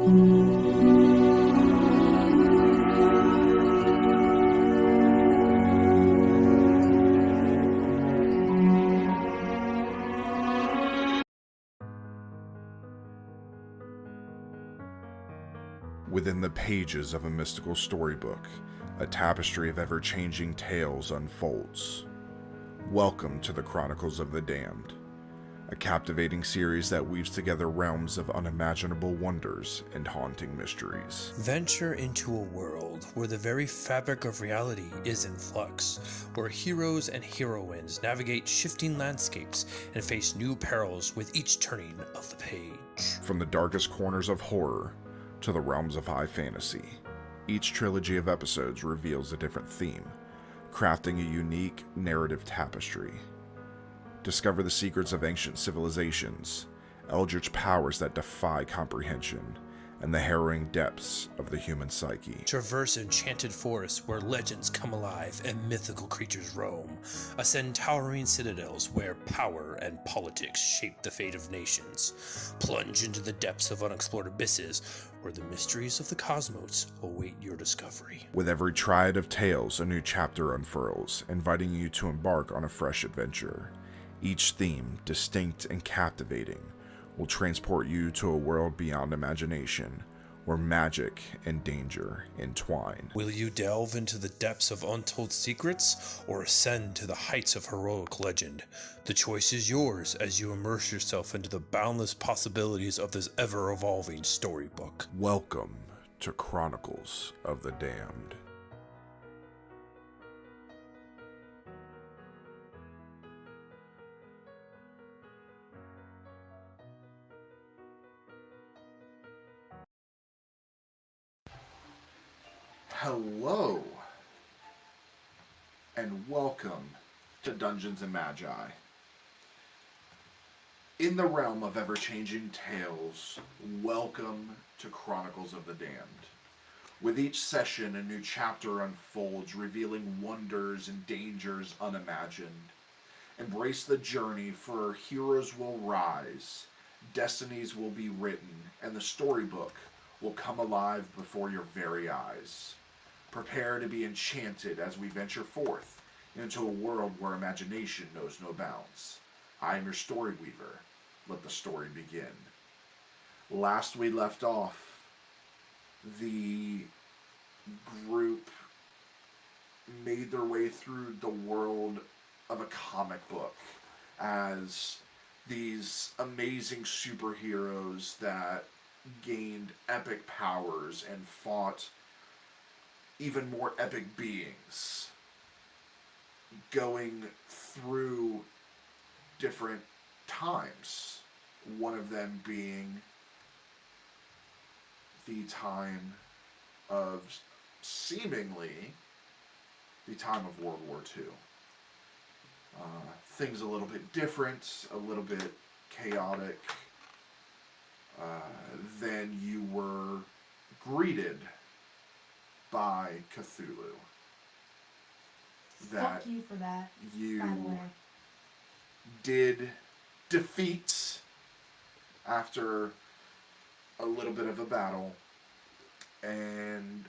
Within the pages of a mystical storybook, a tapestry of ever-changing tales unfolds. Welcome to the Chronicles of the DaMmed, a captivating series that weaves together realms of unimaginable wonders and haunting mysteries. Venture into a world where the very fabric of reality is in flux, where heroes and heroines navigate shifting landscapes and face new perils with each turning of the page. From the darkest corners of horror to the realms of high fantasy, each trilogy of episodes reveals a different theme, crafting a unique narrative tapestry. Discover the secrets of ancient civilizations, eldritch powers that defy comprehension, and the harrowing depths of the human psyche. Traverse enchanted forests where legends come alive and mythical creatures roam. Ascend towering citadels where power and politics shape the fate of nations. Plunge into the depths of unexplored abysses where the mysteries of the cosmos await your discovery. With every triad of tales, a new chapter unfurls, inviting you to embark on a fresh adventure. Each theme, distinct and captivating, will transport you to a world beyond imagination, where magic and danger entwine. Will you delve into the depths of untold secrets, or ascend to the heights of heroic legend? The choice is yours as you immerse yourself into the boundless possibilities of this ever-evolving storybook. Welcome to Chronicles of the DaMmed. Hello, and welcome to Dungeons and Magi. In the realm of ever-changing tales, welcome to Chronicles of the DaMmed. With each session, a new chapter unfolds, revealing wonders and dangers unimagined. Embrace the journey, for heroes will rise, destinies will be written, and the storybook will come alive before your very eyes. Prepare to be enchanted as we venture forth into a world where imagination knows no bounds. I am your story weaver. Let the story begin. Last we left off, the group made their way through the world of a comic book as these amazing superheroes that gained epic powers and fought even more epic beings, going through different times. One of them being the time of, seemingly, the time of World War II. Things a little bit different, a little bit chaotic. Then you were greeted by Cthulhu. Fuck you for that, you by the way. did defeat after a little bit of a battle, and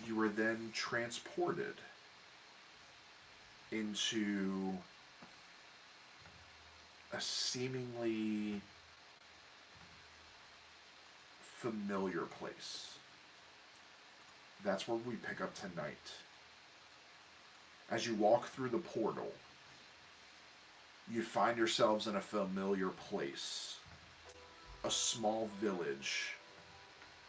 you were then transported into a seemingly familiar place. That's where we pick up tonight. As you walk through the portal, you find yourselves in a familiar place. A small village.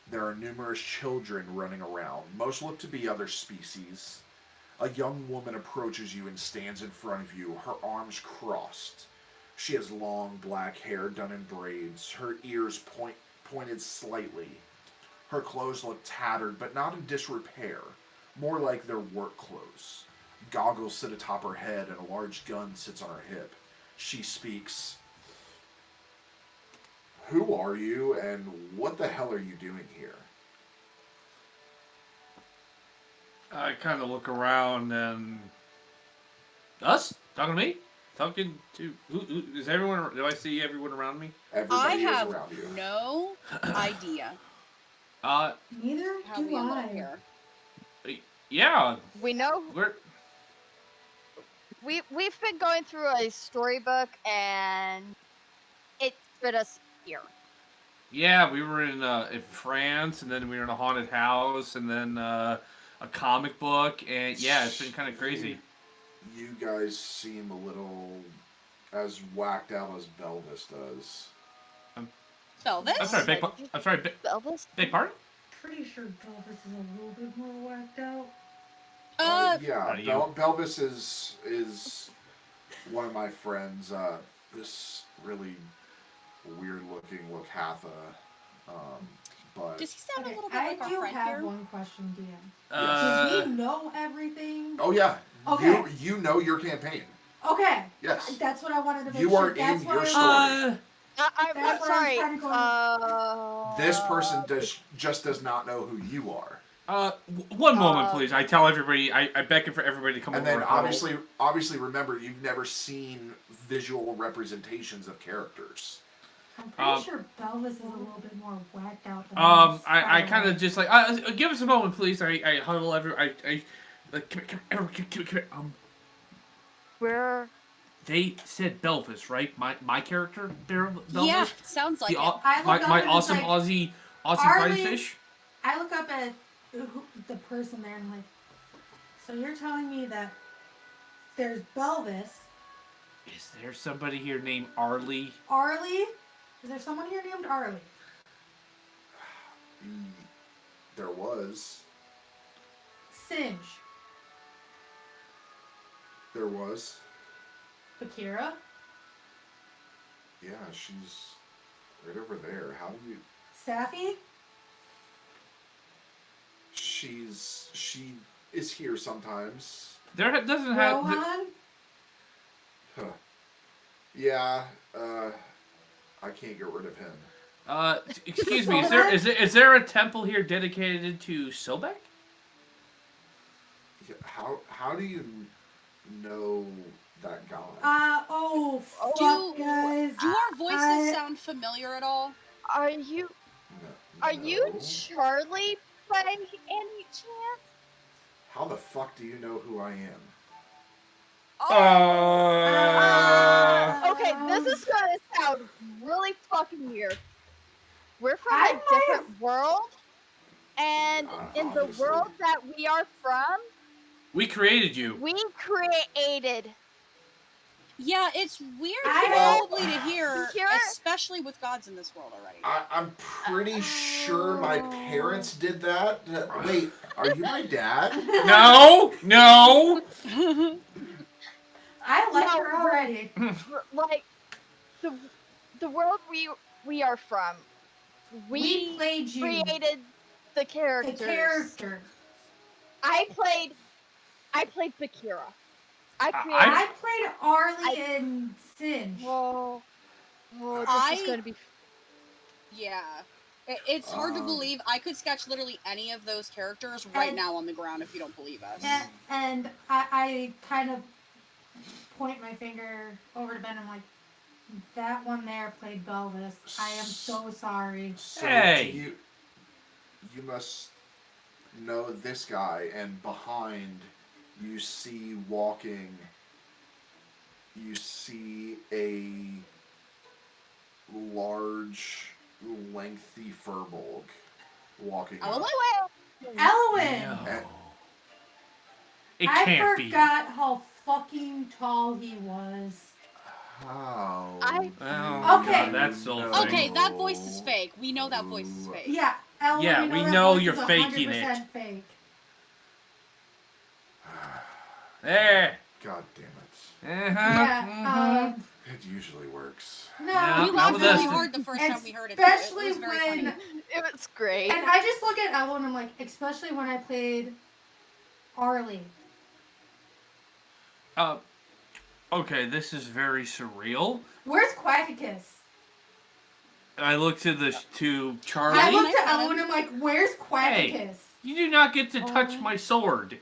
There are numerous children running around. Most look to be other species. A young woman approaches you and stands in front of you, her arms crossed. She has long black hair done in braids, her ears pointed slightly. Her clothes look tattered, but not in disrepair, more like their work clothes. Goggles sit atop her head and a large gun sits on her hip. She speaks. Who are you and what the hell are you doing here? I kind of look around and... Us? Talking to me? talking to who is everyone? Do I see everyone around me? I Everybody is have around you. no idea Neither how do we ended up I. here. Yeah, We know we've been going through a storybook and it put us here. yeah. We were in France, and then we were in a haunted house, and then a comic book, and yeah, it's been kind of crazy. You guys seem a little as whacked out as Belvis does. Belvis? I'm sorry. Elvis? Big pardon? Pretty sure Belvis is a little bit more whacked out. Yeah, you? Belvis is one of my friends. This really weird-looking Wakatha. But Does he sound a little bit I like our do friend have here? one question, DM. Uh, Do we know everything? oh yeah, Okay. you know your campaign. Okay. Yes. That's what I wanted to make You sure. are in That's your why story. I'm That's where sorry. I was trying to go. This person just does not know who you are. One moment, please. I tell everybody. I beckon for everybody to come And over. then and huddle. obviously remember you've never seen visual representations of characters. I'm pretty sure Belvis is a little bit more whacked out than us, I by the kind way. of just like give us a moment, please. I huddle I come here. Where? They said Belvis, right? My character there, Belvis. Yeah, sounds like The, it. I look my up my and it's awesome like, Aussie Arlie- fighting fish. I look up at the person there and I'm like, so you're telling me that there's Belvis, Is there somebody here named Arlie? Arlie? Is there someone here named Arlie? There was. Singe? There was. Bakira? Yeah, she's right over there. How do you... Safi? She is here sometimes. There doesn't have. Rohan? Huh. Yeah, I can't get rid of him. Excuse me. Is there a temple here dedicated to Sobek? Yeah, how do you know that god? Fuck, guys. Do our voices sound familiar at all? Are you No. Charlie by any chance? How the fuck do you know who I am? Okay, this is gonna sound really fucking weird. We're from I a different world, and in the Obviously. world that we are from, We created you. we created. Yeah, it's weird I- probably to hear, Hear it? especially with gods in this world already. I'm pretty sure my parents did that. Wait, are you my dad? No. I like No, her already. Like the world we are from, We played you. created the The characters. character. I played Bakira. I played Arlie and Singe. Whoa, this is gonna be. Yeah. It's hard to believe. I could sketch literally any of those characters right And- now on the ground if you don't believe us. And I kind of point my finger over to Ben. I'm like, that one there played Belvis. I am so sorry. So Hey. you must know this guy, and behind you see walking. You see a large, lengthy furbolg walking. Elowen? up. Elowen! No. It I can't be. forgot how fucking tall he was. How? Oh, Okay. God, that's so No. funny. Okay, that voice is fake. We know that voice is fake. Yeah, Elowen. Yeah, you we that know voice you're is faking it. 100% fake. There. God damn it. Yeah, It usually works. no, Yeah, We you laughed with really this. hard the first And time we heard it. Too. It especially was very funny. when, It was great. and I just look at Elowen and I'm like, especially when I played Arlie. Okay, this is very surreal. Where's Quackicus? I look to Charlie. I looked at Elowen and I'm like, where's Quackicus? Hey. You do not get to touch my sword.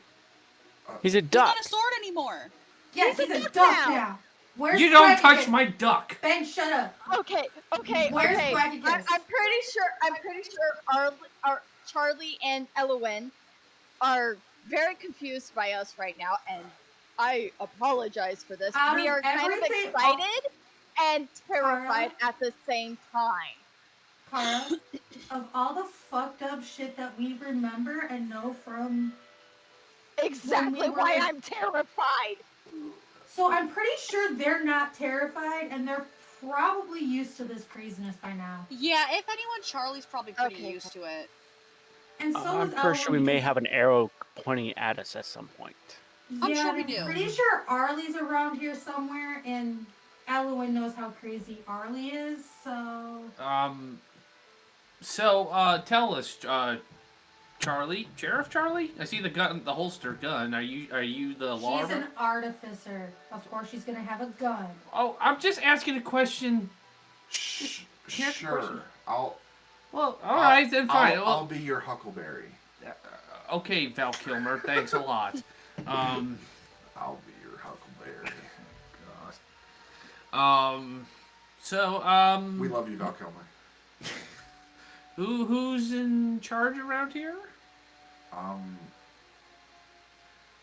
He's a He's duck. not a sword anymore. Yeah, He's a he's a duck duck now. now. Where's You don't Quackicus? touch my duck. Ben, shut up. Okay. Where's I'm Quackicus? pretty sure our Charlie and Elowen are very confused by us right now, and I apologize for this. Out We of are kind of everything- excited and terrified Kara? at the same time. Kara, of all the fucked up shit that we remember and know from... Exactly were why like- I'm terrified. So I'm pretty sure they're not terrified, and they're probably used to this craziness by now. Yeah, if anyone, Charlie's probably pretty Okay. used to it. And so I'm is pretty sure we Elowen may because- have an arrow pointing at us at some point. I'm Yeah, sure we and do. I'm pretty sure Arlie's around here somewhere, and Elowen knows how crazy Arlie is, so... So, tell us, Charlie, Sheriff Charlie. I see the gun, the holster gun. Are you the law? She's an artificer. Of course she's gonna have a gun. Oh, I'm just asking a question. Here's the Sure. question. I'll Well, all right, then fine. I'll be your Huckleberry. Okay, Val Kilmer, thanks a lot. I'll be your Huckleberry. So, We love you, Val Kilmer. who's in charge around here?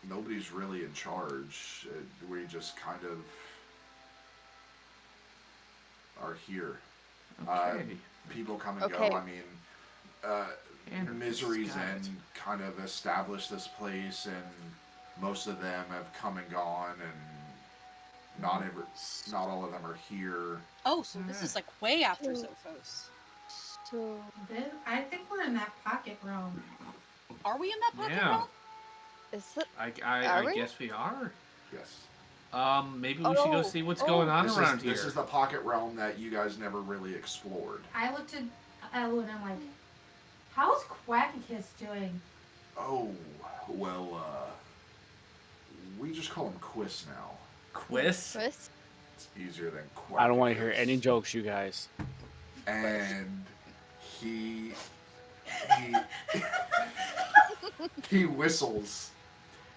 Nobody's really in charge. We just kind of are here. Okay. People come and Okay. go. I mean, Misery's Got it. End kind of established this place, and most of them have come and gone, and not all of them are here. Oh, so this is like way after Zophos. So I think we're in that pocket realm. Are we in that pocket Yeah. realm? is it? I Are we? guess we are. Yes. Maybe we should go Oh, see what's oh. going on This around is, here. this is the pocket realm that you guys never really explored. I looked at Elowen and I'm like, how's Quackicus doing? Oh, well, we just call him Quiz now. Quiz? Chris? It's easier than Quack. I don't want to hear any jokes, you guys. And he he whistles,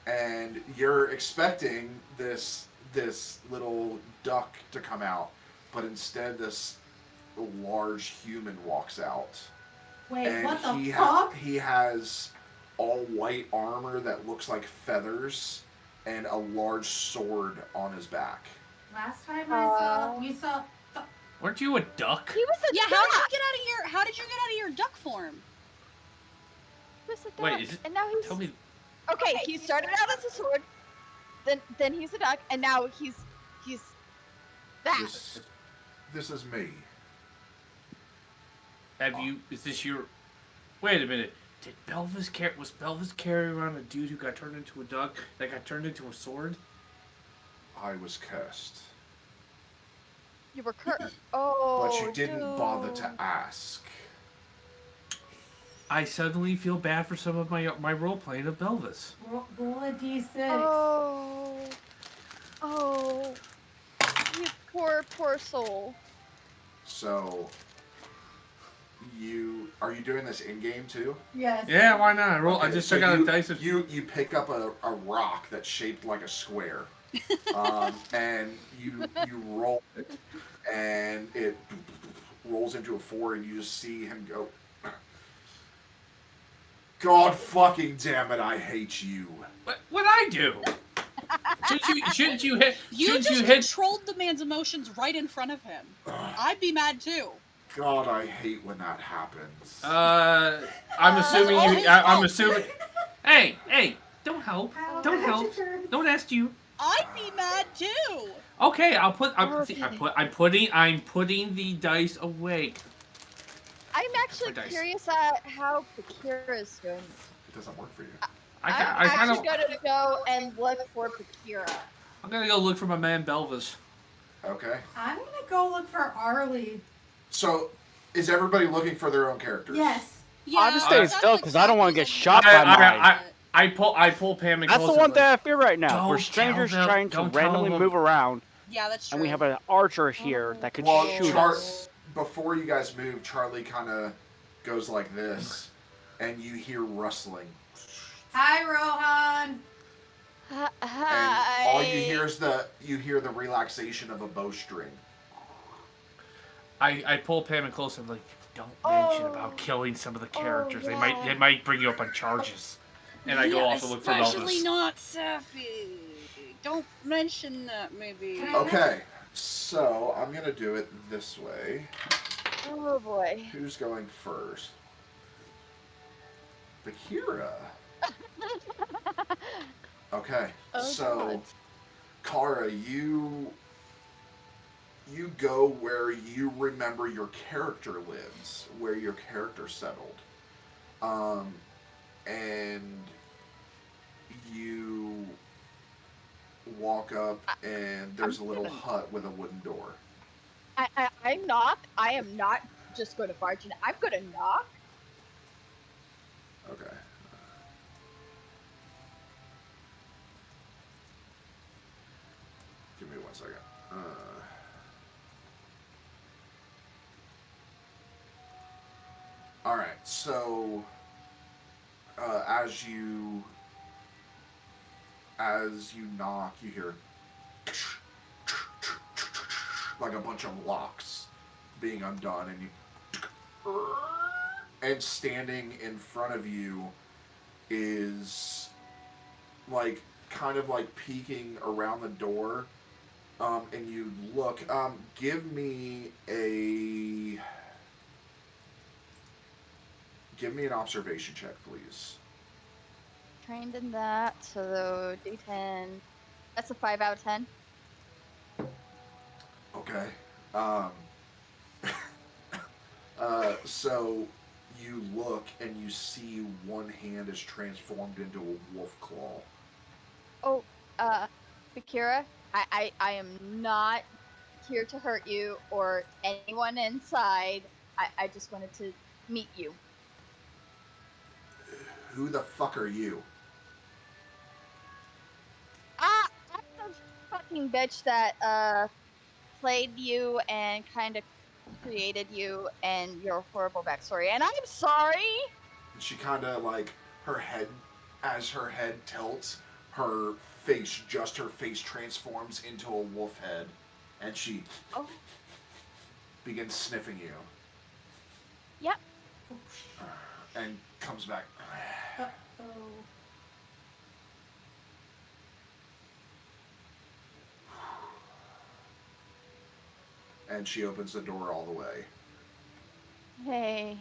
and you're expecting this little duck to come out, but instead this large human walks out. Wait, And what the he fuck? he has all white armor that looks like feathers and a large sword on his back. Last time we saw... Weren't you a duck? He was a Yeah, duck. how did you get out of your duck form? He was a duck. Wait, is it- And now he's Tell me. okay. He started out as a sword, then he's a duck, and now he's that. This is me. Is this your? Wait a minute. Was Belvis carrying around a dude who got turned into a duck that got turned into a sword? I was cursed. You were cursed. Oh, But you didn't bother dude. to ask. I suddenly feel bad for some of my role playing of Belvis. Roll a d6. Oh, you poor soul. So, are you doing this in game too? Yes. Yeah, why not? I Okay, just so took out you, a dice. You pick up a rock that's shaped like a square, and you roll it, and it rolls into a 4, and you just see him go. God fucking damn it! I hate you. What I do? Shouldn't you hit? You shouldn't just you hit? controlled the man's emotions right in front of him. I'd be mad too. God, I hate when that happens. I'm assuming all you. his I'm fault. assuming. Hey! Don't help! Don't help! Don't ask you. I'd be mad too. Okay, I'll put. Okay. I'm putting the dice away. I'm actually dice. curious at how Bakira's doing. It doesn't work for you. I I'm kind actually of. gonna go and look for Bakira. I'm gonna go look for my man Belvis. Okay. I'm gonna go look for Arlie. So, is everybody looking for their own characters? Yes. Yeah, I'm just staying that's still 'cause I don't wanna get exactly shot what by I'm mine. saying. I pull Pam and That's the closer, one like, thing I fear right now. Don't We're tell strangers them- trying to don't tell randomly them. move around, Yeah, that's true. and we have an archer here that could Well, shoot us. before you guys move, Charlie kind of goes like this, and you hear rustling. Hi, Rohan. Hi. And all you hear is the relaxation of a bowstring. I pull Pam close and like, don't mention about killing some of the characters. They might bring you up on charges. And I go off to look for Especially Melvis. not Safi. Don't mention that, maybe. Can I- Okay, so I'm gonna do it this way. Oh boy. Who's going first? Bakira. Okay, Oh, so God. Kara, you go where you remember your character lives, where your character settled, and you walk up, and there's a little hut with a wooden door. I knock. I am not just going to barge in. I'm going to knock. Okay. Give me 1 second. All right. So, as you knock, you hear like a bunch of locks being undone, and standing in front of you is like kind of like peeking around the door, and you look. Give me an observation check, please. Trained in that, so D10. That's a 5 out of 10. Okay. So you look and you see one hand is transformed into a wolf claw. Oh, Bakira, I am not here to hurt you or anyone inside. I just wanted to meet you. Who the fuck are you? I'm the fucking bitch that, played you and kind of created you and your horrible backstory. And I'm sorry! She kind of like as her head tilts, her face transforms into a wolf head, and she begins sniffing you. Yep. And comes back. Uh-oh. And she opens the door all the way. Hey.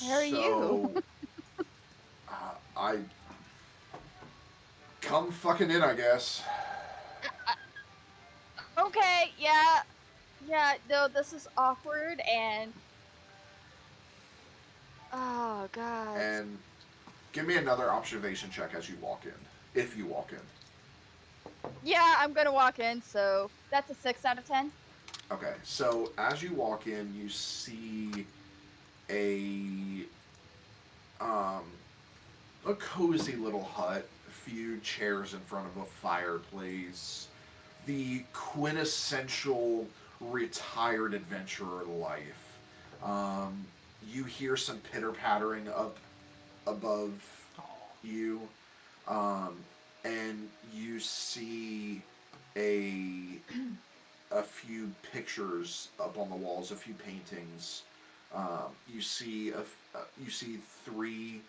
How are you? I come fucking in, I guess. Okay, yeah. Yeah, no, this is awkward and... Oh, God. And give me another observation check as you walk in. If you walk in. Yeah, I'm gonna walk in, so that's a 6 out of 10. Okay, so as you walk in, you see a cozy little hut, a few chairs in front of a fireplace, the quintessential retired adventurer life. You hear some pitter-pattering up above you, and you see a few pictures up on the walls, a few paintings. You see 3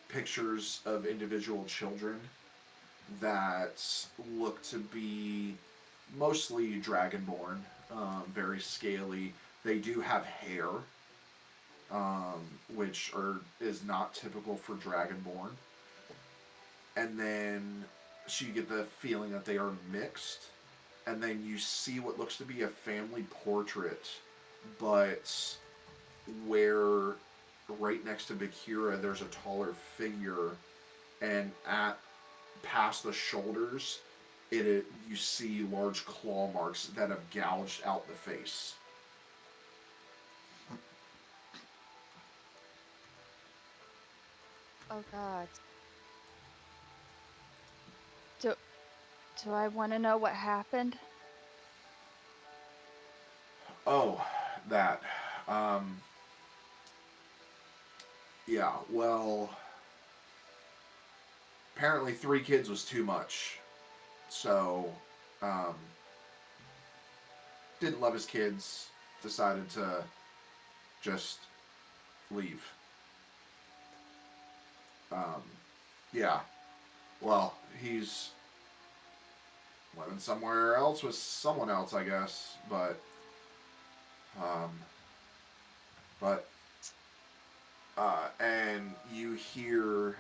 pictures of individual children that look to be mostly dragonborn, very scaly. They do have hair, which is not typical for dragonborn. And then so you get the feeling that they are mixed. And then you see what looks to be a family portrait, but where right next to Bakira there's a taller figure, and past the shoulders, you see large claw marks that have gouged out the face. Oh, God. Do I want to know what happened? Oh, that. Yeah, well, apparently 3 kids was too much. So, didn't love his kids, decided to just leave. Yeah. Well, he's living somewhere else with someone else, I guess. But, and you hear,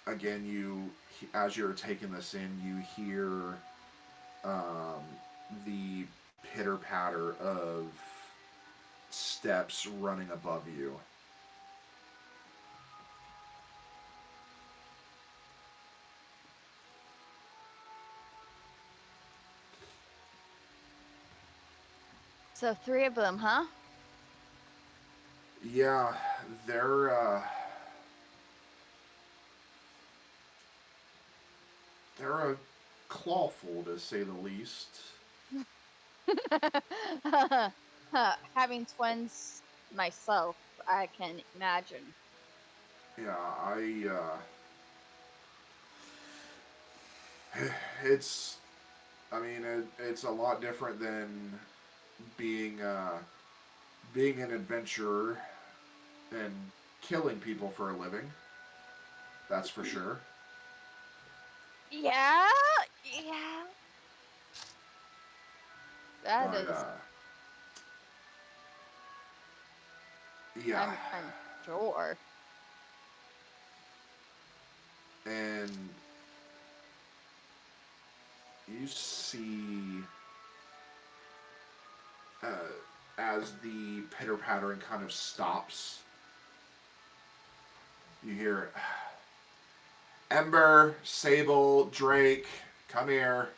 again, as you're taking this in, you hear, the pitter-patter of steps running above you. So 3 of them, huh? Yeah, they're a clawful, to say the least. Having twins myself, I can imagine. Yeah, it's, I mean, it's a lot different than being an adventurer and killing people for a living. That's for sure. Yeah, yeah. That But is. yeah, I'm sure. and you see, as the pitter-pattering kind of stops, you hear, Ember, Sable, Drake, come here.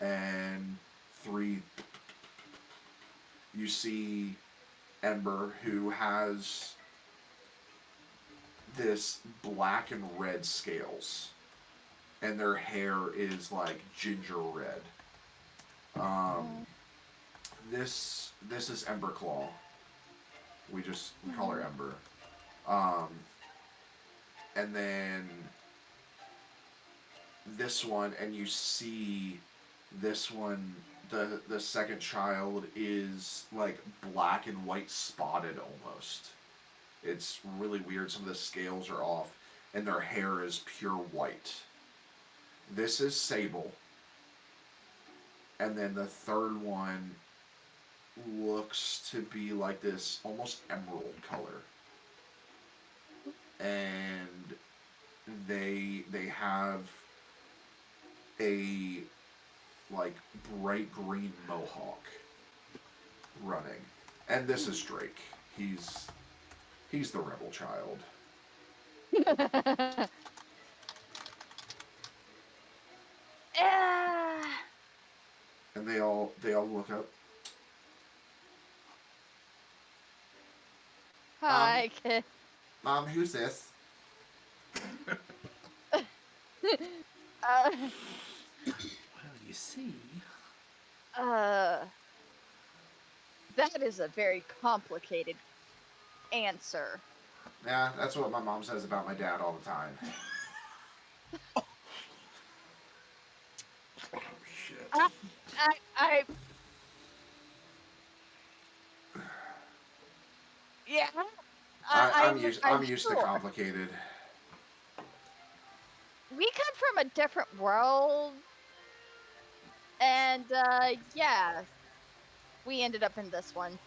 And 3, you see Ember, who has this black and red scales, and their hair is like ginger red. This is Ember Claw. We call her Ember. And then this one, and you see this one, the second child is like black and white spotted almost. It's really weird. Some of the scales are off, and their hair is pure white. This is Sable. And then the third one looks to be like this almost emerald color. And they have a like bright green mohawk running. And this is Drake. He's the rebel child. And they all look up. Hi, kid. Mom, who's this? Well, you see. That is a very complicated answer. Yeah, that's what my mom says about my dad all the time. Oh, shit. Yeah. I'm used to sure. complicated. We come from a different world, and yeah, we ended up in this one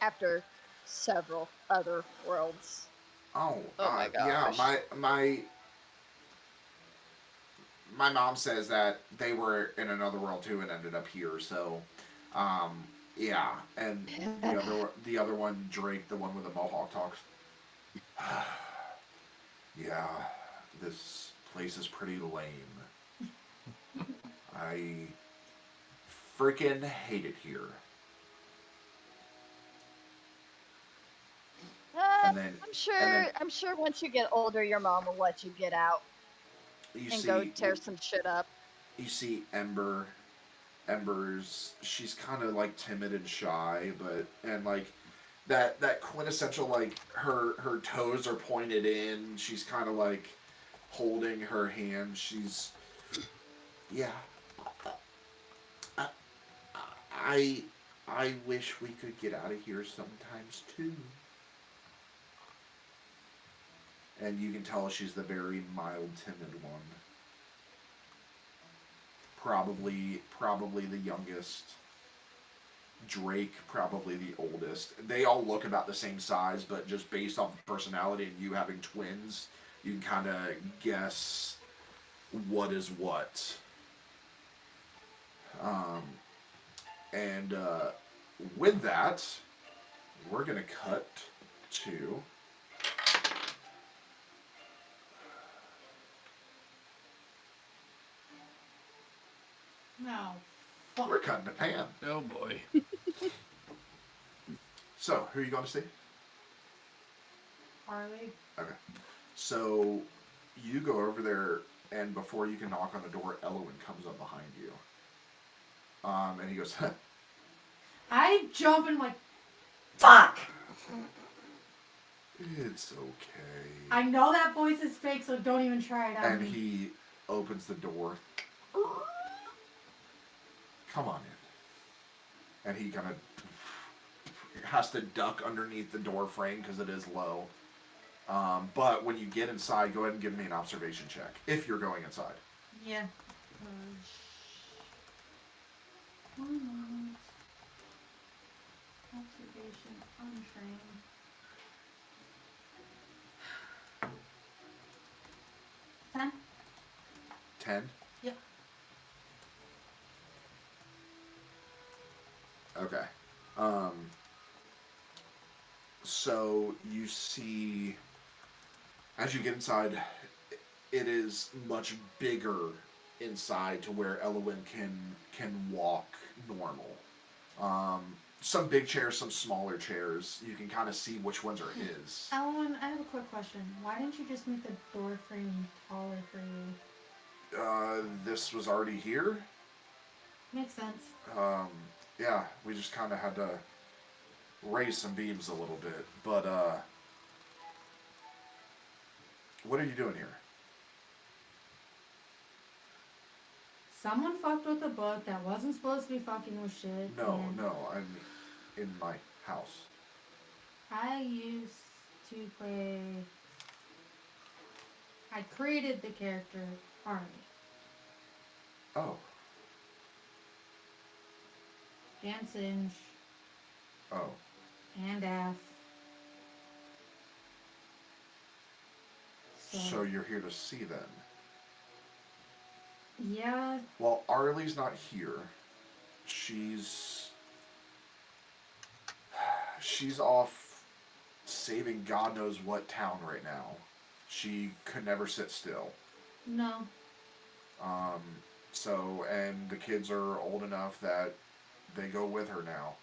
after several other worlds. Oh, my yeah, gosh. my mom says that they were in another world too and ended up here. So, yeah, and the other one, Drake, the one with the mohawk, talks. Yeah, this place is pretty lame. I freaking hate it here. And then I'm sure once you get older, your mom will let you get out and go tear some shit up. You see Ember's, she's kind of like timid and shy, and like that quintessential, like, her toes are pointed in. She's kind of like holding her hand. She's, yeah. I I wish we could get out of here sometimes too. And you can tell she's the very mild, timid one. Probably the youngest. Drake, probably the oldest. They all look about the same size, but just based off of personality and you having twins, you can kind of guess what is what. And with that, we're going to cut to... No. We're cutting to Pam. Oh boy. So, who are you going to see? Harley. Okay. So, you go over there, and before you can knock on the door, Elowen comes up behind you. And he goes, I jump and like, fuck! it's okay. I know that voice is fake, so don't even try it on And me. he opens the door. Come on in. And he kind of has to duck underneath the door frame because it is low. But when you get inside, go ahead and give me an observation check if you're going inside. Yeah. Observation, untrained. 10? 10? Yep. Okay. So you see, as you get inside, it is much bigger inside to where Elowen can walk normal. Some big chairs, some smaller chairs. You can kind of see which ones are his. Alan, I have a quick question. Why didn't you just make the door frame taller for you? This was already here. Makes sense. Yeah, we just kind of had to raise some beams a little bit. But, what are you doing here? Someone fucked with a book that wasn't supposed to be fucking with shit. No, and no, I'm in my house. I used to play... I created the character Army. Oh, Dan Singe oh. and Af. So you're here to see then? Yeah, Well, Arlie's not here. She's off saving God knows what town right now. She could never sit still. no. So, and the kids are old enough that they go with her now.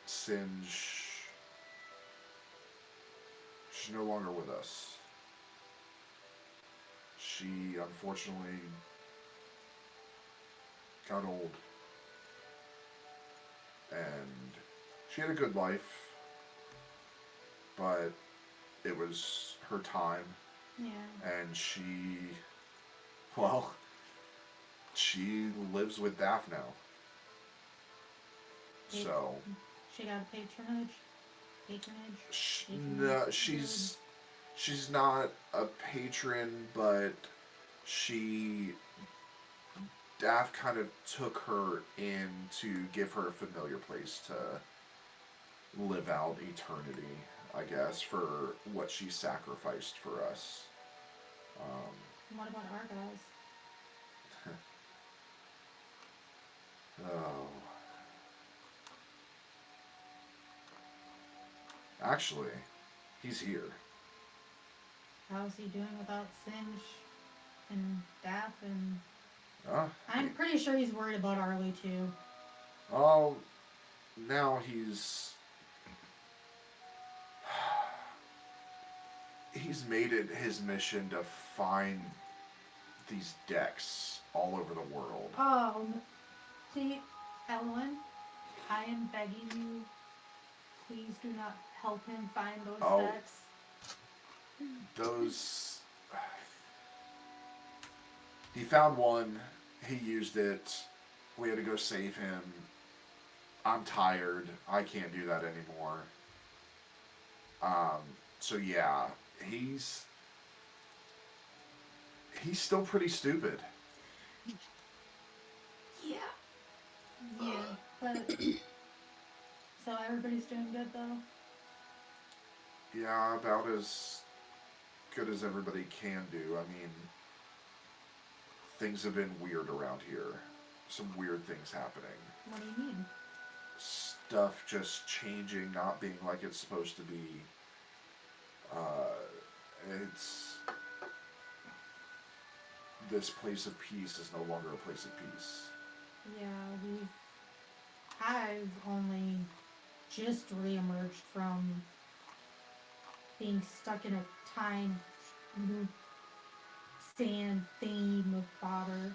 Singe, she's no longer with us. She unfortunately got old. And she had a good life, but it was her time. Yeah. And she lives with Daff now. So, She got patronage? Patronage? no, she's not a patron, but Daff kind of took her in to give her a familiar place to live out eternity, I guess, for what she sacrificed for us. What about our guys? Oh. Actually, he's here. How's he doing without Singe and Daff and... Huh? I'm pretty sure he's worried about Arlie too. Oh, now he's made it his mission to find these decks all over the world. Oh, Please, Ellen, I am begging you, please do not help him find those Oh. stacks. Those. He found one. He used it. We had to go save him. I'm tired. I can't do that anymore. So yeah, he's still pretty stupid. Yeah. Yeah, but so everybody's doing good though. Yeah, about as good as everybody can do. I mean, things have been weird around here. Some weird things happening. What do you mean? Stuff just changing, not being like it's supposed to be. It's this place of peace is no longer a place of peace. Yeah, I've only just reemerged from being stuck in a time loop sand theme of bother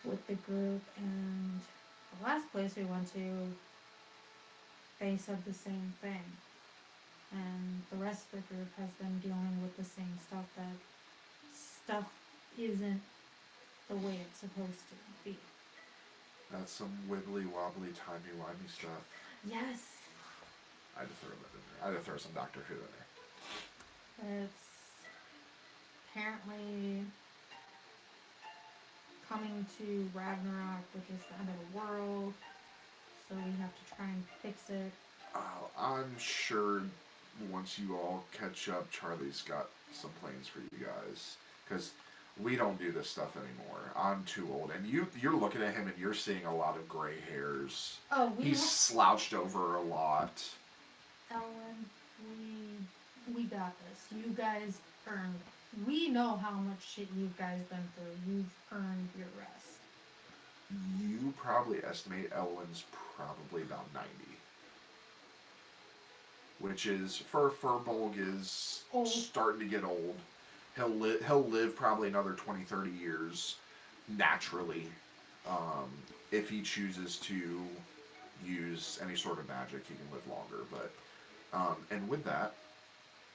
with the group, and the last place we went to, they said the same thing. And the rest of the group has been dealing with the same stuff, that stuff isn't the way it's supposed to be. That's some wibbly wobbly timey-wimey stuff. Yes. I had to throw that in there. I had to throw some Doctor Who in there. It's apparently coming to Ragnarok, which is the end of the world. So we have to try and fix it. I'm sure once you all catch up, Charlie's got some plans for you guys. Because we don't do this stuff anymore. I'm too old. And you're looking at him and you're seeing a lot of gray hairs. Oh, He's slouched over a lot. Ellen, we got this. You guys earned it. We know how much shit you guys been through. You've earned your rest. You probably estimate Elwyn's probably about 90. Which is, for Furbolg is Old. starting to get old. He'll live probably another 20, 30 years naturally. If he chooses to use any sort of magic, he can live longer. But and with that,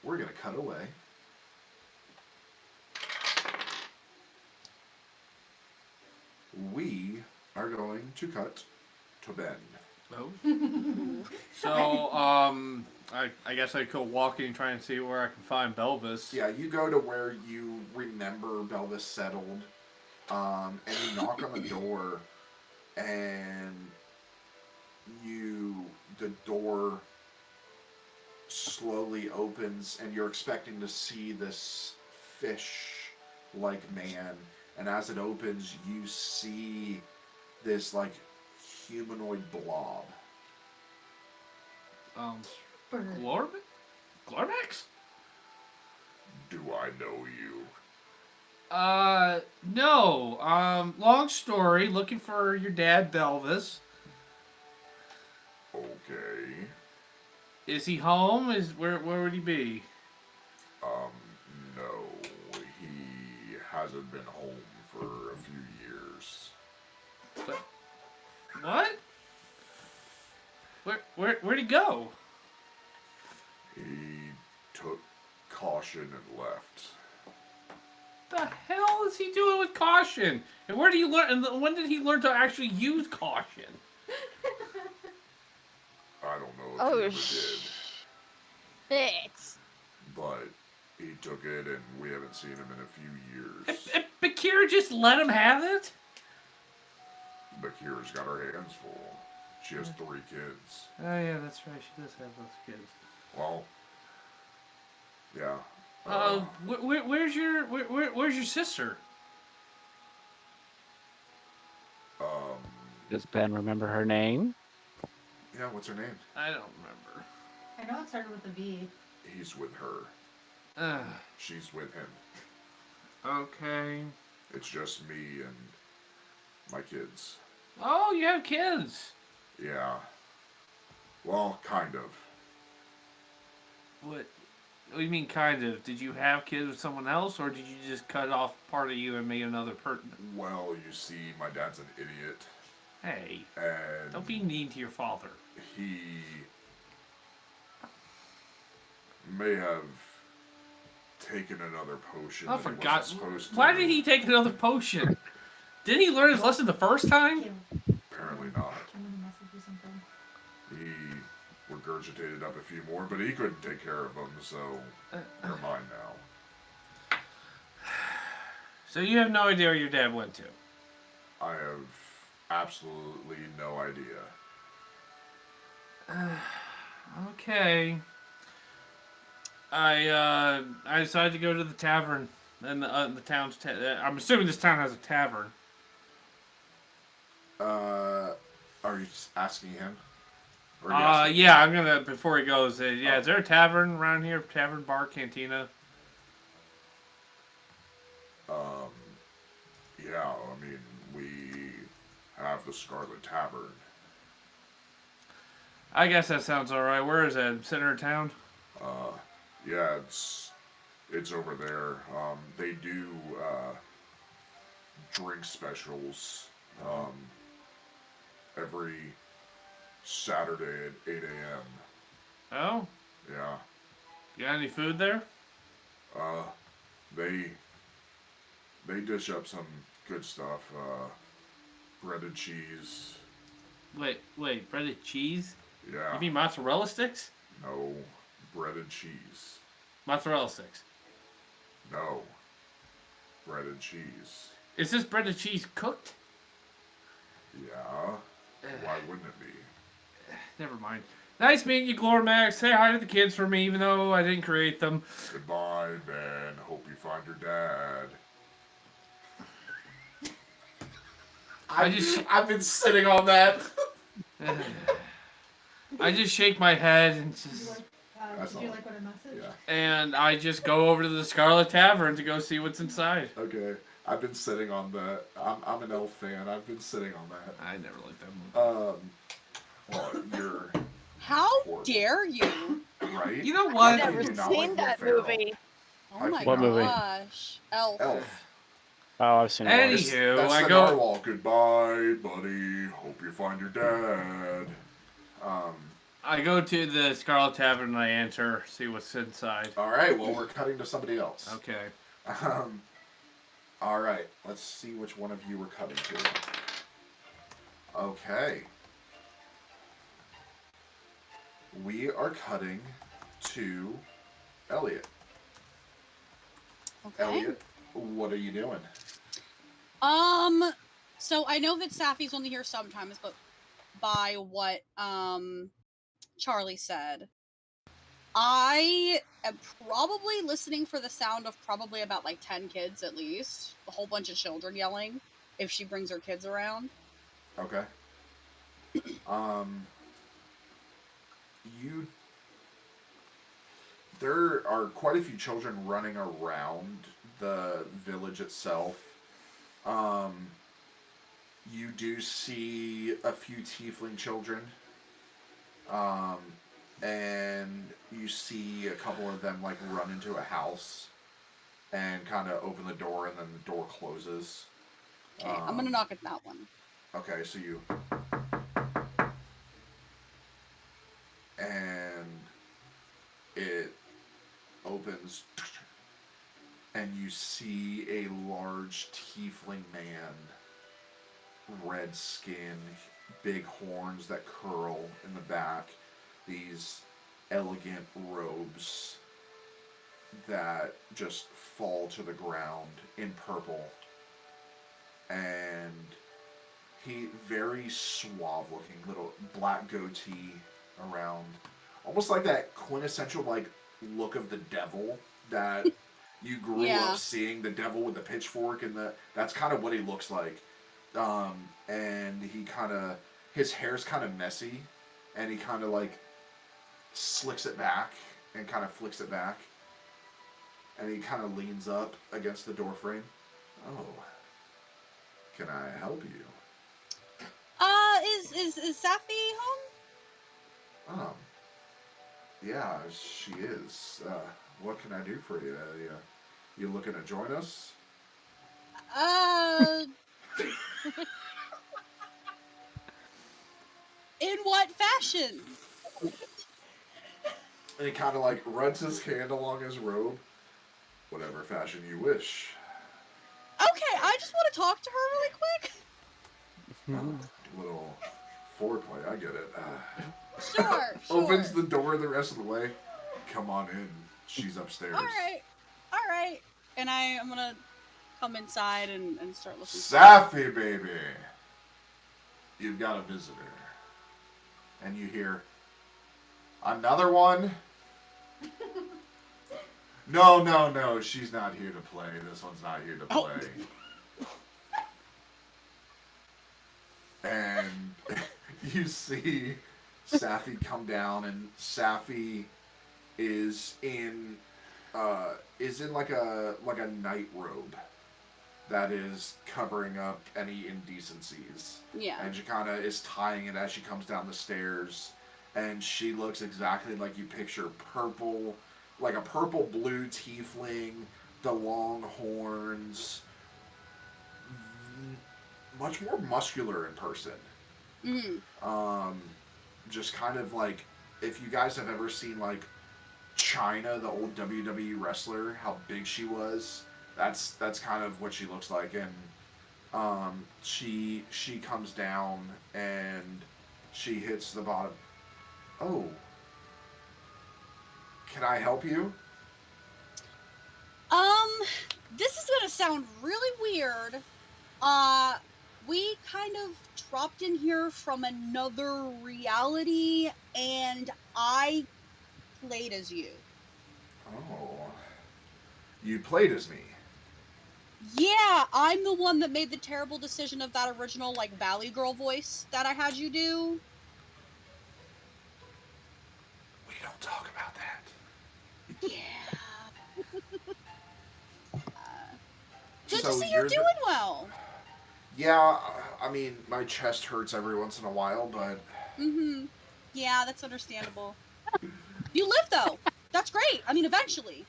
we're going to cut away. We are going to cut to Ben. Oh. So, I guess I go walking and try and see where I can find Belvis. Yeah, you go to where you remember Belvis settled, and you knock on the door, and the door slowly opens, and you're expecting to see this fish-like man, and as it opens, you see this, like, humanoid blob. Glormax? Do I know you? No. Long story. Looking for your dad, Belvis. Okay. Is he home? Where would he be? No. He hasn't been home for a few years. What? Where'd he go? He took caution and left. The hell is he doing with caution? And where did he learn? And when did he learn to actually use caution? I don't know if Oh, he ever did, It's but he took it and we haven't seen him in a few years. But Kira just let him have it? Bakira's got her hands full. She has 3 kids. Oh yeah, that's right. She does have those kids. Well, yeah. Where's your sister? Does Ben remember her name? Yeah, what's her name? I don't remember. I know it started with a V. He's with her. Uh, She's with him. okay. It's just me and my kids. Oh, you have kids. Yeah. Well, kind of. What? What do you mean, kind of? Did you have kids with someone else, or did you just cut off part of you and make another person? Well, you see, my dad's an idiot, Hey, and don't be mean to your father. he may have taken another potion I that he forgot. wasn't supposed to. Why did he take another potion? Didn't he learn his lesson the first time? Cute. Apparently not. I'm gonna message you something. He regurgitated up a few more, but he couldn't take care of them, so they're mine now. So you have no idea where your dad went to? I have absolutely no idea. Okay. I decided to go to the tavern, and the town's. I'm assuming this town has a tavern. Are you asking him? Or are you asking Yeah, I'm gonna before he goes. Yeah, is there a tavern around here? Tavern, bar, cantina. Yeah, I mean, we have the Scarlet Tavern. I guess that sounds all right. Where is that? Center of town? Yeah, it's over there. They do drink specials every Saturday at 8 a.m. Oh, Yeah. you got any food there? They dish up some good stuff. Breaded cheese. Wait, breaded cheese? Yeah. You mean mozzarella sticks? No. Breaded cheese. Mozzarella sticks. No. Breaded cheese. Is this breaded cheese cooked? Yeah. Why wouldn't it be? Never mind. Nice meeting you, Glormax. Say hi to the kids for me, even though I didn't create them. Goodbye, Ben. Hope you find your dad. I've been sitting on that. I just shake my head and just, That's Did you all. like what I messaged? Yeah. and I just go over to the Scarlet Tavern to go see what's inside. Okay. I've been sitting on that. I'm an elf fan. I've been sitting on that. I never liked that movie. Well, you're How Horrible. dare you? right. You know I've what? never do not seen like that Will Ferrell. movie. Oh my What movie? gosh. Elf. Elf. Oh, I've seen it once. Anywho, That's I the go. narwhal. Goodbye, buddy. Hope you find your dad. I go to the Scarlet Tavern and I enter, see what's inside. All right. Well, we're cutting to somebody else. Okay. All right. Let's see which one of you we're cutting to. Okay. We are cutting to Elliot. Okay. Elliot, what are you doing? So I know that Safi's only here sometimes, but by what Charlie said, I am probably listening for the sound of probably about like 10 kids at least, a whole bunch of children yelling if she brings her kids around. Okay. There are quite a few children running around the village itself. You do see a few tiefling children. And you see a couple of them like run into a house and kind of open the door, and then the door closes. Okay, I'm gonna knock at that one. Okay, so you... And it opens, and you see a large tiefling man, red skin, big horns that curl in the back, these elegant robes that just fall to the ground in purple, and he very suave looking, little black goatee around, almost like that quintessential like look of the devil that you grew up seeing, the devil with the pitchfork, and that's kind of what he looks like. And he kind of, his hair's kind of messy, and he kind of like slicks it back and kind of flicks it back, and he kind of leans up against the doorframe. Oh, can I help you? Is Safi home? Yeah, she is. What can I do for you? You looking to join us? In what fashion? And he kind of like runs his hand along his robe. Whatever fashion you wish. Okay, I just want to talk to her really quick. Little foreplay, I get it. Sure. Opens the door the rest of the way. Come on in. She's upstairs. All right. And I'm gonna come inside and start looking. Safi, baby. You've got a visitor. And you hear, another one? No, she's not here to play. This one's not here to play. And you see Safi come down, and Safi is in like a night robe that is covering up any indecencies. Yeah. And she kind of is tying it as she comes down the stairs, and she looks exactly like you picture purple, like a purple blue tiefling, the long horns, much more muscular in person. Mm-hmm. Just kind of like, if you guys have ever seen like Chyna, the old WWE wrestler, how big she was, that's kind of what she looks like. And she comes down and she hits the bottom. Oh, can I help you? This is gonna sound really weird. We kind of dropped in here from another reality, and I played as you. Oh, you played as me. Yeah, I'm the one that made the terrible decision of that original, like, Valley Girl voice that I had you do. We don't talk about that. Yeah. Good So to see you're doing well. Yeah, I mean, my chest hurts every once in a while, but... Mm-hmm. Yeah, that's understandable. You live, though. That's great. I mean, eventually.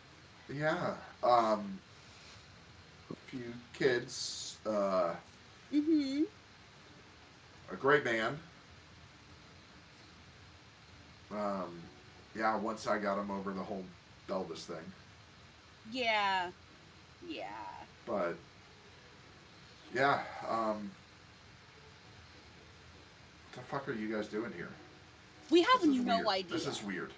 Yeah. A few kids. Mm-hmm. A great man. Yeah, once I got him over the whole Elvis thing. Yeah. But... Yeah, what the fuck are you guys doing here? We have This is no weird. idea. This is weird.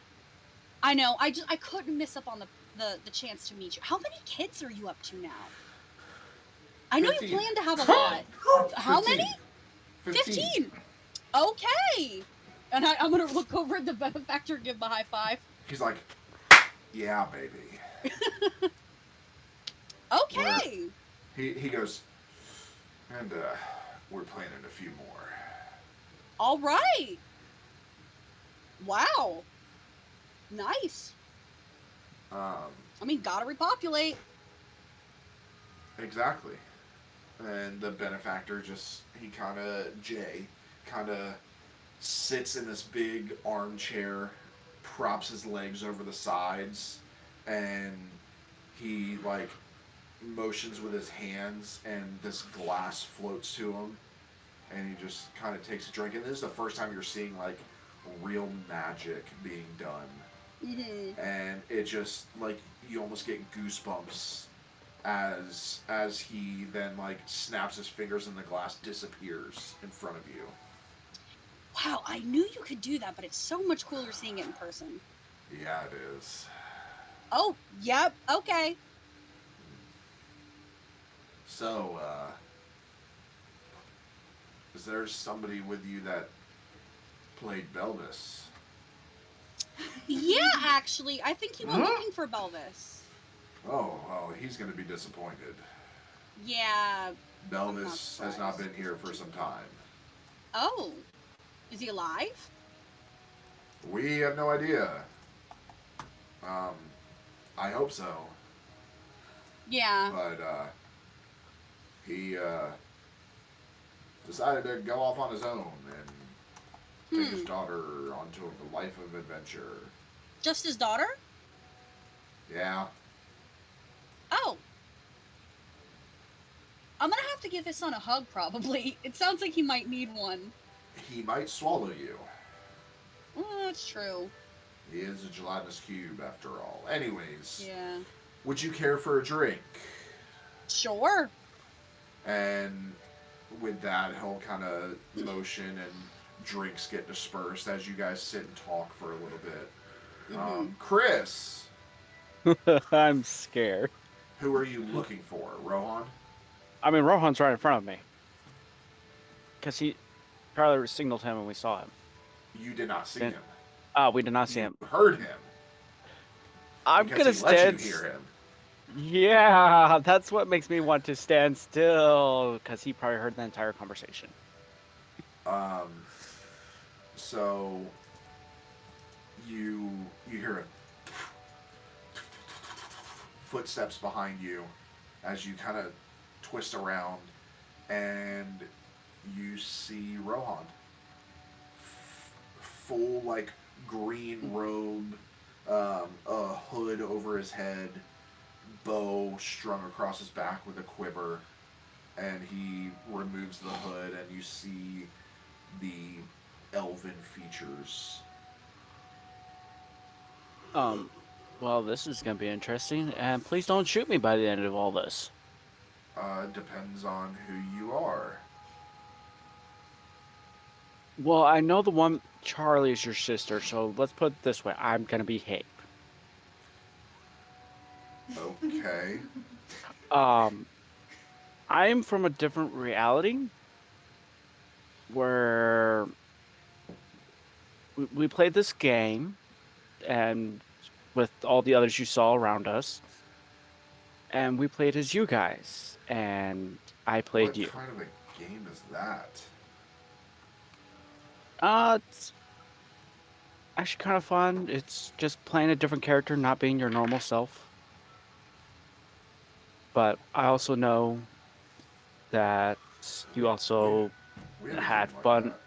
I know. I couldn't miss up on the chance to meet you. How many kids are you up to now? I know 15. you plan to have a lot. How 15. many? 15. Okay. And I'm gonna look over at the benefactor and give him a high five. He's like, yeah, baby. Okay. He goes, and we're planning a few more. All right. Wow. Nice. I mean, gotta repopulate. Exactly. And the benefactor Jay kind of sits in this big armchair, props his legs over the sides, and he, like, motions with his hands, and this glass floats to him, and he just kind of takes a drink. And this is the first time you're seeing, like, real magic being done. Mm-hmm. And it just, like, you almost get goosebumps as he then, like, snaps his fingers and the glass disappears in front of you. Wow, I knew you could do that, but it's so much cooler seeing it in person. Yeah, it is. Oh, yep, okay. So, is there somebody with you that played Belvis? Yeah, actually, I think you were looking for Belvis. Oh, he's going to be disappointed. Yeah. Belvis has not been here for some time. Oh. Is he alive? We have no idea. I hope so. Yeah. But, he, decided to go off on his own and take his daughter onto a life of adventure. Just his daughter? Yeah. Oh. I'm gonna have to give his son a hug, probably. It sounds like he might need one. He might swallow you. That's true. He is a gelatinous cube, after all. Anyways, Yeah. would you care for a drink? Sure. And with that, he'll kind of motion and drinks get dispersed as you guys sit and talk for a little bit. Chris, I'm scared. who are you looking for? Rohan? I mean, Rohan's right in front of me. Because Charlie signaled him when we saw him. You did not see him. We did not see him. You heard him. I'm because gonna he let stand. you hear him. Yeah, that's what makes me want to stand still. Because he probably heard the entire conversation. So you hear footsteps behind you as you kind of twist around, and you see Rohan, full like green robe, a hood over his head, bow strung across his back with a quiver, and he removes the hood, and you see the elven features. Well, this is gonna be interesting, and please don't shoot me by the end of all this. Depends on who you are. Well, I know the one Charlie is your sister, so let's put it this way: I'm gonna behave. Okay. I'm from a different reality where we played this game, and with all the others you saw around us, and we played as you guys, and I played you. What kind of a game is that? It's actually kind of fun. It's just playing a different character, not being your normal self. But I also know that you also We have a had game like fun. that.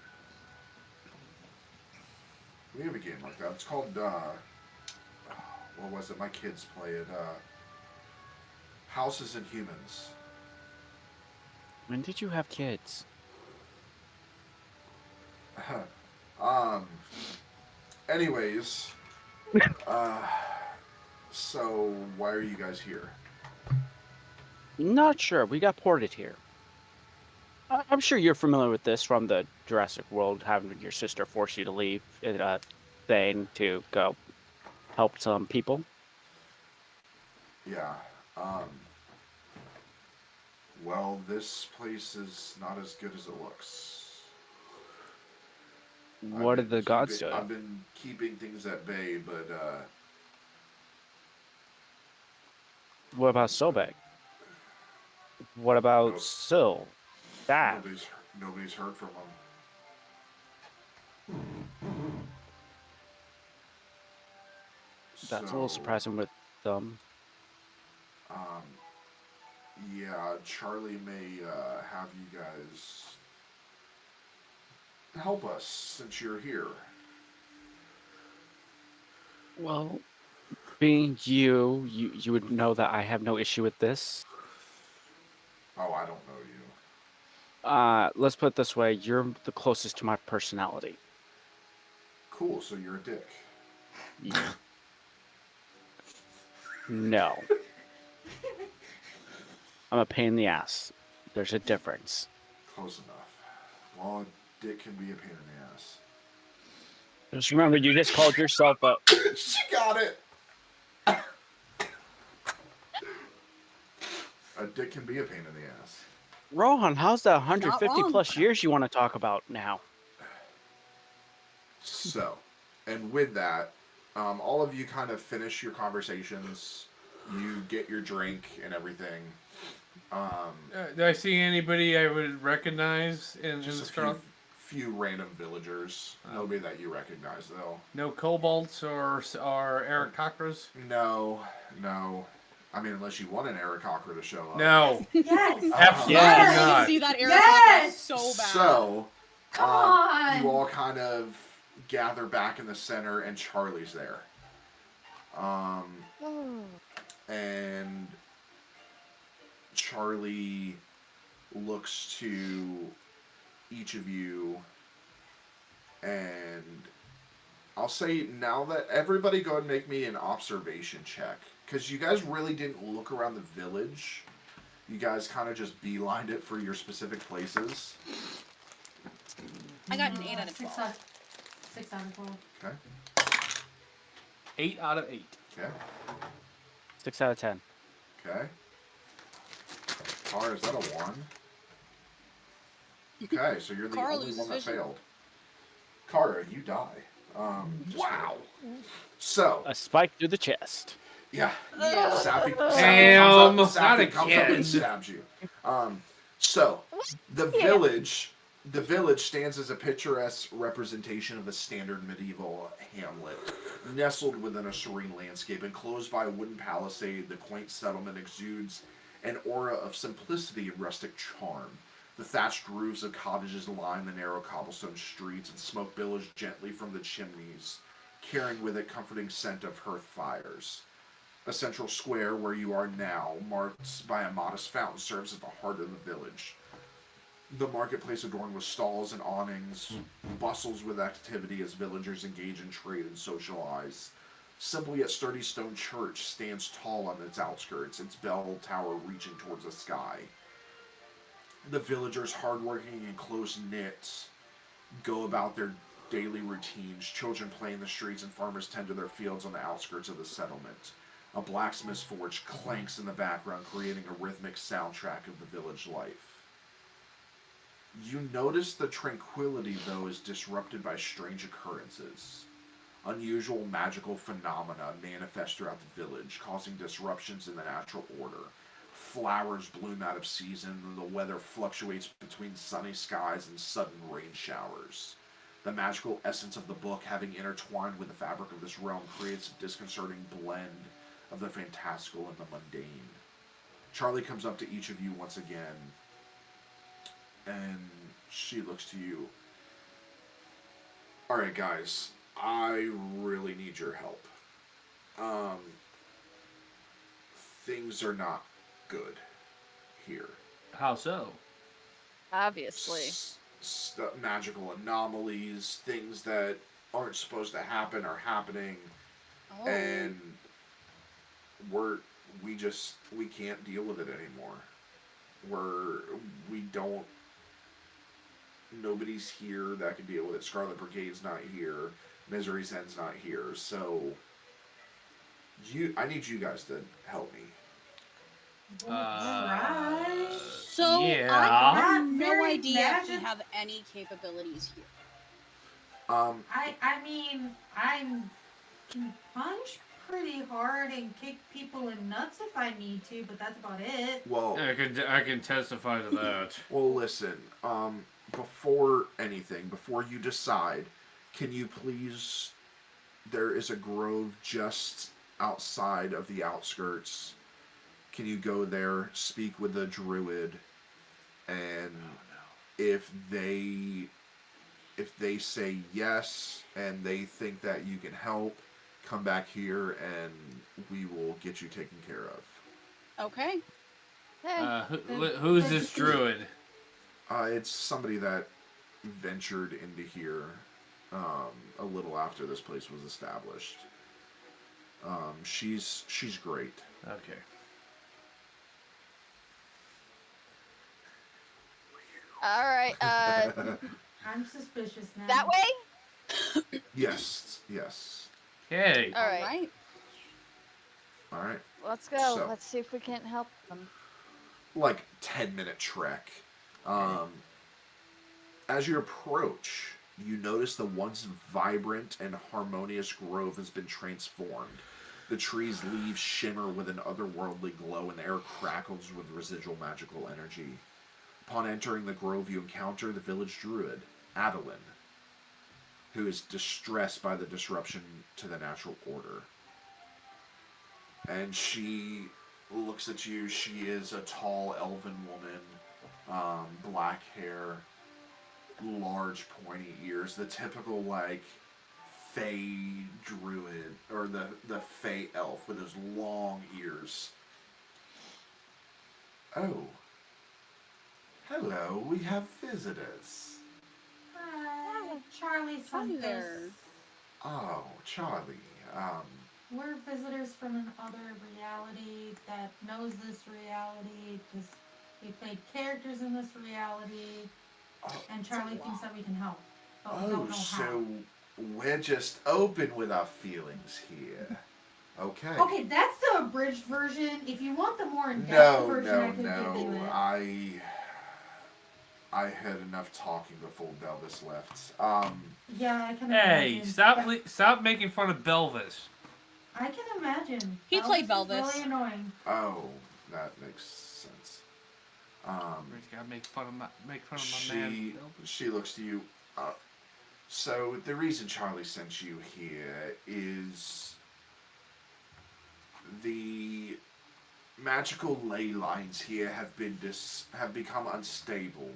We have a game like that. It's called, what was it? My kids play it. Houses and Humans. When did you have kids? Anyways, so why are you guys here? Not sure. We got ported here. I'm sure you're familiar with this from the Jurassic World, having your sister force you to leave a thing to go help some people. Yeah. Well, this place is not as good as it looks. What did the gods do? I've been keeping things at bay, but What about Sobek? What about Nope. Syl? That. nobody's heard from them. That's a little surprising with them. Yeah, Charlie may have you guys help us since you're here. Well, being you would know that I have no issue with this. Oh, I don't know you. Let's put it this way: you're the closest to my personality. Cool, so you're a dick. No. I'm a pain in the ass. There's a difference. Close enough. Well, a dick can be a pain in the ass. Just remember, you just called yourself a... She got it! A dick can be a pain in the ass. Rohan, how's the 150 wrong. plus years you want to talk about now? So, and with that, all of you kind of finish your conversations. You get your drink and everything. Do I see anybody I would recognize in Just this a crowd? few random villagers. Nobody that you recognize, though. No kobolds or Aarakocras? No. I mean, unless you want an Aarakocra to show up. No. Yes. Absolutely Yes. I not. see that Eric Yes! so bad. So, Come on! you all kind of gather back in the center, and Charlie's there. Oh. And Charlie looks to each of you, and I'll say now that everybody go ahead and make me an observation check, because you guys really didn't look around the village. You guys kind of just beelined it for your specific places. I got an 8 out of 6 12. 6 out of 12. Okay. 8 out of 8. Okay. 6 out of 10. Okay. Car, is that a 1? Okay, so you're the Carl only loses one that vision. failed. Kara, you die. Wow. So, A spike through the chest. yeah. Yeah. Safi Damn, comes up not and again. stabs you. So, the village stands as a picturesque representation of a standard medieval hamlet, nestled within a serene landscape, enclosed by a wooden palisade. The quaint settlement exudes an aura of simplicity and rustic charm. The thatched roofs of cottages line the narrow cobblestone streets, and smoke billows gently from the chimneys, carrying with it comforting scent of hearth fires. A central square, where you are now, marked by a modest fountain, serves as the heart of the village. The marketplace, adorned with stalls and awnings, bustles with activity as villagers engage in trade and socialize. Simple yet sturdy stone church stands tall on its outskirts, its bell tower reaching towards the sky. The villagers, hardworking and close-knit, go about their daily routines. Children play in the streets and farmers tend to their fields on the outskirts of the settlement. A blacksmith's forge clanks in the background, creating a rhythmic soundtrack of the village life. You notice the tranquility, though, is disrupted by strange occurrences. Unusual magical phenomena manifest throughout the village, causing disruptions in the natural order. Flowers bloom out of season, and the weather fluctuates between sunny skies and sudden rain showers. The magical essence of the book, having intertwined with the fabric of this realm, creates a disconcerting blend of the fantastical and the mundane. Charlie comes up to each of you once again, and she looks to you. Alright, guys, I really need your help. Things are not good here. How so? Obviously. Magical anomalies, things that aren't supposed to happen are happening, Oh. and we can't deal with it anymore. Nobody's here that can deal with it. Scarlet Brigade's not here. Misery's End's not here. So I need you guys to help me. Right. So yeah. I have Not no very idea if we magic- have any capabilities here. I mean, I can punch pretty hard and kick people in nuts if I need to, but that's about it. Well, I can testify to that. well, listen. Before anything, before you decide, can you please? There is a grove just outside of the outskirts. Can you go there, speak with the druid, and if they say yes and they think that you can help, come back here and we will get you taken care of. Okay. Who's this druid? It's somebody that ventured into here a little after this place was established. She's great. Okay. All right. I'm suspicious now. That way? Yes. Okay. All right. Alright. All right. Let's go. So- Let's see if we can't help them. Like 10-minute trek. As you approach, you notice the once vibrant and harmonious grove has been transformed. The trees' leaves shimmer with an otherworldly glow, and the air crackles with residual magical energy. Upon entering the grove, you encounter the village druid, Adeline, who is distressed by the disruption to the natural order. And she looks at you. She is a tall elven woman, black hair, large pointy ears, the typical Fey druid, or the Fey elf with those long ears. Oh. Hello, we have visitors. Hi, Charlie Hi sent there. this. Oh, Charlie. We're visitors from another reality that knows this reality. Just we played characters in this reality, Oh, and Charlie thinks that we can help, but we oh, don't know how. so we're just open with our feelings here. Okay. Okay, that's the abridged version. If you want the more in-depth No, version, I could give you it. I had enough talking before Belvis left. Yeah, I can Hey, imagine. stop making fun of Belvis. I can imagine. He played is Belvis. Really annoying. Oh, that makes sense. Gotta make fun of my man. Belvis. She looks to you. So the reason Charlie sent you here is the magical ley lines here have become unstable.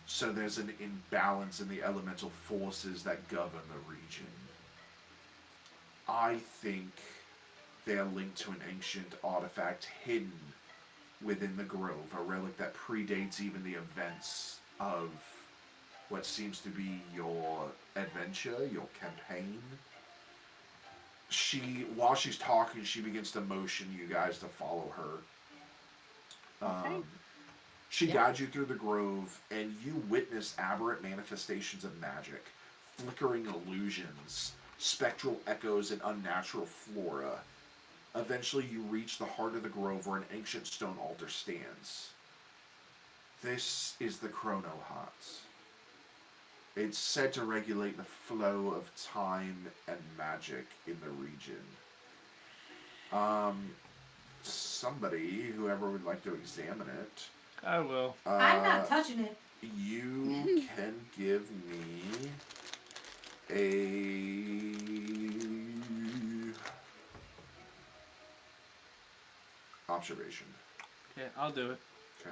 So there's an imbalance in the elemental forces that govern the region. I think they are linked to an ancient artifact hidden within the grove, a relic that predates even the events of what seems to be your adventure, your campaign. While she's talking, she begins to motion you guys to follow her. Okay. She guides you through the grove, and you witness aberrant manifestations of magic, flickering illusions, spectral echoes, and unnatural flora. Eventually, you reach the heart of the grove where an ancient stone altar stands. This is the Chrono Heart. It's said to regulate the flow of time and magic in the region. Somebody, whoever would like to examine it. I will. I'm not touching it. You can give me a observation. Okay, I'll do it. Okay.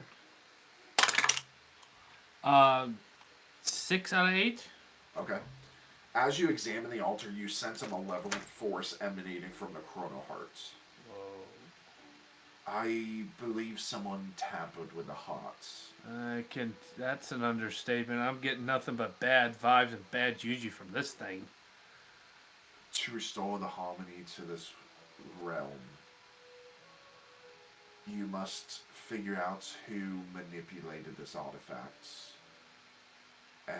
6 out of 8. Okay. As you examine the altar, you sense a malevolent force emanating from the Chrono Hearts. Whoa. I believe someone tampered with the hearts. That's an understatement. I'm getting nothing but bad vibes and bad juju from this thing. To restore the harmony to this realm, you must figure out who manipulated this artifact and,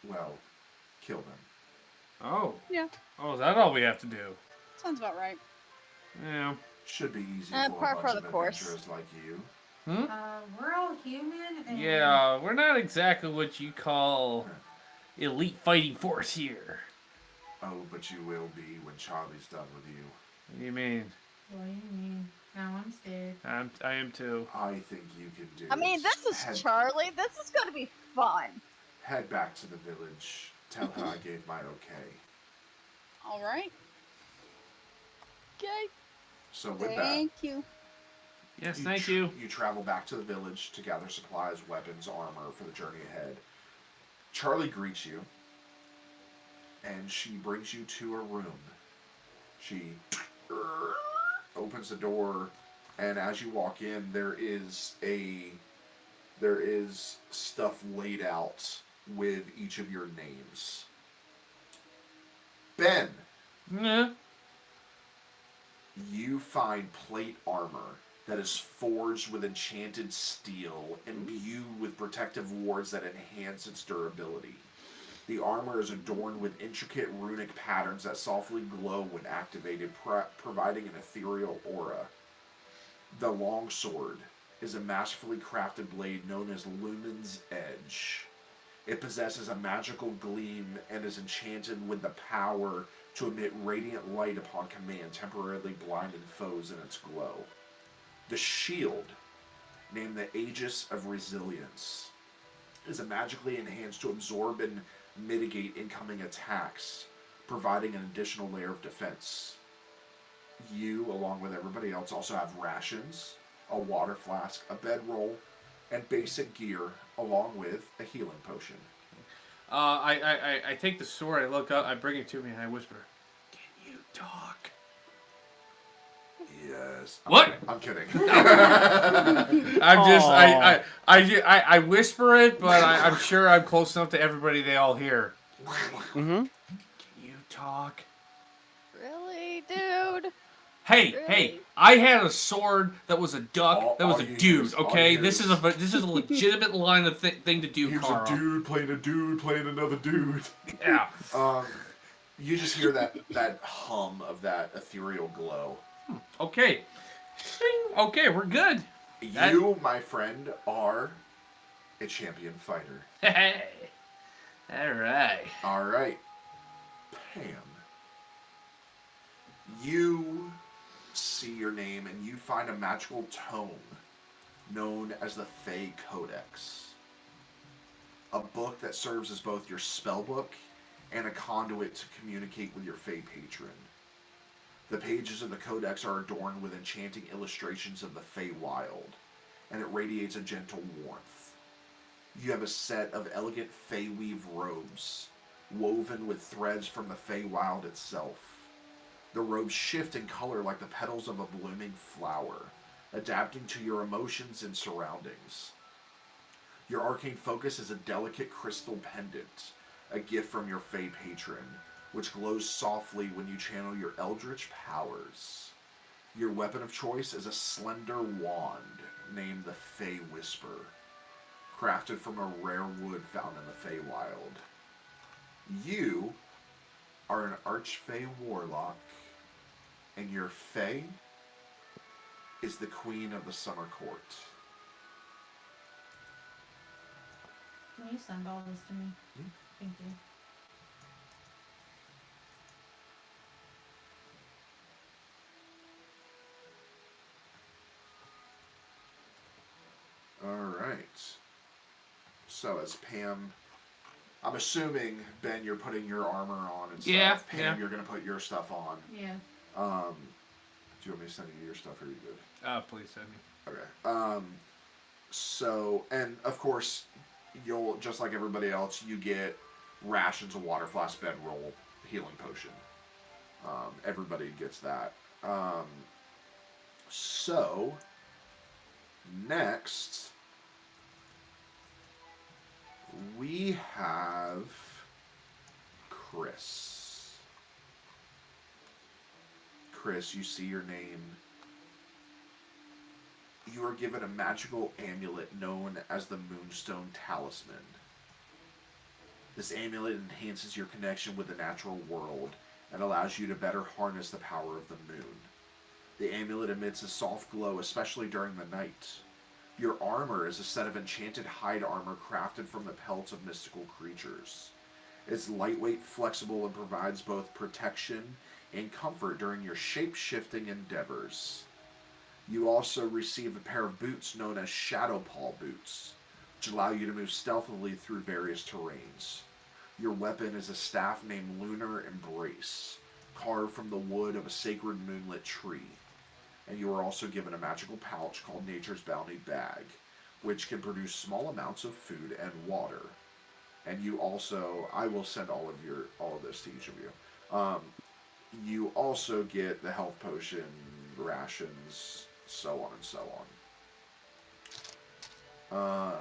well, kill them. Oh. Yeah. Oh, is that all we have to do? Sounds about right. Yeah. Should be easy for par a for bunch the of course. adventurers like you. Hmm? We're all human. And Yeah, we're not exactly what you call elite fighting force here. Oh, but you will be when Charlie's done with you. What do you mean? What do you mean? Now I'm scared. I am too. I think you can do I mean, it. this is Charlie. This is going to be fun. Head back to the village. Tell her I gave my okay. All right. Okay. So with Thank you. Yes, that, thank you. You travel back to the village to gather supplies, weapons, armor for the journey ahead. Charlie greets you, and she brings you to a room. She opens the door, and as you walk in, there is stuff laid out with each of your names. Ben, Yeah. you find plate armor that is forged with enchanted steel, imbued with protective wards that enhance its durability. The armor is adorned with intricate runic patterns that softly glow when activated, providing an ethereal aura. The longsword is a masterfully crafted blade known as Lumen's Edge. It possesses a magical gleam and is enchanted with the power to emit radiant light upon command, temporarily blinding foes in its glow. The shield, named the Aegis of Resilience, is magically enhanced to absorb and mitigate incoming attacks, providing an additional layer of defense. You, along with everybody else, also have rations, a water flask, a bedroll, and basic gear, along with a healing potion. I take the sword, I look up, I bring it to me, and I whisper, "Can you talk?" Yes. What? I'm kidding. I'm just, Aw. I whisper it, but I'm sure I'm close enough to everybody they all hear. Mm-hmm. Can you talk? Really, dude? Hey, Really? I had a sword that was a duck, that was All a you hear dude. is- all you Okay, hear this is a legitimate line of thing to do, Here's Carl. a dude playing another dude. Yeah. You just hear that hum of that ethereal glow. Okay. Ding. Okay, we're good. You, my friend, are a champion fighter. Hey. All right. All right, Pam. You see your name and you find a magical tome known as the Fey Codex. A book that serves as both your spellbook and a conduit to communicate with your Fey patron. The pages of the Codex are adorned with enchanting illustrations of the Fey Wild, and it radiates a gentle warmth. You have a set of elegant Fey weave robes, woven with threads from the Fey Wild itself. The robes shift in color like the petals of a blooming flower, adapting to your emotions and surroundings. Your arcane focus is a delicate crystal pendant, a gift from your Fey patron, which glows softly when you channel your eldritch powers. Your weapon of choice is a slender wand named the Fey Whisper, crafted from a rare wood found in the Feywild. You are an Archfey warlock, and your Fey is the Queen of the Summer Court. Can you send all this to me? Thank you. Alright. So as Pam... I'm assuming, Ben, you're putting your armor on and stuff. Yeah, Pam, yeah. you're going to put your stuff on. Yeah. Do you want me to send you your stuff, or are you good? Please send me. Okay. So, and of course, you'll, just like everybody else, you get rations, a water flask, bedroll, healing potion. Everybody gets that. So, next, we have Chris. Chris, you see your name. You are given a magical amulet known as the Moonstone Talisman. This amulet enhances your connection with the natural world and allows you to better harness the power of the moon. The amulet emits a soft glow, especially during the night. Your armor is a set of enchanted hide armor crafted from the pelts of mystical creatures. It's lightweight, flexible, and provides both protection and comfort during your shape-shifting endeavors. You also receive a pair of boots known as Shadow Paw boots, which allow you to move stealthily through various terrains. Your weapon is a staff named Lunar Embrace, carved from the wood of a sacred moonlit tree. And you are also given a magical pouch called Nature's Bounty Bag, which can produce small amounts of food and water. And you also, I will send all of this to each of you. You also get the health potion, rations, so on and so on.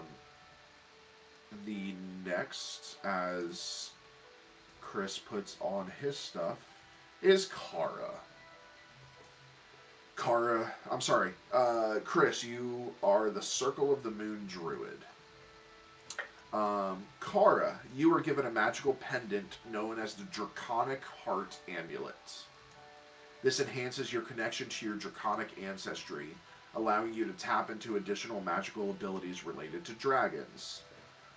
The next, as Chris puts on his stuff, is Kara. Chris, you are the Circle of the Moon Druid. Kara, you are given a magical pendant known as the Draconic Heart Amulet. This enhances your connection to your draconic ancestry, allowing you to tap into additional magical abilities related to dragons.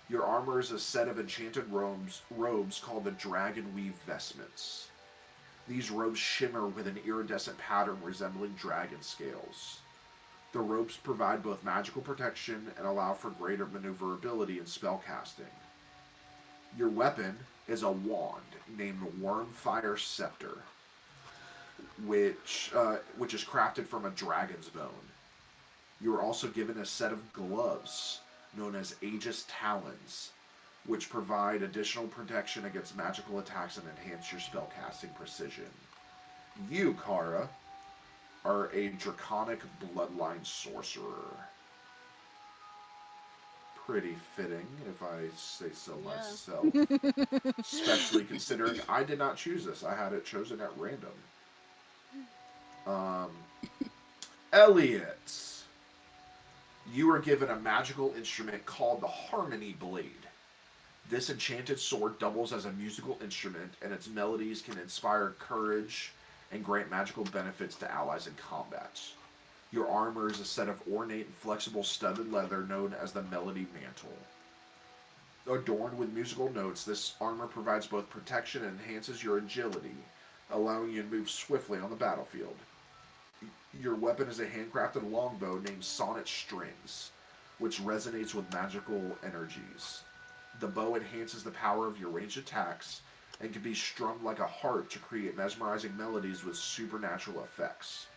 Your armor is a set of enchanted robes called the Dragon Weave Vestments. These robes shimmer with an iridescent pattern resembling dragon scales. The robes provide both magical protection and allow for greater maneuverability in spellcasting. Your weapon is a wand named Wormfire Scepter, which is crafted from a dragon's bone. You are also given a set of gloves known as Aegis Talons. which provide additional protection against magical attacks and enhance your spellcasting precision. You, Kara, are a draconic bloodline sorcerer. Pretty fitting, if I say so myself. Especially considering I did not choose this. I had it chosen at random. Elliot, you are given a magical instrument called the Harmony Blade. This enchanted sword doubles as a musical instrument, and its melodies can inspire courage and grant magical benefits to allies in combat. Your armor is a set of ornate and flexible studded leather known as the Melody Mantle. Adorned with musical notes, this armor provides both protection and enhances your agility, allowing you to move swiftly on the battlefield. Your weapon is a handcrafted longbow named Sonnet Strings, which resonates with magical energies. The bow enhances the power of your ranged attacks and can be strummed like a harp to create mesmerizing melodies with supernatural effects.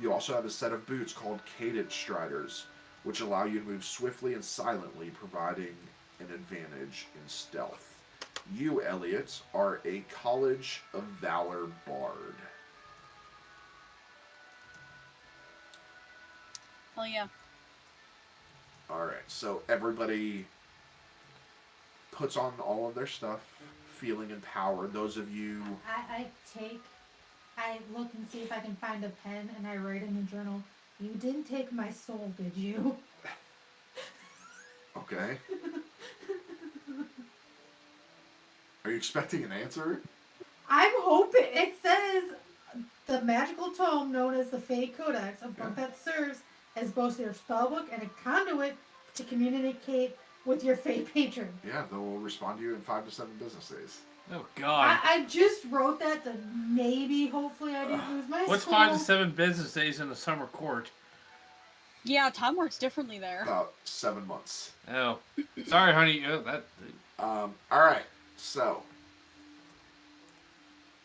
You also have a set of boots called Cadence Striders, which allow you to move swiftly and silently, providing an advantage in stealth. You, Elliot, are a College of Valor Bard. Hell yeah. Alright, so everybody puts on all of their stuff, feeling empowered. Those of you... I look and see if I can find a pen, and I write in the journal, "You didn't take my soul, did you?" Okay. Are you expecting an answer? I'm hoping. It says the magical tome known as the Fey Codex, a book that serves as both your spellbook and a conduit to communicate with your Fey patron. Yeah, they'll respond to you in 5 to 7 business days. Oh, God. I just wrote that to maybe, hopefully, I didn't lose my What's soul. 5 to 7 business days in the summer court? Yeah, time works differently there. About 7 months. Oh. Sorry, honey. Alright, so...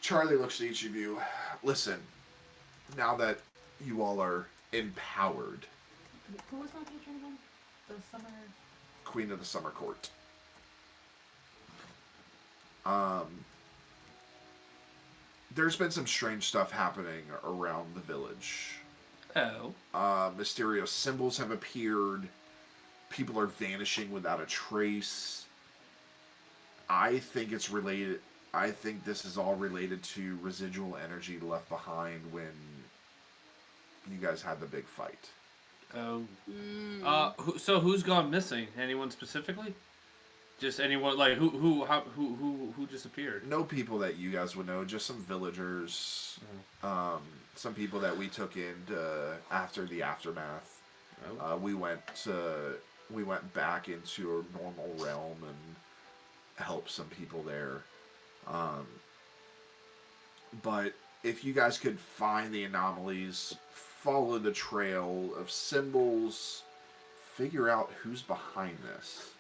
Charlie looks at each of you. Listen, now that you all are empowered... Who was my patron again? The summer... Queen of the Summer Court. There's been some strange stuff happening around the village. Oh. Mysterious symbols have appeared. People are vanishing without a trace. I think it's related. I think this is all related to residual energy left behind when you guys had the big fight. Oh. So who's gone missing? Anyone specifically? Just anyone, like who disappeared? No people that you guys would know, just some villagers, some people that we took in after the aftermath. Oh. We went back into a normal realm and helped some people there. But if you guys could find the anomalies, follow the trail of symbols, figure out who's behind this.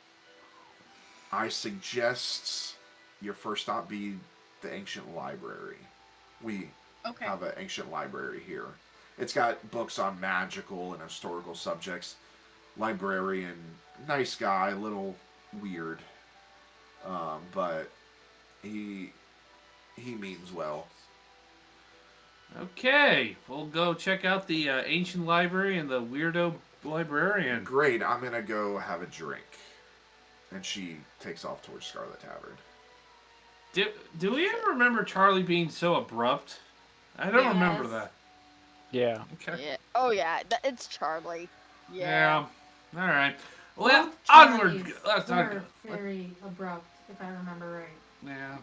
I suggest your first stop be the ancient library. We have an ancient library here. It's got books on magical and historical subjects. Librarian, nice guy, a little weird, but he means well. Okay, we'll go check out the ancient library and the weirdo librarian. Great, I'm gonna go have a drink. And she takes off towards Scarlet Tavern. Do we ever remember Charlie being so abrupt? I don't remember that. Yeah. Okay. Yeah. Oh yeah, it's Charlie. Yeah. All right. Well, Both onward. Charlies Let's not. were very abrupt, if I remember right. Yeah.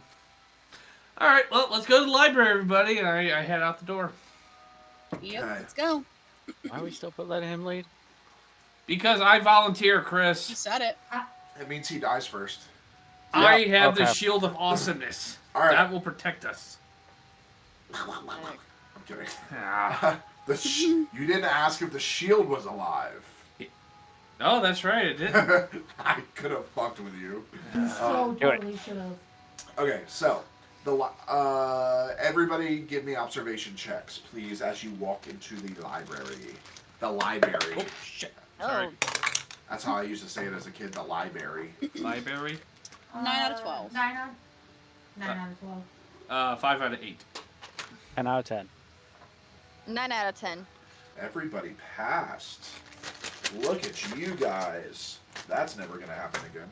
All right. Well, let's go to the library, everybody, and I head out the door. Yep, Okay. let's go. Why are we still letting him lead? Because I volunteer, You Chris. said it. It means he dies first. I Yeah, have the okay. shield of awesomeness. All right. That will protect us. I'm kidding. Ah. You didn't ask if the shield was alive. Oh, that's right. It did. I could have fucked with you. So do it. totally should have. Okay, so everybody give me observation checks, please, as you walk into the library. The library. Oh shit. Oh, Sorry. That's how I used to say it as a kid. The library. Library. 9 out of 12. 9 out of 12. 5 out of 8. 10 out of 10. 9 out of 10. Everybody passed. Look at you guys. That's never going to happen again.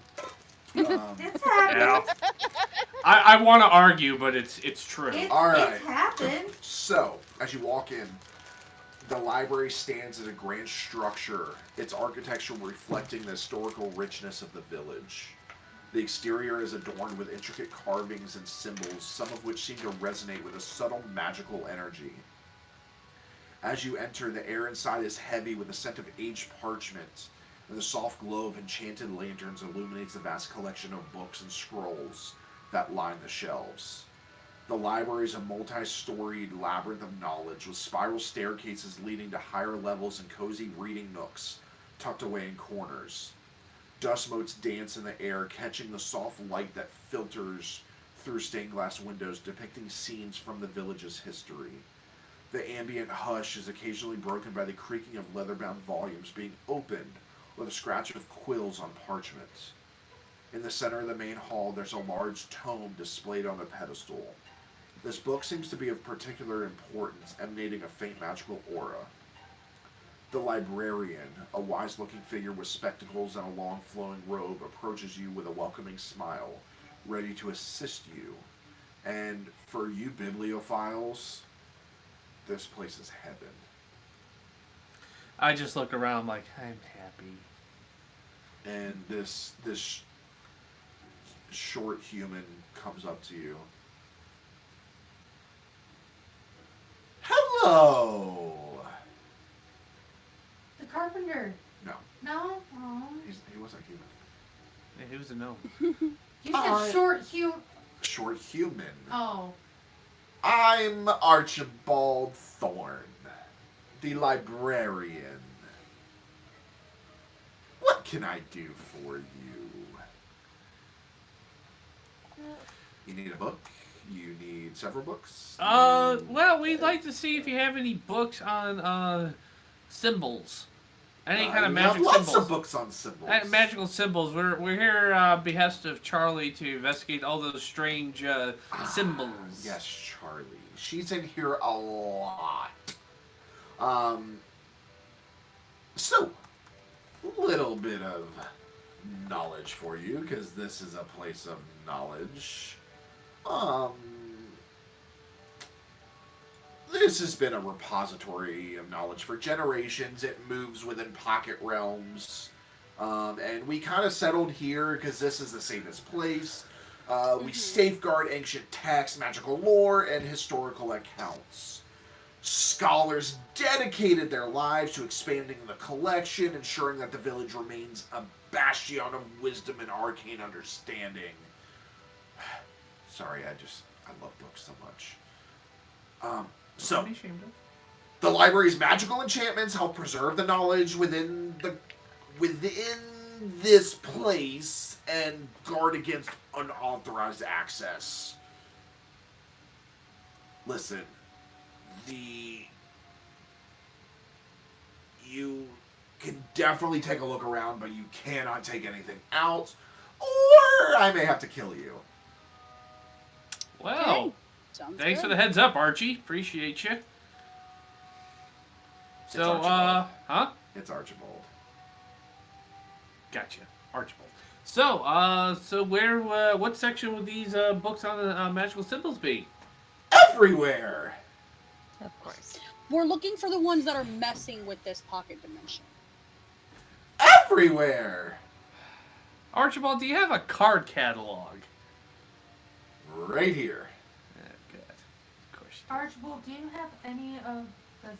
It's happened. Yeah. I want to argue, but it's true. All right. It's happened. So, as you walk in, the library stands as a grand structure, its architecture reflecting the historical richness of the village. The exterior is adorned with intricate carvings and symbols, some of which seem to resonate with a subtle magical energy. As you enter, the air inside is heavy with a scent of aged parchment, and the soft glow of enchanted lanterns illuminates the vast collection of books and scrolls that line the shelves. The library is a multi-storied labyrinth of knowledge with spiral staircases leading to higher levels and cozy reading nooks tucked away in corners. Dust motes dance in the air, catching the soft light that filters through stained glass windows depicting scenes from the village's history. The ambient hush is occasionally broken by the creaking of leather-bound volumes being opened or the scratch of quills on parchment. In the center of the main hall, there's a large tome displayed on a pedestal. This book seems to be of particular importance, emanating a faint magical aura. The librarian, a wise-looking figure with spectacles and a long flowing robe, approaches you with a welcoming smile, ready to assist you. And for you bibliophiles, this place is heaven. I just look around like, I'm happy. And this short human comes up to you. Hello! The carpenter. No, No? Oh. he wasn't human. Yeah, he was a gnome. You said short hue. Short human. Oh. I'm Archibald Thorne, the librarian. What can I do for you? You need a book? You need several books? Well, we'd like to see if you have any books on symbols. Any kind of we have magic lots symbols. of books on symbols. Magical symbols. We're here behest of Charlie to investigate all those strange symbols. Yes, Charlie. She's in here a lot. So, little bit of knowledge for you, because this is a place of knowledge. This has been a repository of knowledge for generations. It moves within pocket realms. And we kind of settled here because this is the safest place. We safeguard ancient texts, magical lore, and historical accounts. Scholars dedicated their lives to expanding the collection, ensuring that the village remains a bastion of wisdom and arcane understanding. Sorry, I love books so much. So, the library's magical enchantments help preserve the knowledge within this place and guard against unauthorized access. Listen, you can definitely take a look around, but you cannot take anything out, or I may have to kill you. Well, Okay. Sounds thanks good. for the heads up, Archie. Appreciate you. So, Archibald. huh? It's Archibald. Gotcha, Archibald. So where, what section would these books on the magical symbols be? Everywhere! Of course. We're looking for the ones that are messing with this pocket dimension. Everywhere! Archibald, do you have a card catalog? Right here. Good. Of course. You do. Archibald, do you have any of the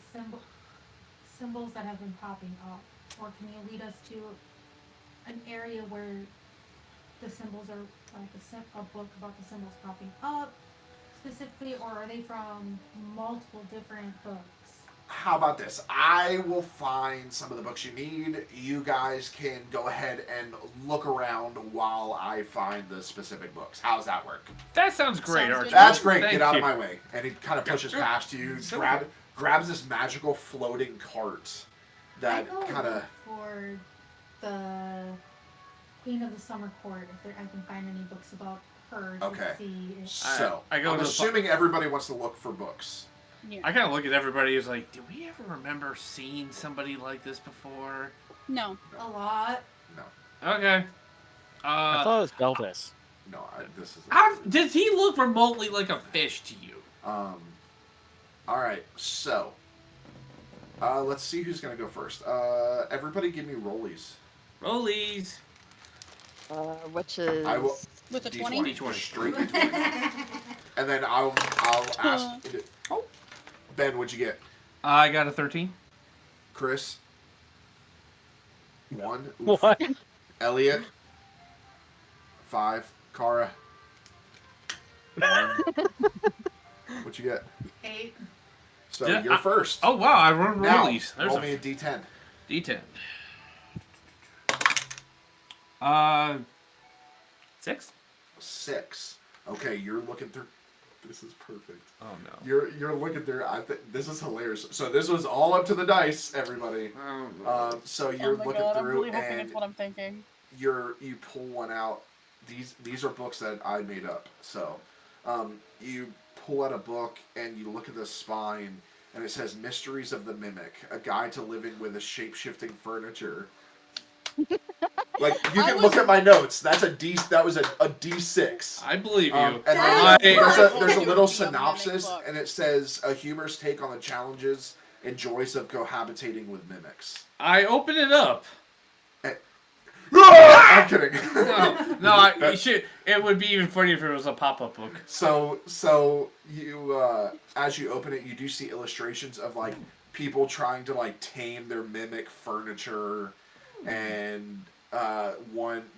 symbols that have been popping up? Or can you lead us to an area where the symbols are, like a book about the symbols popping up specifically, or are they from multiple different books? How about this? I will find some of the books you need. You guys can go ahead and look around while I find the specific books. How's that work? That sounds great, Sounds good. Archibald. That's great. Thank Get out you. of my way. And he kind of pushes past you, grabs this magical floating cart that I go kind of... look for the Queen of the Summer Court. If I can find any books about her Okay. to see. If, So, I go I'm to the assuming everybody wants to look for books. Yeah. I kind of look at everybody as like, do we ever remember seeing somebody like this before? No. a lot. No. Okay. I thought it was Belvis. No, this is... How does he look remotely like a fish to you? Alright, so... let's see who's gonna go first. Everybody give me rollies. Rollies. Which is I will... With a D20. 20? D20. Straight D20. And then I'll ask... Oh. Ben, what'd you get? I got a 13. Chris? 1. Oof. What? Elliot? 5. Kara? 1. What'd you get? 8. So Did you're first. Oh wow, I run Now, rollies. There's roll a me a D10. D10. 6. 6. Okay, you're looking through... This is perfect. Oh no. You're looking through... this is hilarious. So this was all up to the dice, everybody. Oh, no. So you're looking I'm through really hoping and it's what I'm thinking. you pull one out. These are books that I made up. So you pull out a book and you look at the spine and it says Mysteries of the Mimic, a guide to living with a shape-shifting furniture. Like you can look at my notes. That was a D6. I believe you. And That then is there's a perfect. little It would be a synopsis, mimic book. and it says a humorous take on the challenges and joys of cohabitating with mimics. I open it up. I'm kidding. No, you should. It would be even funnier if it was a pop-up book. So you, as you open it, you do see illustrations of like people trying to like tame their mimic furniture, and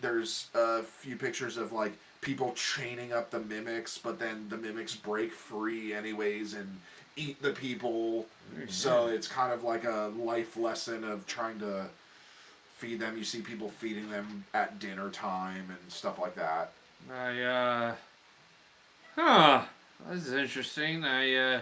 there's a few pictures of like people chaining up the mimics, but then the mimics break free anyways and eat the people. So it's kind of like a life lesson of trying to feed them. You see people feeding them at dinner time and stuff like that. This is interesting. I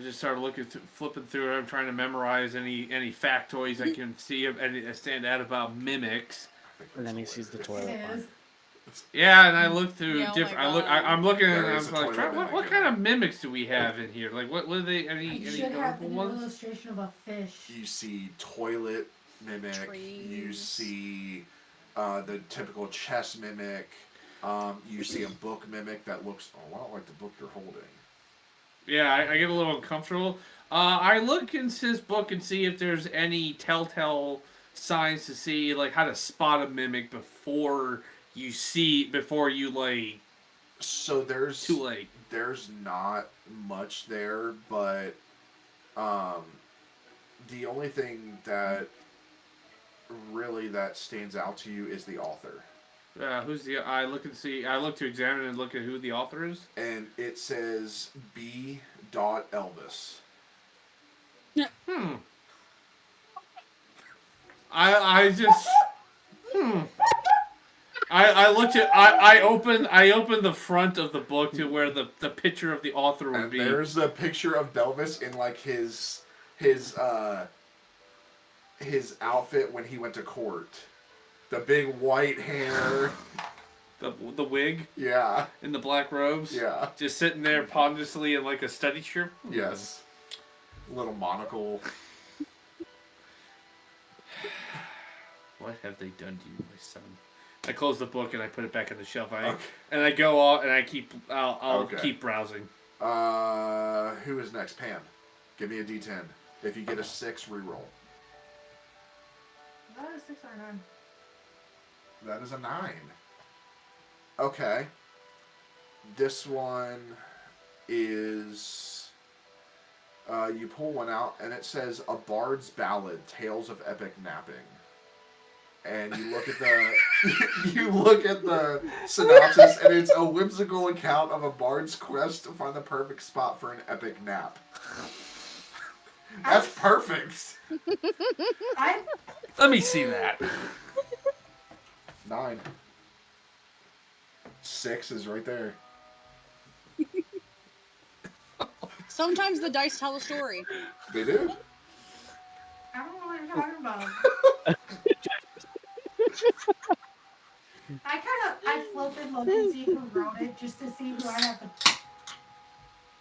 just started flipping through it. I'm trying to memorize any factoids I can see of any that stand out about mimics. And then he sees the toilet. It is. Yeah, and I look through Yeah, oh different. my God. I'm looking at. There I is was a like, toilet what mimic kind in of mimics do we have in here? Like, what are they? I Any should have notable the ones? illustration of a fish. You see toilet mimic. You Trees. see the typical chess mimic. You see a book mimic that looks a lot like the book you're holding. Yeah, I get a little uncomfortable. I look into this book and see if there's any telltale signs to see like how to spot a mimic before you like. So there's Too late. There's not much there, but the only thing that really that stands out to you is the author. Who's the? I look to examine and look at who the author is. And it says B. Elvis. I just. I looked at. I opened the front of the book to where the picture of the author would And be. there's a picture of Belvis in like his outfit when he went to court. The big white hair. The wig Yeah. and the black robes. Yeah. Just sitting there ponderously in like a study chair. Yes. Little monocle. What have they done to you, my son? I close the book and I put it back in the shelf. Okay. And I go off and I'll Okay. keep browsing. Who is next? Pam. Give me a D10. If you get a 6, reroll. That is 6 or 9. That is a 9. Okay. This one is... you pull one out, and it says, A Bard's Ballad, Tales of Epic Napping. And you look at the... you look at the synopsis, and it's a whimsical account of a bard's quest to find the perfect spot for an epic nap. That's perfect. Let me see that. 9. 6 is right there. Sometimes the dice tell a story. They do. I don't know what you're talking about. look and see who wrote it, just to see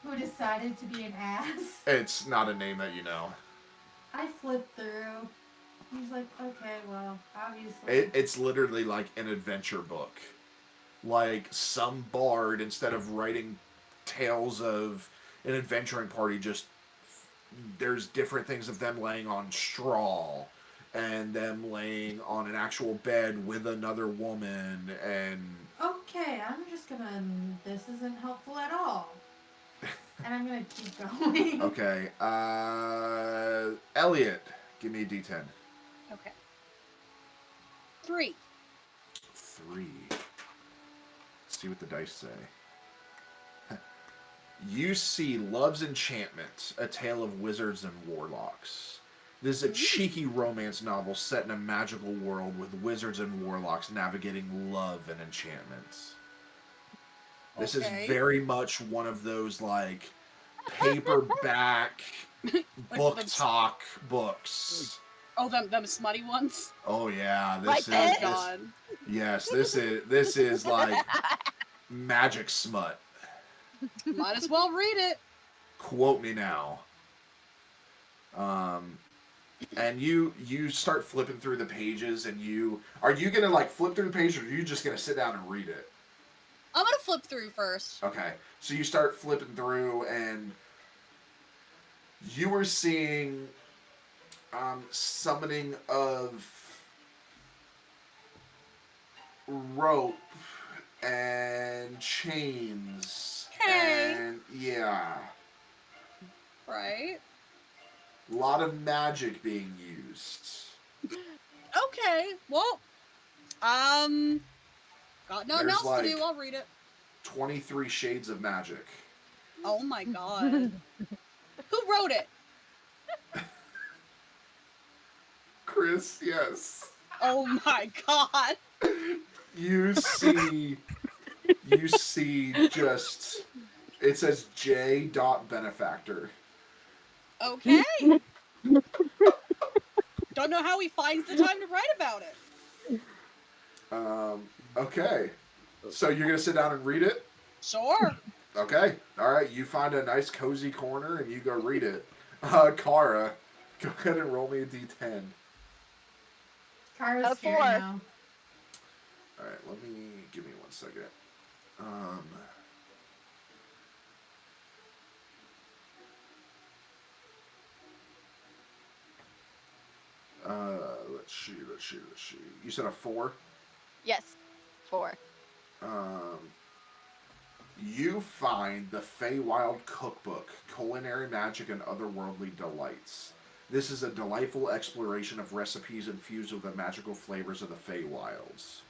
who decided to be an ass. It's not a name that you know. I flipped through. He's like, okay, well, obviously. It's literally like an adventure book. Like some bard, instead of writing tales of an adventuring party, there's different things of them laying on straw and them laying on an actual bed with another woman and... Okay, I'm just gonna... This isn't helpful at all. And I'm gonna keep going. Okay, Elliot, give me a D10. Okay. 3. 3. Let's see what the dice say. You see Love's Enchantment, a tale of wizards and warlocks. This is a cheeky romance novel set in a magical world with wizards and warlocks navigating love and enchantments. This is very much one of those, like, paperback book talk books. Oh, them smutty ones? Oh, yeah. Like this? God. Yes, this is like magic smut. Might as well read it. Quote me now. And you start flipping through the pages, and are you gonna like flip through the page, or are you just gonna sit down and read it? I'm gonna flip through first. Okay, so you start flipping through, and you were seeing summoning of rope and chains. Okay. And yeah. Right. A lot of magic being used. Okay. Well, got nothing There's else like to do. I'll read it. 23 shades of magic. Oh my god. Who wrote it? Chris, yes. Oh my god. You see just, it says J. Benefactor. Okay. Don't know how he finds the time to write about it. Okay. So you're going to sit down and read it? Sure. Okay. All right. You find a nice cozy corner and you go read it. Kara, go ahead and roll me a d10. Kara's scared 4. now. All right. Give me 1 second. Let's see. You said a 4? Yes. 4. You find the Feywild Cookbook, Culinary Magic and Otherworldly Delights. This is a delightful exploration of recipes infused with the magical flavors of the Feywilds.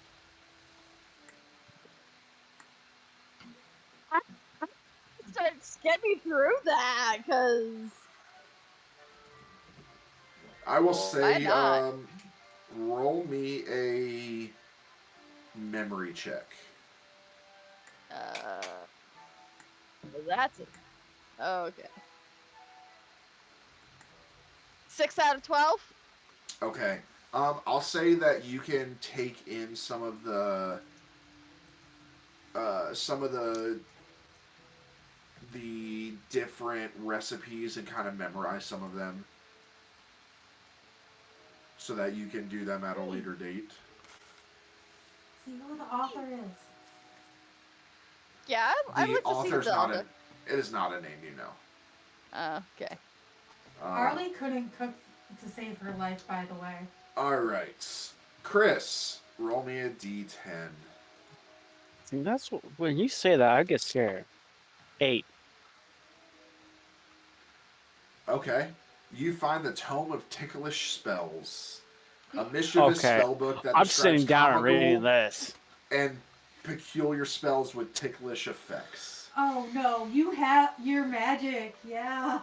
Get me through that, because... I will Why say, not? roll me a memory check. That's it. Okay. 6 out of 12? Okay. I'll say that you can take in some of the different recipes and kind of memorize some of them so that you can do them at a later date. See who the author is. Yeah, I'd The like to see author's the not author. it is not a name you know. Okay. Harley couldn't cook to save her life, by the way. Alright. Chris, roll me a d10. See, that's when you say that, I get scared. 8. Okay. You find the Tome of Ticklish Spells. A mischievous Okay. spellbook that I'm describes sitting down and reading comical this. and peculiar spells with ticklish effects. Oh no, you have your magic, yeah.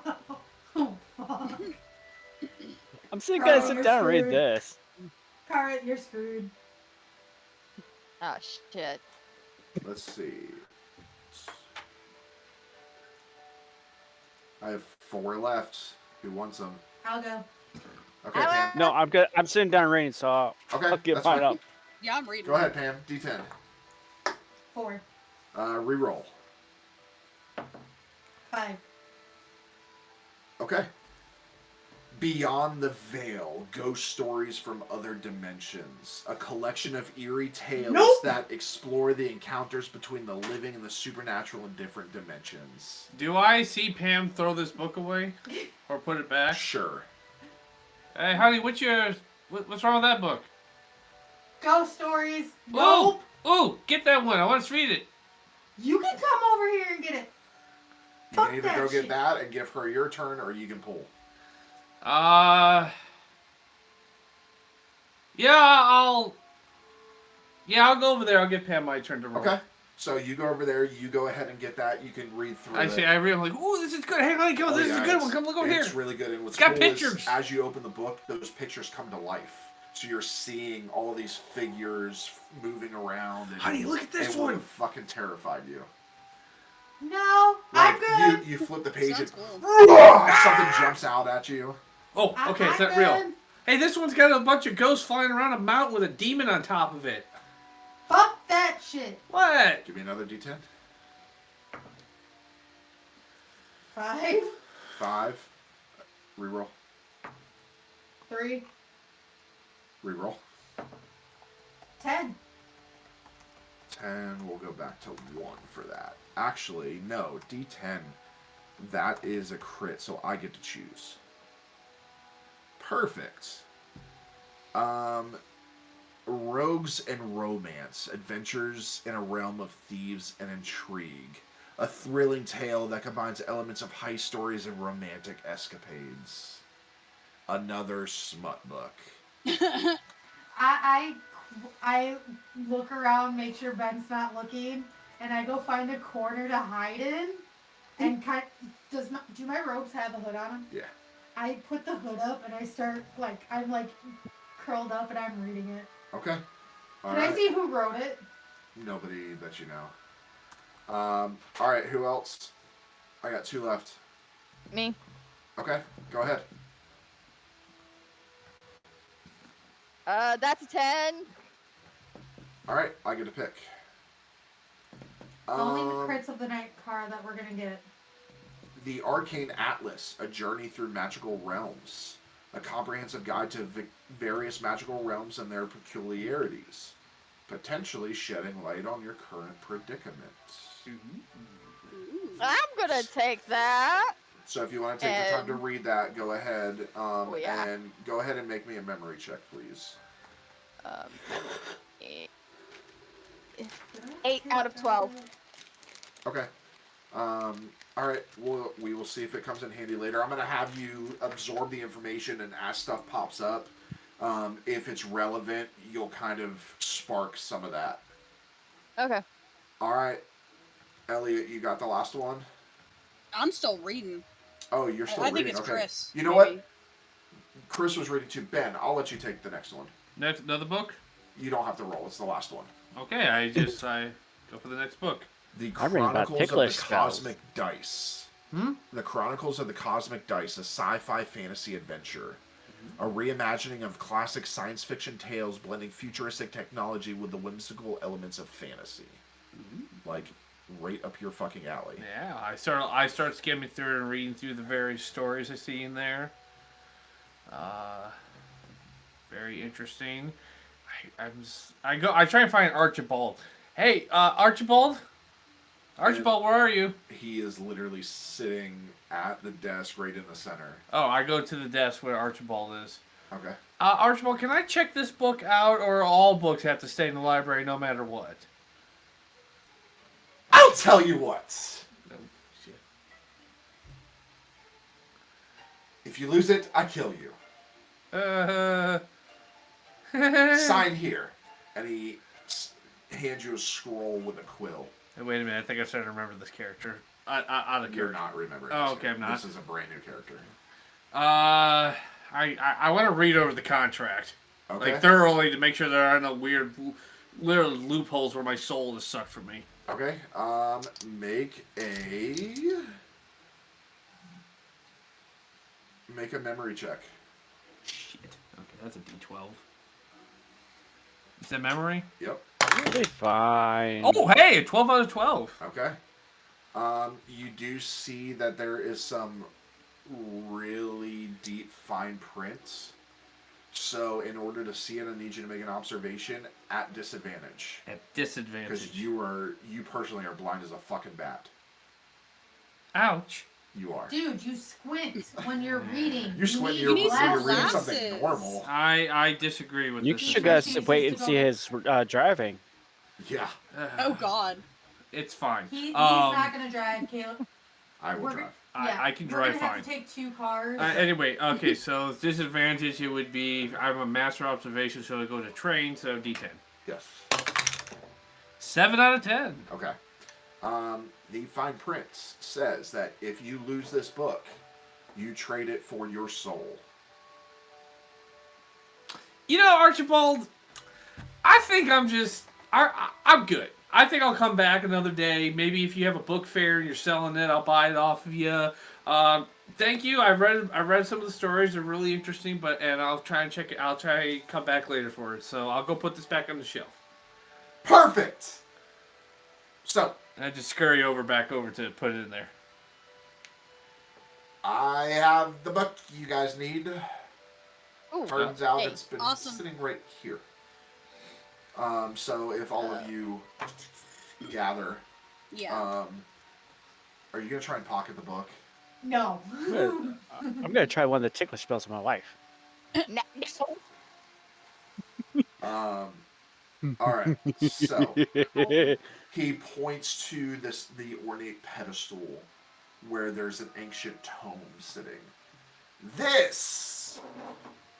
Oh fuck. I'm sitting Kara, gonna sit you're down and read screwed. this. Kara, you're screwed. Oh, shit. Let's see. I have 4 left. Who wants them? I'll go. Okay, Pam. No, I'm good. I'm sitting down and reading, so Okay, I'll get that's mine fine. up. Yeah, I'm reading. Go ahead, Pam. D10. 4. Reroll. 5. Okay. Beyond the Veil, ghost stories from other dimensions. A collection of eerie tales that explore the encounters between the living and the supernatural in different dimensions. Do I see Pam throw this book away? Or put it back? Sure. Hey, honey, what's wrong with that book? Ghost stories. Nope. Ooh, get that one. I want to read it. You can come over here and get it. You Fuck can either that go shit. get that and give her your turn, or you can pull. Yeah, I'll go over there. I'll give Pam my turn to roll. Okay. So you go over there, you go ahead and get that. You can read through it. I read, I'm like, ooh, this is good. Hey, honey, come on, this is a good one. Come look over here. It's really good. And what's It's got cool pictures. is as you open the book, those pictures come to life. So you're seeing all these figures moving around. And Honey, look at this it would one. have fucking terrified you. No, Like, I'm good. You flip the page Sounds and cool. something jumps out at you. Oh, okay, it's I'm not real. good. Hey, this one's got a bunch of ghosts flying around a mountain with a demon on top of it. Fuck that shit. What? Give me another D10. 5. 5. Reroll. 3. Reroll. 10. 10. We'll go back to 1 for that. Actually, no. D10. That is a crit, so I get to choose. Perfect. Rogues and Romance. Adventures in a realm of thieves and intrigue. A thrilling tale that combines elements of heist stories and romantic escapades. Another smut book. I look around, make sure Ben's not looking, and I go find a corner to hide in. And do my robes have a hood on them? Yeah. I put the hood up and I start I'm curled up and I'm reading it. Okay. Can I see who wrote it? Nobody that you know. Alright, who else? I got 2 left. Me. Okay, go ahead. That's a 10. Alright, I get to pick. Only the crits of the night card that we're gonna get. The Arcane Atlas, A Journey Through Magical Realms. A comprehensive guide to various magical realms and their peculiarities. Potentially shedding light on your current predicament. I'm gonna take that. So if you want to take the time to read that, go ahead. Yeah. And go ahead and make me a memory check, please. 8 out of 12. Okay. Alright, we will see if it comes in handy later. I'm going to have you absorb the information, and as stuff pops up, if it's relevant, you'll kind of spark some of that. Okay. Alright. Elliot, you got the last one? I'm still reading. Oh, you're still I reading. think it's okay. Chris. You know maybe. what? Chris was reading too. Ben, I'll let you take the next one. Next, another book? You don't have to roll. It's the last one. Okay, I go for the next book. The I'm reading about Chronicles of the ticklish spells. Cosmic Dice. Hmm? The Chronicles of the Cosmic Dice, a sci-fi fantasy adventure. A reimagining of classic science fiction tales blending futuristic technology with the whimsical elements of fantasy. Like, right up your fucking alley. Yeah, I start skimming through and reading through the various stories I see in there. Very interesting. I try and find Archibald. Hey, Archibald? Archibald, where are you? He is literally sitting at the desk right in the center. Oh, I go to the desk where Archibald is. Okay. Archibald, can I check this book out, or all books have to stay in the library no matter what? I'll tell you what. Oh, shit. If you lose it, I kill you. Sign here. And he hands you a scroll with a quill. Hey, wait a minute, I think I'm starting to remember this character. Out of You're character. not remembering Oh, this okay, I'm not. This is a brand new character. I want to read over the contract. Okay. Like, thoroughly to make sure there are no weird little loopholes where my soul is sucked from me. Okay. Make a memory check. Shit. Okay, that's a D12. Is that memory? Yep. You'll be fine. Oh, hey, a 12 out of 12. Okay. You do see that there is some really deep fine print. So in order to see it, I need you to make an observation at disadvantage. At disadvantage. Because you personally are blind as a fucking bat. Ouch. You are. Dude, you squint when you're reading. You squint You need when you're some reading something glasses. normal. I disagree with You this. should This guys wait and see his driving. Yeah, Oh God. It's fine. He's not gonna drive, Caleb. I will We're drive. I can we're drive gonna fine. have to take 2 cars. Anyway, okay, so disadvantage, it would be, I'm a master observation, so I go to train, so D10. Yes. 7 out of 10. Okay. The fine print says that if you lose this book, you trade it for your soul. You know, Archibald, I think I'm good. I think I'll come back another day. Maybe if you have a book fair and you're selling it, I'll buy it off of you. Thank you. I read some of the stories. They're really interesting, and I'll try and check it. I'll try and come back later for it. So I'll go put this back on the shelf. Perfect! So, And I just scurry back over to put it in there. I have the book you guys need. Ooh, Turns out hey, it's been awesome. sitting right here. So if all of you gather, Yeah. are you gonna try and pocket the book? No. I'm gonna try one of the ticklish spells of my wife. All right. So he points to the ornate pedestal where there's an ancient tome sitting. This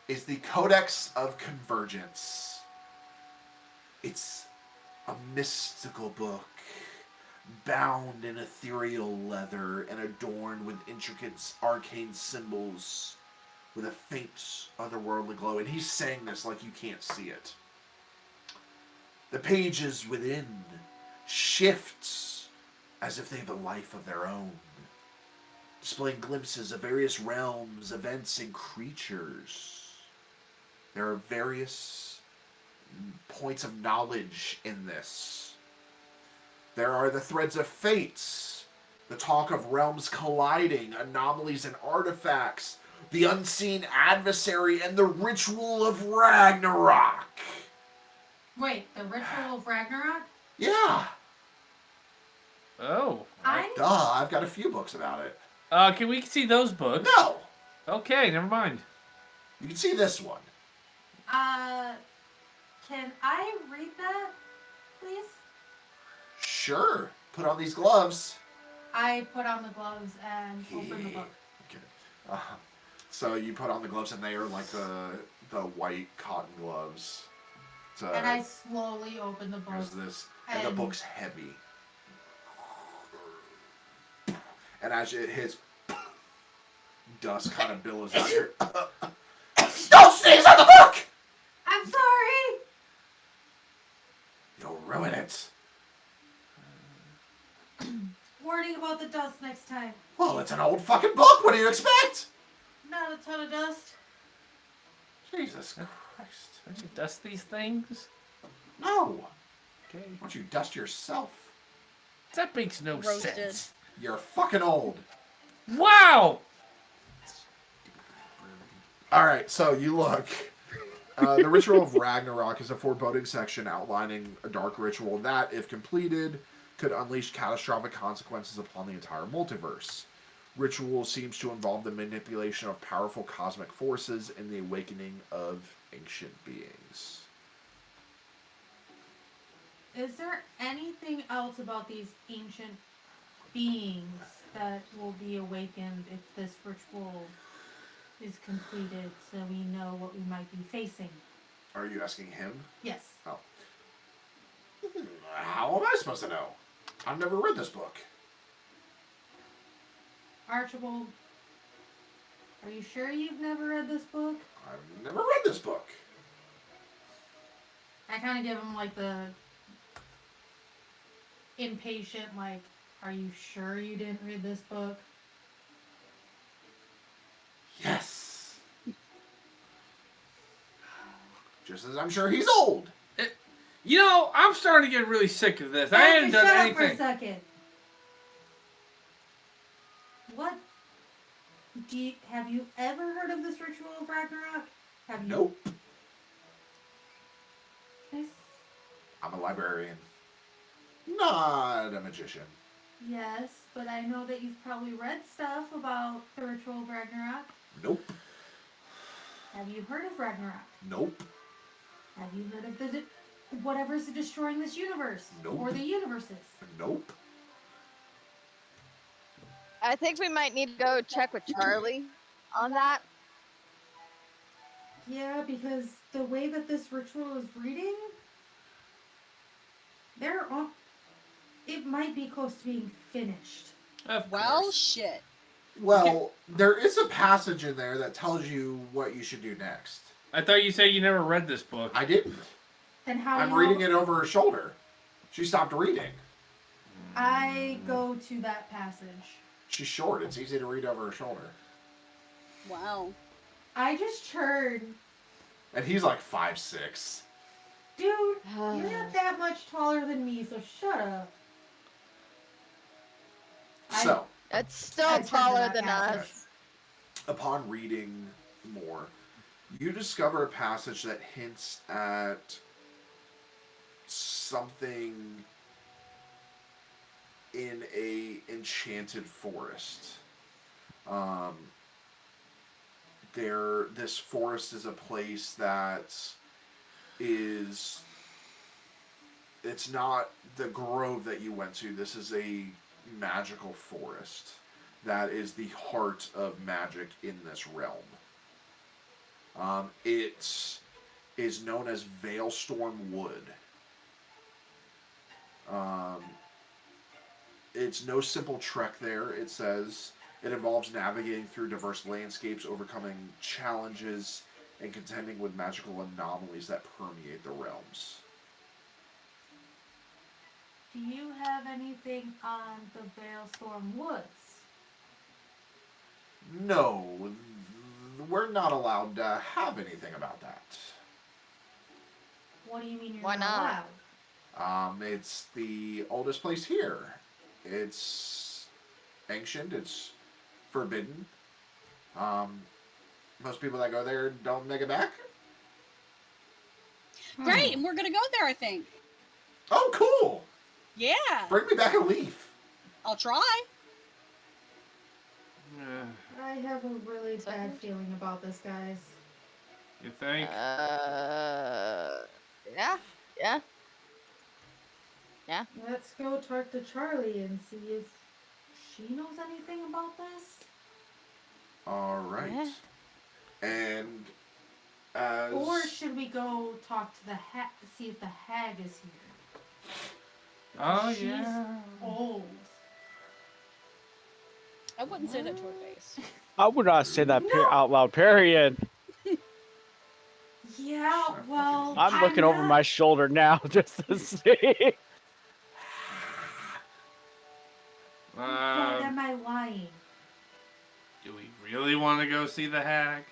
is the Codex of Convergence. It's a mystical book, bound in ethereal leather and adorned with intricate arcane symbols with a faint otherworldly glow. And he's saying this like you can't see it. The pages within shift as if they have a life of their own, displaying glimpses of various realms, events, and creatures. There are various points of knowledge in this. There are the threads of fates, the talk of realms colliding, anomalies and artifacts, the unseen adversary, and the ritual of Ragnarok. Wait, the ritual of Ragnarok? Yeah. Oh. Duh, I've got a few books about it. Can we see those books? No! Okay, never mind. You can see this one. Can I read that, please? Sure. Put on these gloves. I put on the gloves and open the book. Okay. So you put on the gloves, and they are like the white cotton gloves. And I slowly open the book. There's this, and the book's heavy. And as it hits, dust kind of billows out here. Don't sneeze on the book! I'm sorry! You'll ruin it. Warning about the dust next time. Well, it's an old fucking book. What do you expect? Not a ton of dust. Jesus Christ. Don't you dust these things? No. Okay. Why don't you dust yourself? That makes no Roasted. sense. You're fucking old. Wow! Alright, so you look. The Ritual of Ragnarok is a foreboding section outlining a dark ritual that, if completed, could unleash catastrophic consequences upon the entire multiverse. Ritual seems to involve the manipulation of powerful cosmic forces and the awakening of ancient beings. Is there anything else about these ancient beings that will be awakened if this ritual is completed so we know what we might be facing? Are you asking him? Yes. Oh. How am I supposed to know? I've never read this book. Archibald, are you sure you've never read this book? I've never read this book. I kind of give him like the impatient, like, are you sure you didn't read this book? Yes. Just as I'm sure he's old. You know, I'm starting to get really sick of this. I hadn't done shut up anything. for a second. What? Have you ever heard of this ritual of Ragnarok? Have you? Nope. Yes. I'm a librarian. Not a magician. Yes, but I know that you've probably read stuff about the ritual of Ragnarok. Nope. Have you heard of Ragnarok? Nope. Have you heard of the whatever's destroying this universe? Nope. Or the universes? Nope. I think we might need to go check with Charlie on that. Yeah, because the way that this ritual is reading, it might be close to being finished. Of Well, course. shit. Well, there is a passage in there that tells you what you should do next. I thought you said you never read this book. I didn't. And how I'm reading it over her shoulder. She stopped reading. I go to that passage. She's short. It's easy to read over her shoulder. Wow. I just heard, And he's like 5'6". dude, you're not that much taller than me, so shut up. So, It's still I turned taller that than passage. us. upon reading more, you discover a passage that hints at something in a enchanted forest. This forest is a place that is, it's not the grove that you went to. This is a magical forest that is the heart of magic in this realm. It is known as Veilstorm Wood. It's no simple trek there, it says. It involves navigating through diverse landscapes, overcoming challenges, and contending with magical anomalies that permeate the realms. Do you have anything on the Veilstorm Woods? No, we're not allowed to have anything about that. What do you mean you're Why not not? allowed? It's the oldest place here. It's ancient, it's forbidden. Most people that go there don't make it back. Great, and we're gonna go there, I think. Oh, cool! Yeah. Bring me back a leaf. I'll try. I have a really So- bad feeling about this, guys. You think? Yeah. Let's go talk to Charlie and see if she knows anything about this. All right. Yeah. And as Or should we go talk to the hag, see if the hag is here? Oh, She's yeah. old. I wouldn't say that to her face. I would not say that No. out loud, period. Yeah, well, I'm looking over not- my shoulder now just to see. But am I lying? Do we really want to go see the hag?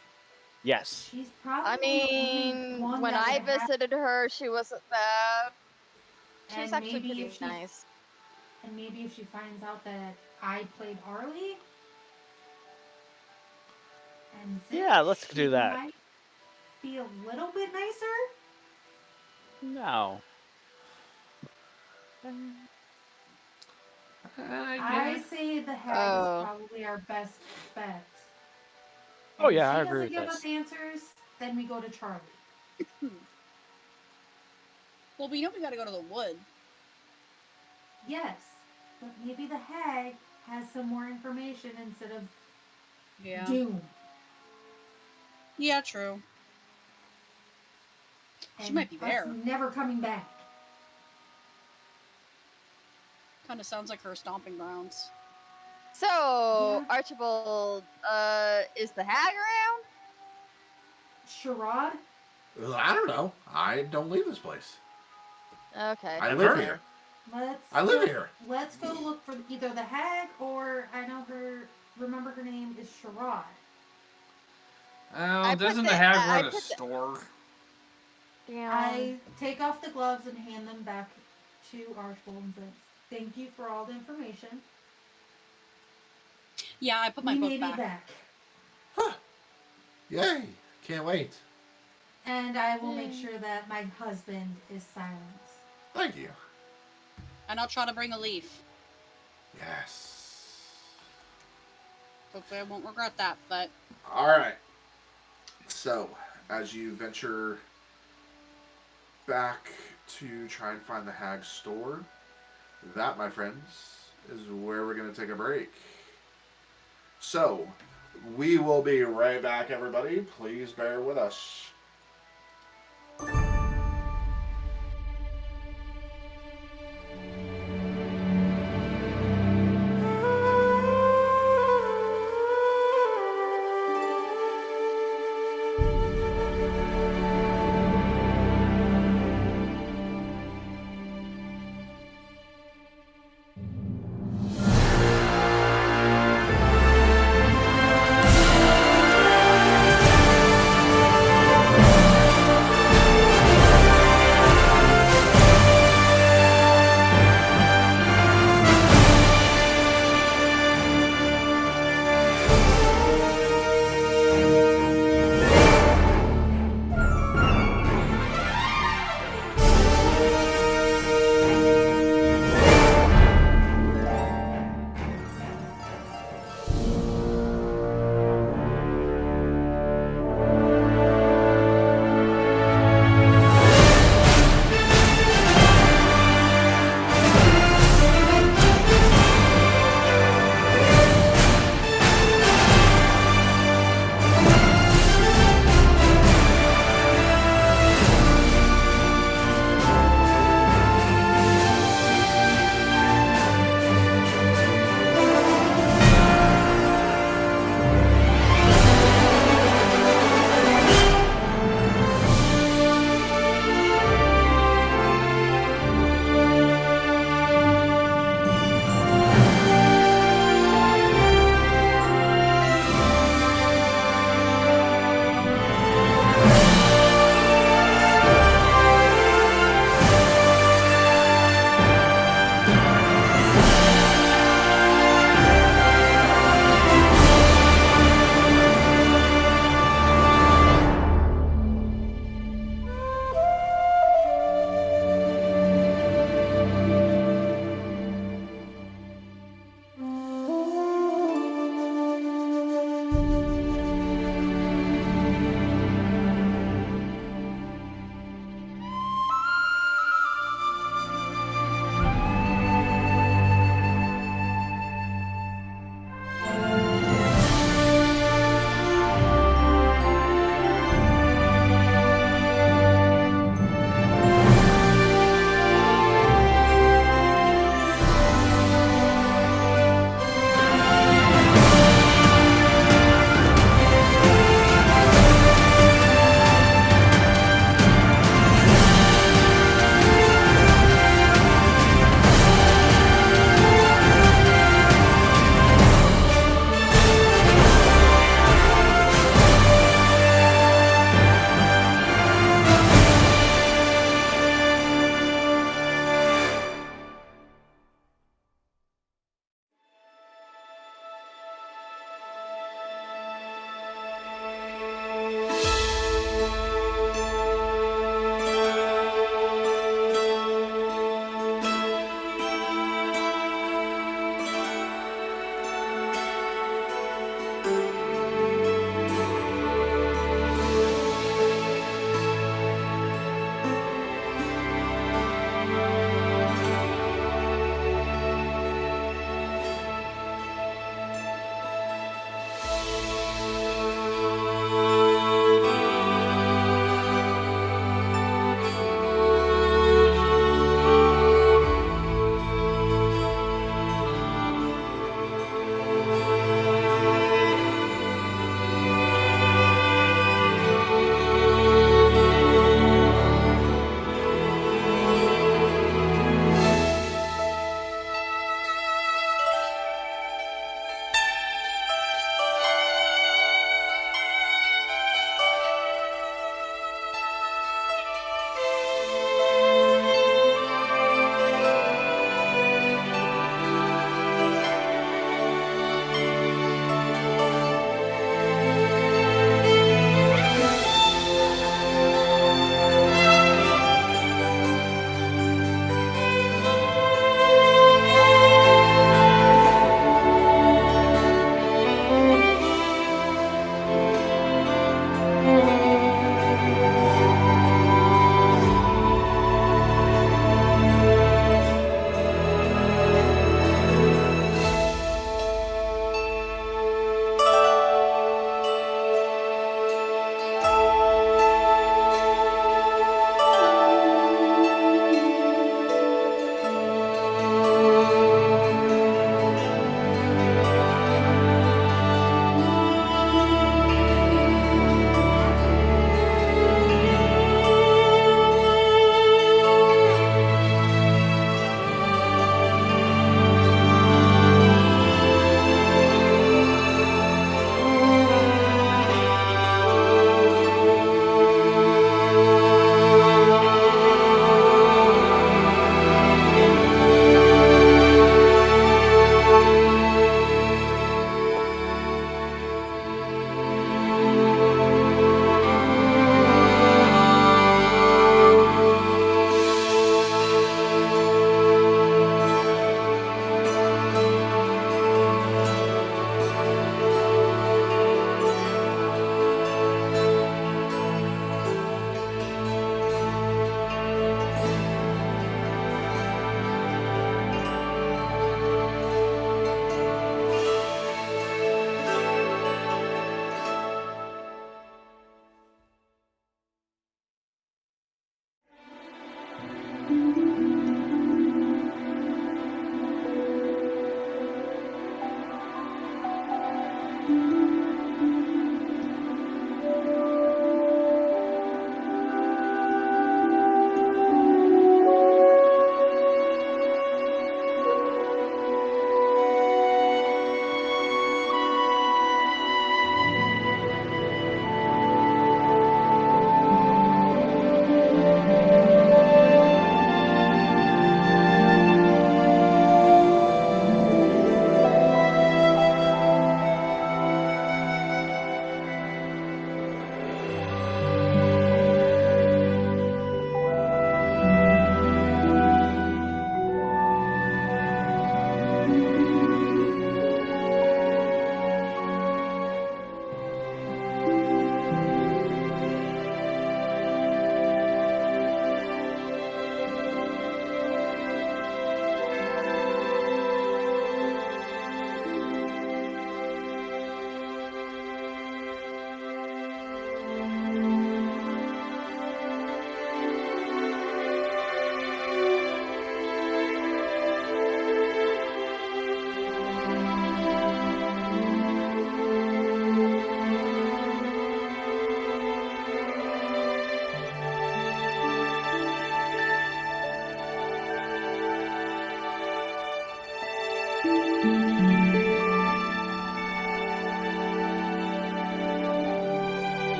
Yes. She's probably I the only mean, one when that I would have- visited her, she wasn't bad. She's and actually maybe pretty if she- nice. And maybe if she finds out that I played Arlie. And Yeah, let's she do that. Might be a little bit nicer. No. I say the hag Oh. is probably our best bet. Oh, And yeah, if I she agree doesn't with give this. us answers, then we go to Charlie. Well, we know we gotta go to the wood. Yes, but maybe the hag has some more information instead of Yeah. doom. Yeah, true. She and might be us there. Never coming back. Kind of sounds like her stomping grounds. So, Yeah. Archibald, is the hag around? Sherrod? I don't know. I don't leave this place. Okay. I I've live heard here. I live here. Let's go look for either the hag or I know her. Remember her name is Sherrod. Oh, I put doesn't the the- hag I run a put the- store? I take off the gloves and hand them back to Archibald and says, "Thank you for all the information. Yeah, I put my We book may be back. back. Yay! Can't wait. And I will make sure that my husband is silenced." Thank you. And I'll try to bring a leaf. Yes. Hopefully I won't regret that, but... Alright. So, as you venture back to try and find the Hag's store, that, my friends, is where we're going to take a break. So, we will be right back, everybody. Please bear with us.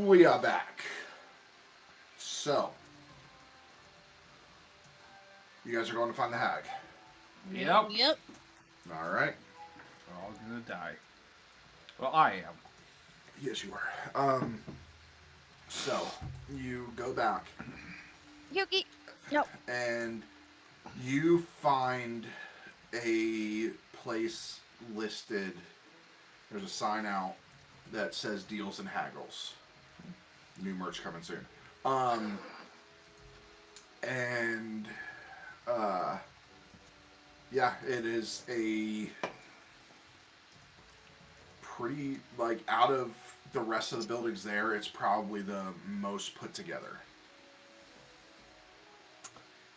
We are back. So, you guys are going to find the hag. Yep. Yep. All right. We're all gonna die. Well, I am. Yes, you are. So you go back Yuki. No. and you find a place listed. There's a sign out that says deals and haggles. New merch coming soon. And yeah, it is a pretty, like, out of the rest of the buildings there, it's probably the most put together.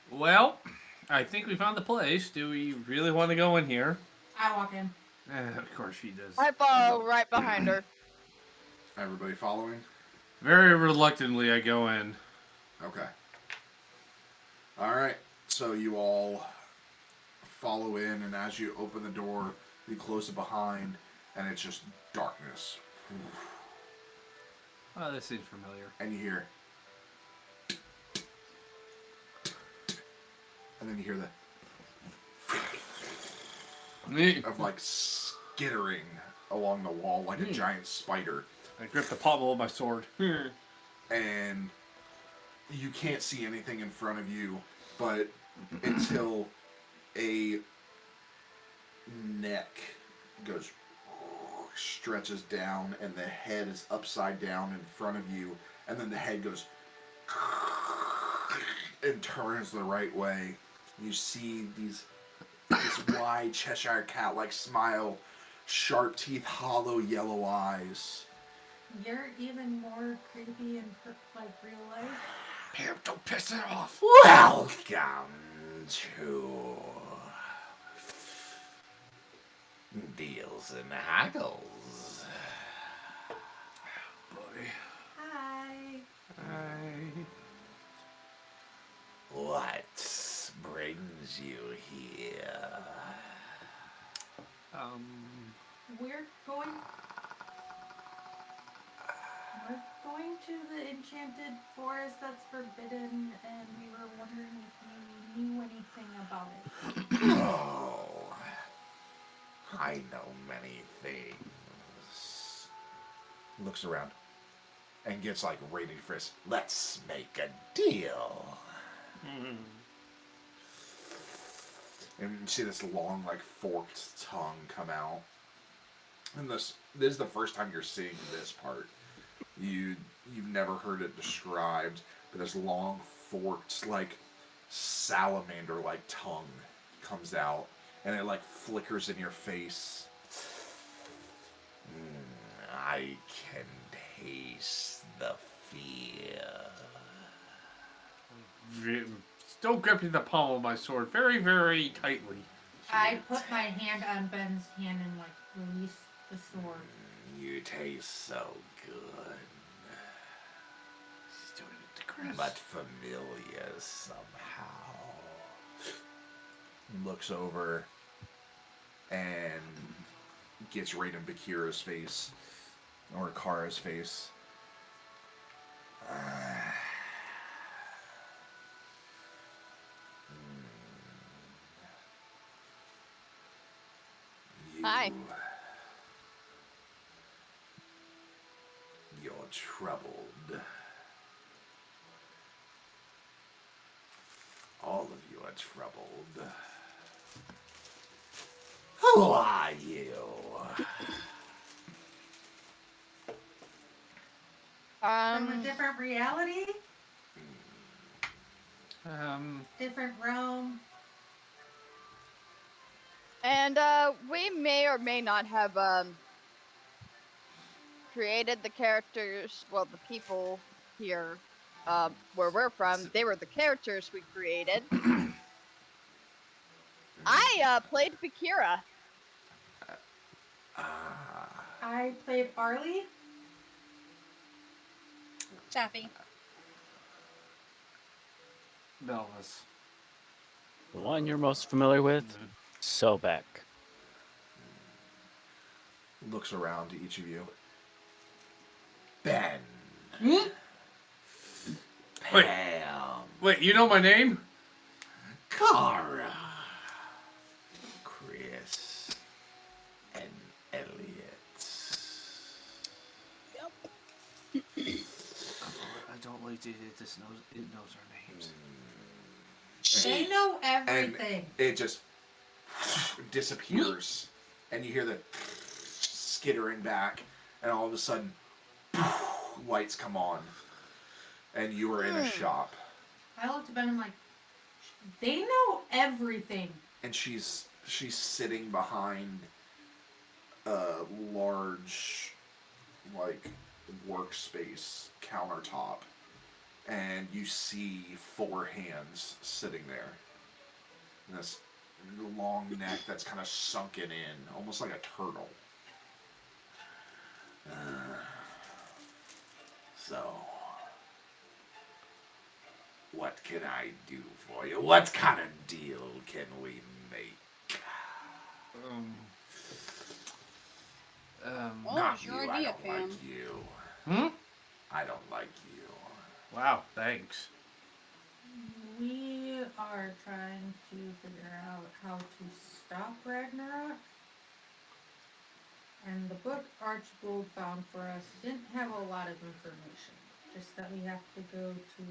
Well, I think we found the place. Do we really want to go in here? I walk in. Of course she does. I follow right behind her. Everybody following? Very reluctantly, I go in. Okay. Alright, so you all follow in, and as you open the door, you close it behind, and it's just darkness. Oh, this seems familiar. And you hear... And then you hear the... of, like, skittering along the wall like a giant spider. I grip the pommel of my sword. And you can't see anything in front of you, but until a neck goes, stretches down, and the head is upside down in front of you, and then the head goes and turns the right way. You see this wide Cheshire cat-like smile, sharp teeth, hollow yellow eyes. You're even more creepy in like real life. Pam, don't piss it off. Welcome to Deals and Haggles. Buddy. Hi. What brings you here? We're going to the enchanted forest that's forbidden, and we were wondering if you knew anything about it. Oh, I know many things. Looks around and gets like ready for this. Let's make a deal. And you see this long, like, forked tongue come out. And this is the first time you're seeing this part. You've never heard it described, but this long, forked, like, salamander-like tongue comes out, and it, like, flickers in your face. I can taste the fear. Still gripping the pommel of my sword very, very tightly. I put my hand on Ben's hand and like release the sword. You taste so good. She's doing it to Chris. But familiar somehow. Looks over and gets right in Bakira's face, or Kara's face. Hi. You're troubled. All of you are troubled. Who are you? From a different reality, different realm. And we may or may not have created the characters. Well, the people here, where we're from, they were the characters we created. I played Bakira. I played Arlie. Chaffee. Belvis. The one you're most familiar with, Sobek. Looks around to each of you. Ben. Hmm? Wait. Pam. Wait, you know my name? Kara. Chris. And Elliot. I don't like that it knows our names. They know everything. It just disappears. And you hear the skittering back. And all of a sudden, lights come on. And you are in a shop. I looked at Ben and I'm like, they know everything. And she's sitting behind a large, like, workspace countertop, and you see 4 hands sitting there. And this long neck that's kind of sunken in, almost like a turtle. So, what can I do for you? What kind of deal can we make? Well, Not it's your you, I idea, don't Pam. like you. Hmm? I don't like you. Wow, thanks. We are trying to figure out how to stop Ragnarok. And the book Archibald found for us didn't have a lot of information. Just that we have to go to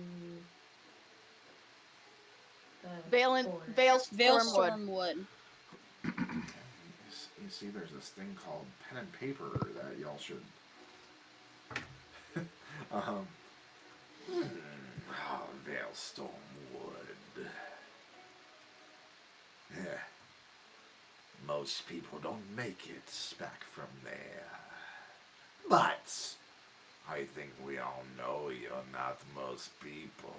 the forest. Vale Vale Stormwood. Stormwood. You see, there's this thing called pen and paper that y'all should. Vale Stormwood. Yeah. Most people don't make it back from there. But I think we all know you're not most people.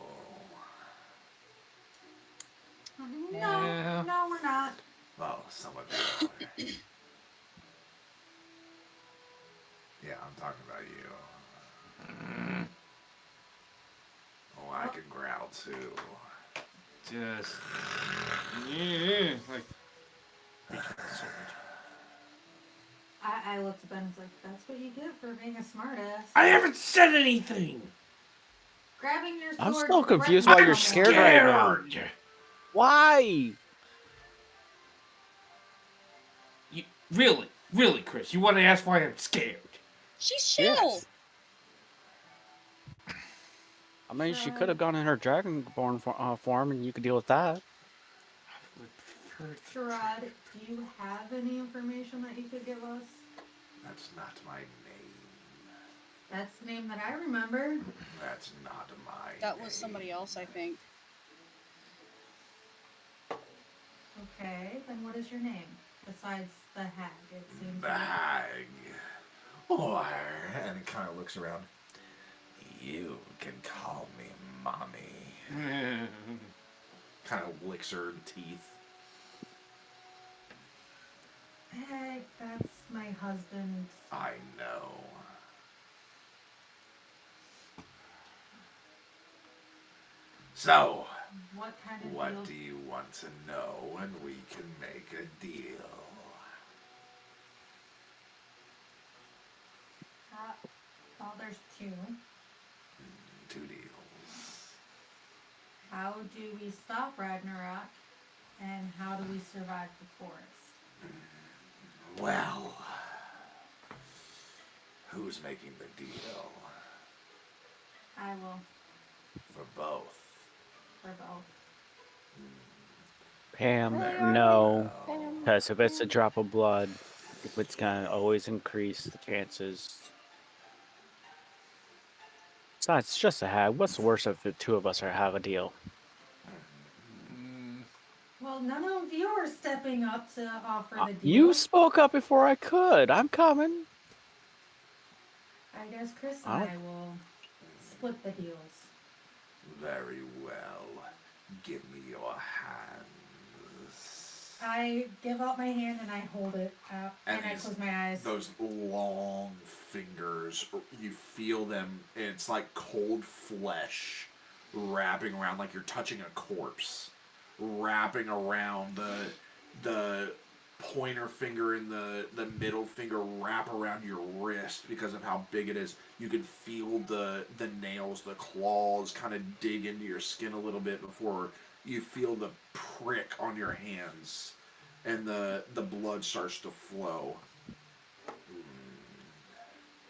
No, Yeah. no, we're not. Well, some of you are. Yeah, I'm talking about you. Oh, I can growl too. Just. Yeah, like. I looked at Ben and was like, that's what you get for being a smartass. I haven't said anything! Grabbing your sword. I'm still to confused threaten why you're someone. scared right now. Scared! Why? You, really, Chris, you want to ask why I'm scared? She's chill. Yes. I mean, she could have gone in her dragonborn form, and you could deal with that. Gerard, do you have any information that you could give us? That's not my name. That's the name that I remember. That's not my That name. was somebody else, I think. Okay, then what is your name? Besides the hag, it seems like. Bag. Or, and it kind of looks around. You can call me Mommy. Kind of licks her teeth. Hey, that's my husband. I know. So, What kind of what deal? do you want to know, and we can make a deal? Well, there's 2. 2 deals. How do we stop Ragnarok? And how do we survive the forest? Well, who's making the deal? I will, For both. for both. Pam, Very no. well. Because if it's a drop of blood, it's going to always increase the chances. Besides, it's just a hag. What's the worst if the 2 of us have a deal? Well, none of you are stepping up to offer the deal. You spoke up before I could. I'm coming. I guess Chris and Oh. I will split the deals. Very well. Give me your hands. I give out my hand and I hold it out and I these- close my eyes. Those long fingers, you feel them, and it's like cold flesh wrapping around, like you're touching a corpse, wrapping around the pointer finger and the middle finger wrap around your wrist because of how big it is. You can feel the nails, the claws kind of dig into your skin a little bit before you feel the prick on your hands, and the blood starts to flow.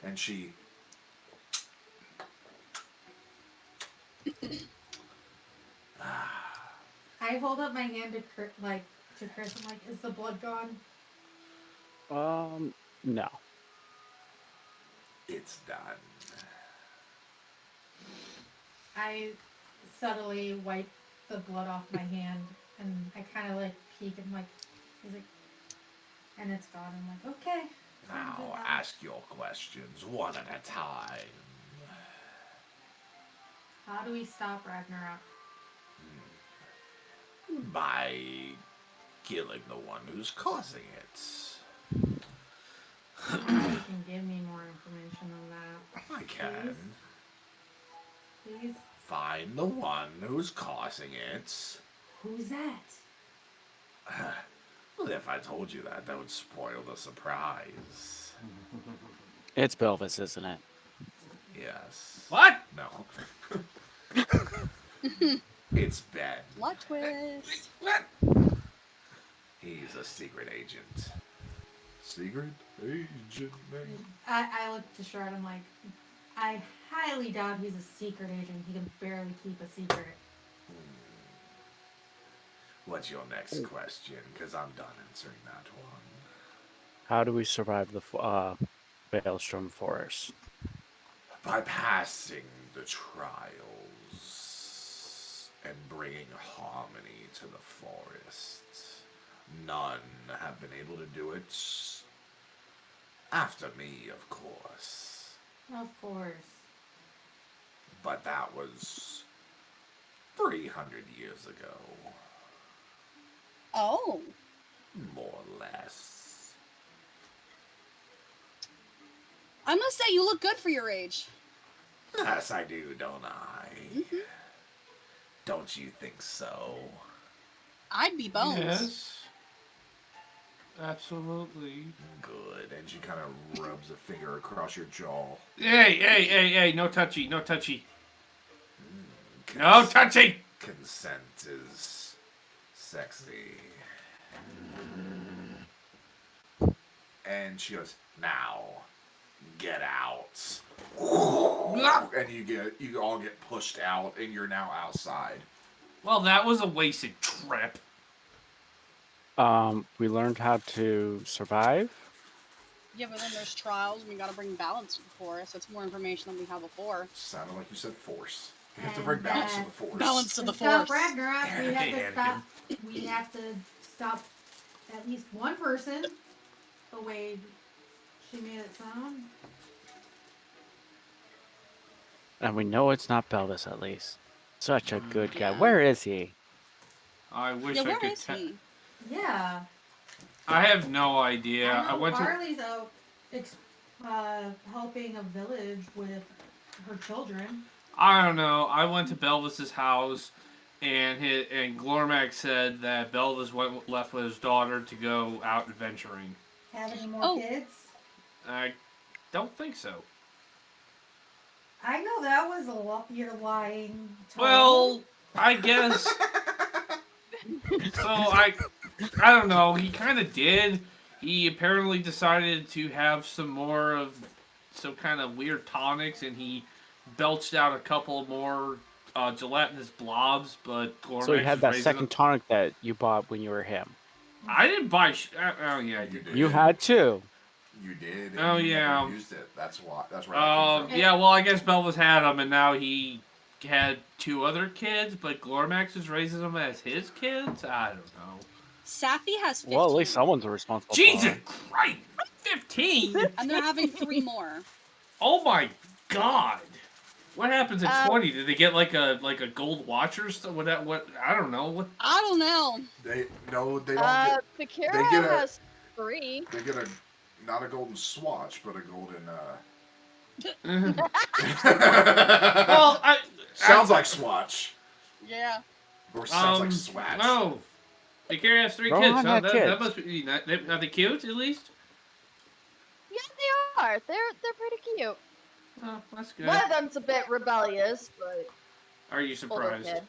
And she I hold up my hand to Chris, I'm like, is the blood gone? No. it's done. I subtly wipe the blood off my hand, and I kind of like peek and like, he's like, and it's gone. I'm like, okay. Now ask your questions one at a time. How do we stop Ragnarok? By killing the one who's causing it. You can give me more information on that. I can. Please? Find the one who's causing it. Who's that? Well, if I told you that, that would spoil the surprise. It's Belvis, isn't it? Yes. What? No. It's Ben. Plot twist. What? He's a secret agent. Secret agent, man. I look to Shard, I'm like, I highly doubt he's a secret agent. He can barely keep a secret. What's your next question? Because I'm done answering that one. How do we survive the Veilstrom Forest? By passing the trials and bringing harmony to the forest. None have been able to do it. After me, of course. Of course. But that was 300 years ago. Oh. More or less. I must say, you look good for your age. Yes, I do, don't I? Mm-hmm. Don't you think so? I'd be bones. Yes. Absolutely. Good. And she kind of rubs a finger across your jaw. Hey, no touchy, no touchy. No touchy! Consent is sexy. And she goes, now, get out. And you all get pushed out, and you're now outside. Well, that was a wasted trip. We learned how to survive. Yeah, but then there's trials, and we gotta bring balance to the forest. That's more information than we had before. Sounded like you said force. You have to And bring balance to the force. Balance to the Stop force. Ragnarok, we have Hey, to stop. We have to stop at least one person. The way she made it sound. And we know it's not Belvis, at least. Such a good guy. Yeah. Where is he? I wish Yeah, I where could is tell. he? Yeah. I have no idea. I know went to. Carly's out helping a village with her children. I don't know. I went to Belvis's house, and Glormax said that Belvis left with his daughter to go out adventuring. Have any more Oh. kids? I don't think so. I know that was a lot. You're lying. Tom. Well, I guess. So I don't know. He kind of did. He apparently decided to have some more of some kind of weird tonics, and he belched out a couple more gelatinous blobs. But Glormax So he had was that raising second them. tonic that you bought when you were him. I didn't buy. Oh yeah, I You did. did. You had two. You did. And Oh, you yeah. Never used it. That's why. That's right. that came from. Yeah. Well, I guess Belvis had them, and now he had two other kids, but Glormax is raising them as his kids. I don't know. Safi has 15. Well, at least someone's responsible. Jesus For Christ! 15? And they're having 3 more. Oh my God! What happens at 20? Did they get like a gold watch or stuff? What? I don't know. What? I don't know. They don't get. Sakira they get a- has 3. They get not a golden swatch, but a golden. Well, Sounds like swatch. Yeah. Or sounds like swatch. No. Ikari has 3 Rohan kids, huh? had That kids. must be... Are they cute, at least? Yeah, they are. They're pretty cute. Oh, that's good. One of them's a bit rebellious, but Are you older surprised? kid.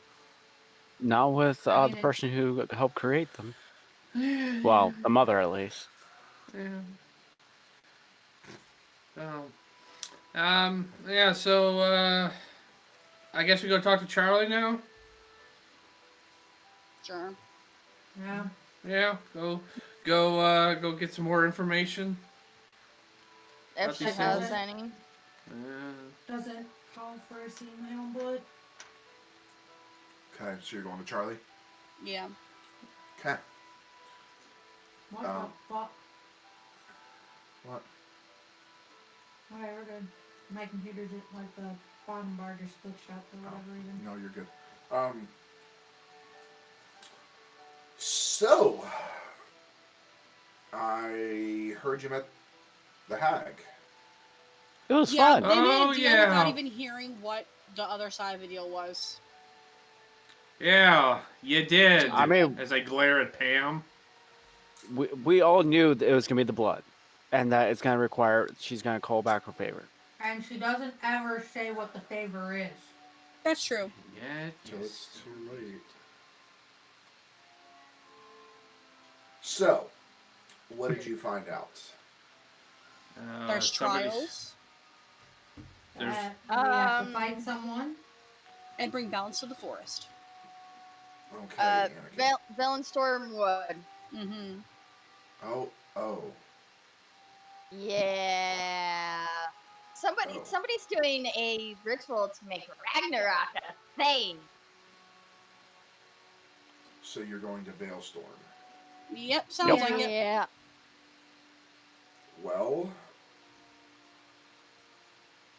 Not with I mean, the it- person who helped create them. Yeah. Well, the mother at least. Oh. Yeah, so, I guess we go talk to Charlie now? Sure. Yeah. Yeah, go get some more information. If About she these has things. any. Does it call for seeing my own blood? Okay, so you're going to Charlie? Yeah. Okay. What Oh. the fuck? What? Whatever, good. My computer just, like, the bottom bar just glitched out for whatever reason. No, you're good. So, I heard you met the hag. It was Yeah, fun. they made Oh, a deal yeah. without even hearing what the other side of the deal was. Yeah, you did. I mean- as I glare at Pam. We all knew that it was gonna be the blood, and that it's gonna require she's gonna call back her favor. And she doesn't ever say what the favor is. That's true. Yeah, So it's too late. So, what did you find out? There's somebody's- trials There's- That we have to fight someone. and bring balance to the forest. Okay, Anakin. Valenstorm Wood. Mm-hmm. Oh. Yeah. Oh. Somebody's doing a ritual to make Ragnarok a thing. So you're going to Veilstorm. Yep, sounds like it. Yeah. Well,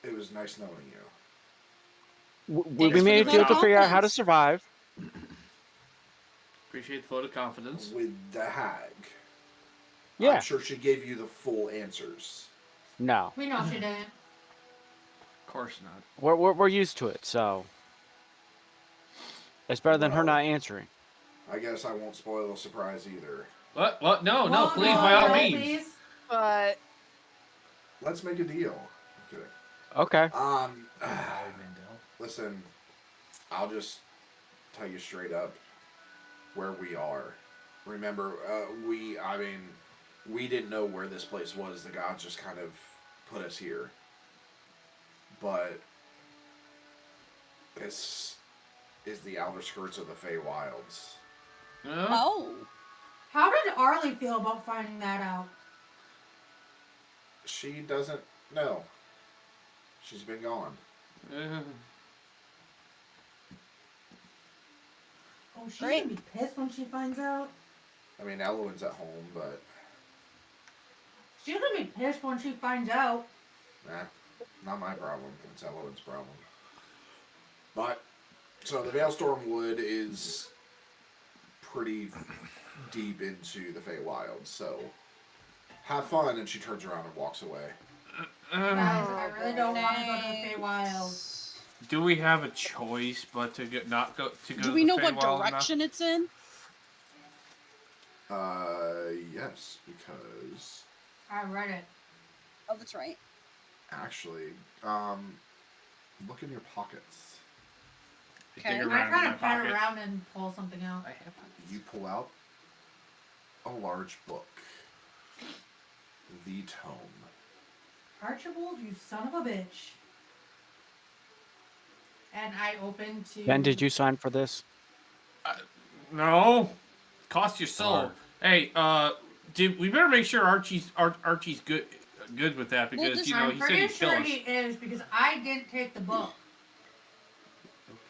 it was nice knowing you. We Thanks for made the a deal vote to of figure out how to confidence. survive. Appreciate the vote of confidence. With the hag. Yeah. I'm sure she gave you the full answers. No, We know she didn't. Of course not. we're used to it, so it's better than her Well- not answering. I guess I won't spoil the surprise either. What? What? No, Well, please, by all no, means. please. But Let's make a deal. I'm kidding. Okay. Listen, I'll just tell you straight up where we are. Remember, we didn't know where this place was. The gods just kind of put us here. But this is the outer skirts of the Feywilds. Oh. How did Arlie feel about finding that out? She doesn't know. She's been gone. Oh, she's Great. gonna be pissed when she finds out. I mean, Elowen's at home, but She's gonna be pissed when she finds out. nah, not my problem. It's Elowen's problem. But, so the Veilstorm Wood is pretty deep into the Feywilds, so have fun. And she turns around and walks away. Guys, I really don't want to go to the Feywild. Do we have a choice but to not go to go? Do to we the know what Feywild enough? direction it's in? Yes, because I read it. Oh, that's right. actually, look in your pockets. Dig Okay. around I in kind my of pat pocket. around and pull something out. I have pockets. You pull out a large book. The Tome. Archibald, you son of a bitch. And I open to. Ben, did you sign for this? No, cost your soul. Hard. Hey, we better make sure Archie's good with that because just- you know I'm he said pretty he'd kill sure us. he is because I didn't take the book.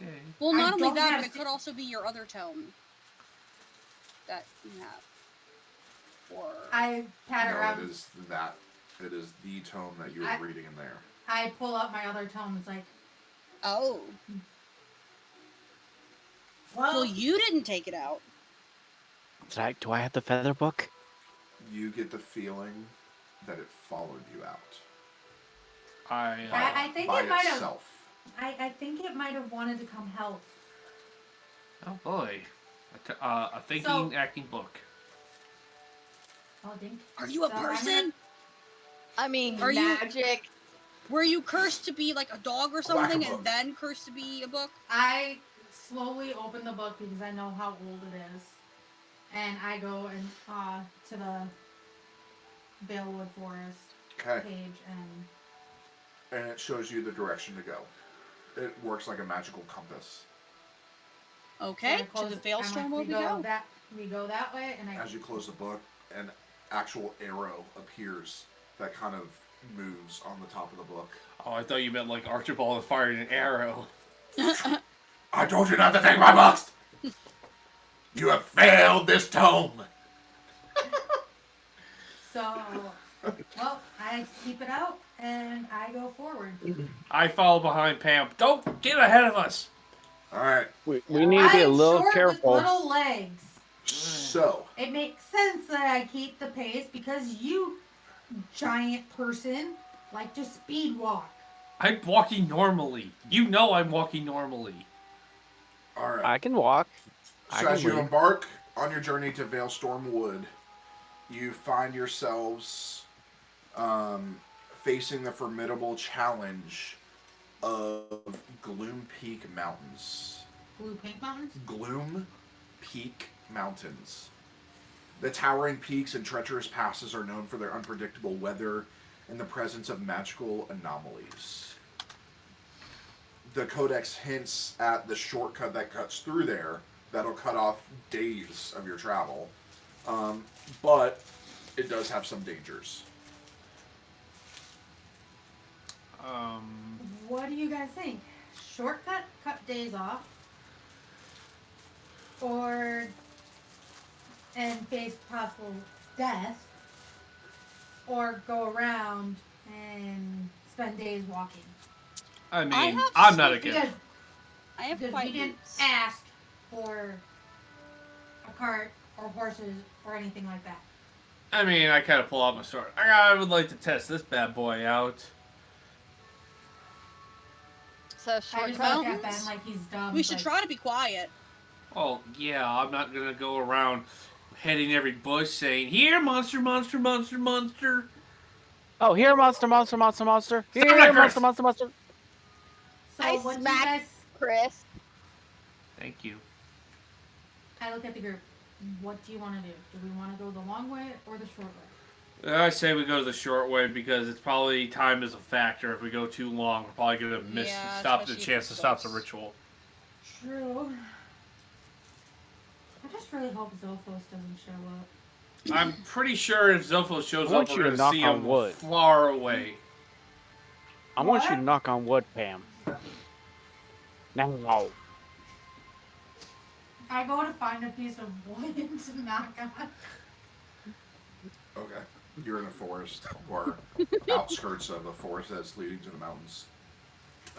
Okay. Well, I not only don't that, have but it could also be your other tome that you have. Or I pat No, around. it is that. It is the tome that you were reading in there. I pull out my other tome. It's like, oh, well, you didn't take it out. Do I have the feather book? You get the feeling that it followed you out. I think by it might have. itself. I think it might have wanted to come help. Oh boy. A thinking, So- acting book. Oh, dink. Are you a So I'm gonna- person? I mean, Are you- magic. Were you cursed to be like a dog or Whack a something, book. and then cursed to be a book? I slowly open the book because I know how old it is, and I go and to the Valewood Forest Okay. page, and And it shows you the direction to go. It works like a magical compass. Okay, so I to close the it. Veilstorm I'm will like, we go. We go that way, and I As you close the book, an actual arrow appears that kind of moves on the top of the book. Oh, I thought you meant like Archibald firing an arrow. I told you not to take my books! You have failed this tome! So, well, I keep it out and I go forward. I follow behind Pam. Don't get ahead of us. Alright, We need to be a I'm little short careful. with little legs. so, It makes sense that I keep the pace because you, giant person, like to speed walk. I'm walking normally. You know I'm walking normally. alright. I can walk. So as you embark on your journey to Veilstorm Wood, you find yourselves facing the formidable challenge of Gloom Peak Mountains. Blue Pink Mountains? Gloom Peak Mountains. The towering peaks and treacherous passes are known for their unpredictable weather and the presence of magical anomalies. The Codex hints at the shortcut that cuts through there that'll cut off days of your travel, but it does have some dangers. What do you guys think? Shortcut, cut days off, or and face possible death, or go around and spend days walking? I mean, have I'm not something- against. I have Because quite we didn't boots. ask for a cart or horses or anything like that. I mean, I kind of pull out my sword. I would like to test this bad boy out. So I just short look at mountains? Ben like he's dumb. We should like, try to be quiet. Oh, yeah, I'm not gonna go around hitting every bush saying, "Here, monster, monster, monster, monster." Oh, here, monster, monster, monster, monster. Stop Here, that, monster, Chris. monster, monster. So I what do you smacked guys? Chris. Thank you. I look at the group. What do you want to do? Do we want to go the long way or the short way? I say we go the short way because it's probably time is a factor. If we go too long, we're probably gonna miss Yeah, stop the especially if chance to it's stop the us. ritual. True. I just really hope Zophos doesn't show up. I'm pretty sure if Zopho shows I want up, you we're to gonna knock see on him wood. far away. I want you to What? knock on wood, Pam. Now. I go to find a piece of wood to knock on. Okay. You're in a forest, or outskirts of a forest that's leading to the mountains.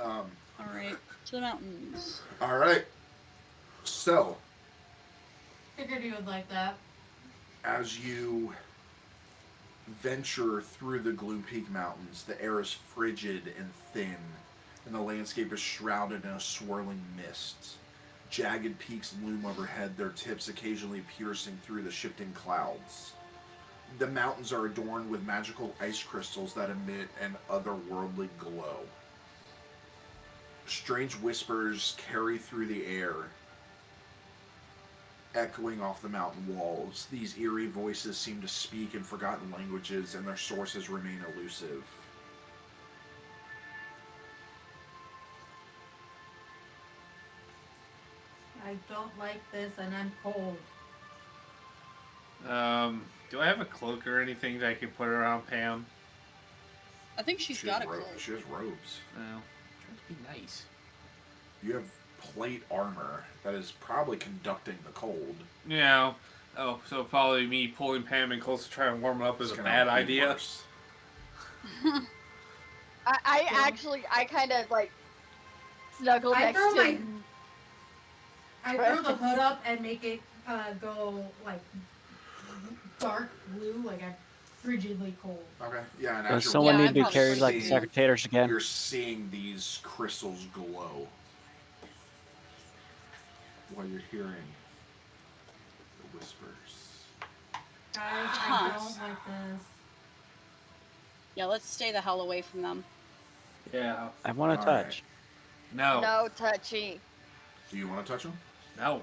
Alright, to the mountains. Alright. So, Figured you would like that. as you venture through the Gloom Peak Mountains, the air is frigid and thin, and the landscape is shrouded in a swirling mist. Jagged peaks loom overhead, their tips occasionally piercing through the shifting clouds. The mountains are adorned with magical ice crystals that emit an otherworldly glow. Strange whispers carry through the air, echoing off the mountain walls. These eerie voices seem to speak in forgotten languages, and their sources remain elusive. I don't like this and I'm cold. Do I have a cloak or anything that I can put around Pam? I think she's She got a has cloak. She has robes. No. Trying to be nice. You have plate armor that is probably conducting the cold. Yeah. Oh, so probably me pulling Pam in close to try and warm her up is It's a gonna bad be idea. worse. I kind of like snuggle I next throw to my- him. I throw the hood up and make it go like dark blue, like I'm frigidly cold. Okay. Yeah, and Does as you're someone Yeah, need I'm to be probably carried like the seeing- secretaries again? You're seeing these crystals glow. What you're hearing Guys, Huh. I don't like this. Yeah, let's stay the hell away from them. Yeah. I want to All right. touch. No. No touchy. Do you want to touch him? No.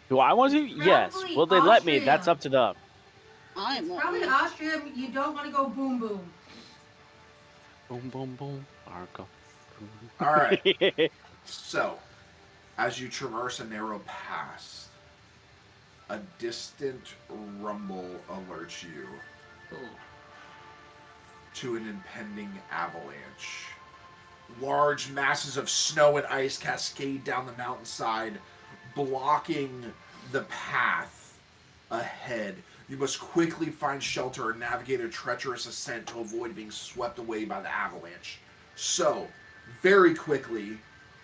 Do I want to? Yes. Probably Will they let me? That's Austria. up to them. I'm It's probably letting Austria. You don't want to go boom boom. Boom, boom, boom. Arco. All right. So, as you traverse a narrow pass, a distant rumble alerts you to an impending avalanche. Large masses of snow and ice cascade down the mountainside, blocking the path ahead. You must quickly find shelter and navigate a treacherous ascent to avoid being swept away by the avalanche. So, very quickly,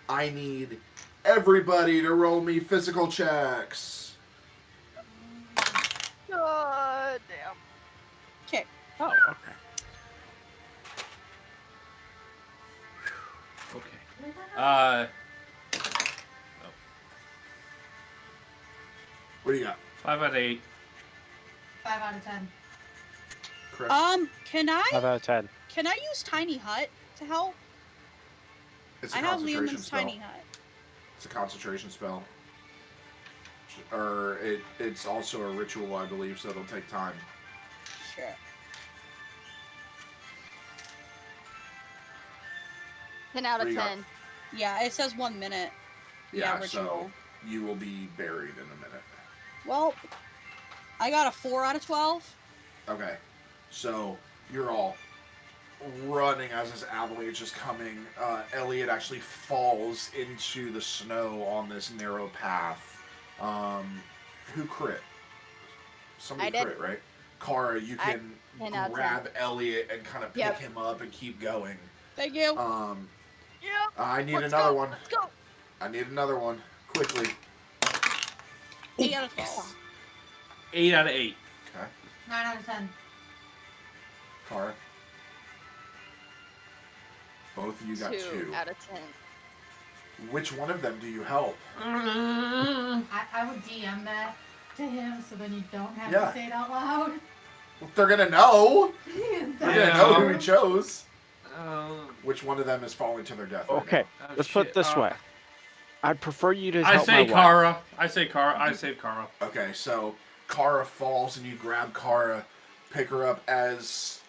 I need everybody to roll me physical checks. God damn. Okay. Oh, okay. Okay. What do you got, 5 out of 8. 5 out of 10. Chris? Can 5 out of 10. I use Tiny Hut to help? It's a I have concentration Liam's spell. Tiny Hut. It's a concentration spell. Or it's also a ritual, I believe, so it'll take time. Sure. Ten out What do of you got? 10. Yeah, it says 1 minute. Yeah, ritual. so you will be buried in a minute. Well, I got a 4 out of 12. Okay, so you're all running as this avalanche is coming. Elliot actually falls into the snow on this narrow path. Who crit? Somebody I crit, did. right? Kara, you I- can 10 out of 10. grab Elliot and kind of pick Yep. him up and keep going. Thank you. Yep. I need Let's another go. one. Let's go. I need another one. Quickly. 8 out of 12. 8 out of 8. Okay. 9 out of 10. Kara. Both of you got 2. Out of 10. Which one of them do you help? I would DM that to him so then you don't have Yeah. to say it out loud. Well, they're gonna know. They're Yeah. gonna know who he chose. Oh, Which one of them is falling to their death? right Okay, Oh, let's put it shit. this way. I'd prefer you to I help my say wife. Kara. I say Kara. I save Kara. now? Okay, so Kara falls and you grab Kara, pick her up as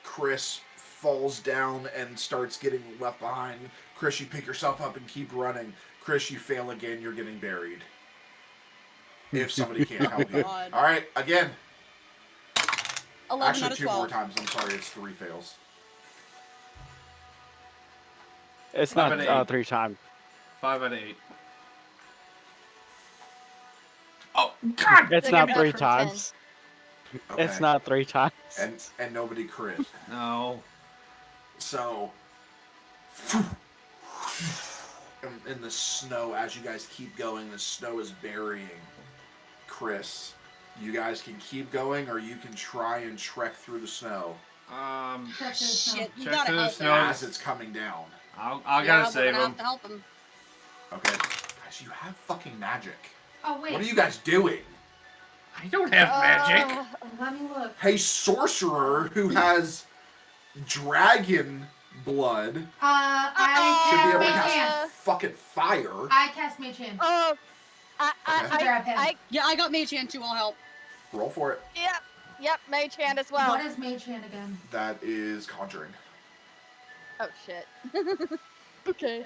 Chris falls down and starts getting left behind. Chris, you pick yourself up and keep running. Chris, you fail again. You're getting buried. If somebody can't help you. God. All right, again. 11 Actually, out of 2 more 12. times. I'm sorry, it's 3 fails. It's 5 not out of 8. 3 times. 5 out of 8. Oh, God! It's Like not a 3 from 10. times. Okay. It's not 3 times. And nobody crit. No. So, in the snow, as you guys keep going, the snow is burying Chris. You guys can keep going, or you can try and trek through the snow Check this Shit, you Check gotta to the help snow. him. as it's coming down. I Yeah, gotta we're save gonna him. have to help him. Okay, guys, you have fucking magic. Oh, wait. What are you guys doing? I don't have magic. Let me look. Hey, sorcerer who has dragon blood should be I able to cast Mage cast Hand. fucking fire. I cast Mage Hand. Oh, Okay. Grab him. Yeah, I got Mage Hand too. I'll help. Roll for it. Yep, Mage Hand as well. What is Mage Hand again? That is conjuring. Oh shit. Okay.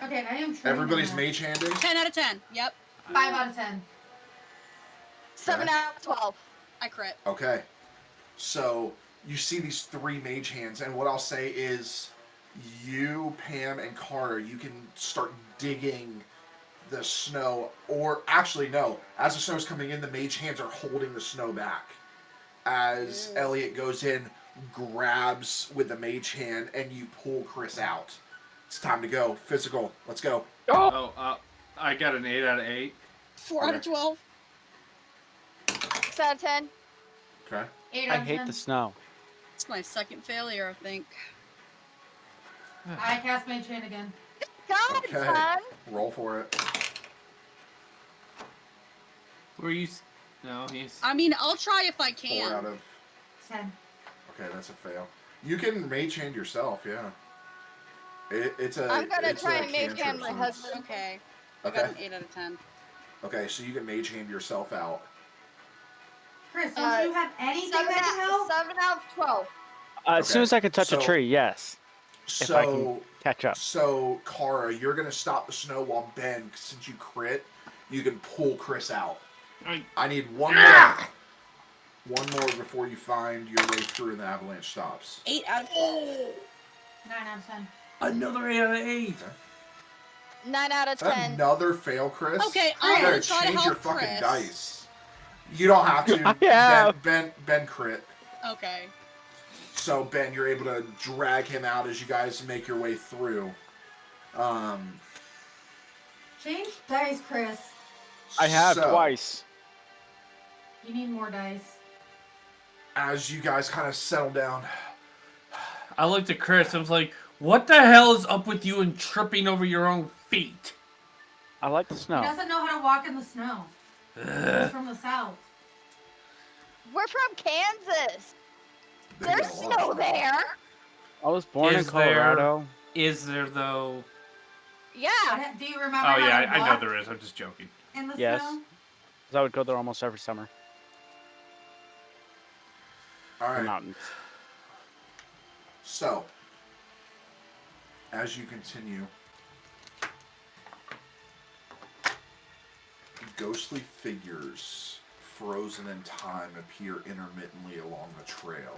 Okay, I am trained Everybody's in that. mage handing. 10 out of 10. Yep, 5 out of 10. 7 out of 12. I crit. Okay. So you see these 3 mage hands, and what I'll say is you, Pam, and Carter, you can start digging the snow, or actually no, as the snow's coming in, the mage hands are holding the snow back. As Elliot goes in, grabs with the mage hand, and you pull Chris out. It's time to go. Physical. Let's go. Oh, I got an 8 out of 8. 4 out of 12. 6 out of 10. Okay. 8 I out of 10. hate the snow. It's my second failure, I think. I cast Mage Hand again. God, Okay. son. Roll for it. Were you? No, he's. I mean, I'll try if I 4 can. out of... 10. Okay, that's a fail. You can mage hand yourself, yeah. It's a. I'm gonna it's try a and mage cantrip, hand my so it's- husband. Okay. I Okay. got an 8 out of 10. Okay, so you can mage hand yourself out. Chris, don't you have anything that can help? 7 out of 12. As soon Okay, as I can touch so- a tree, yes. If I can catch up. So, Kara, you're gonna stop the snow while Ben, since you crit, you can pull Chris out. I need one more. One more before you find your way through and the avalanche stops. 8 out of 12. 9 out of 10. Another 8 out of 8. 9 out of Is that 10. another fail, Chris? Okay, You I'm gotta gonna try to change your help fucking Chris. dice. You don't have to. Yeah. Ben crit. Okay. So Ben, you're able to drag him out as you guys make your way through. Change dice, Chris. I have so, twice. You need more dice. As you guys kind of settle down, I looked at Chris. I was like, "What the hell is up with you and tripping over your own feet?" I like the He snow. doesn't know how to walk in the snow. He's from the south. We're from Kansas. they There's get a lot of snow there. I was born in Is there- Colorado. Is there though? Yeah. Do you remember Oh how yeah, to I know walk there is. I'm just joking. in the Yes. snow? 'Cause I would go there almost every summer. All The right. mountains. So, as you continue, ghostly figures frozen in time appear intermittently along the trail.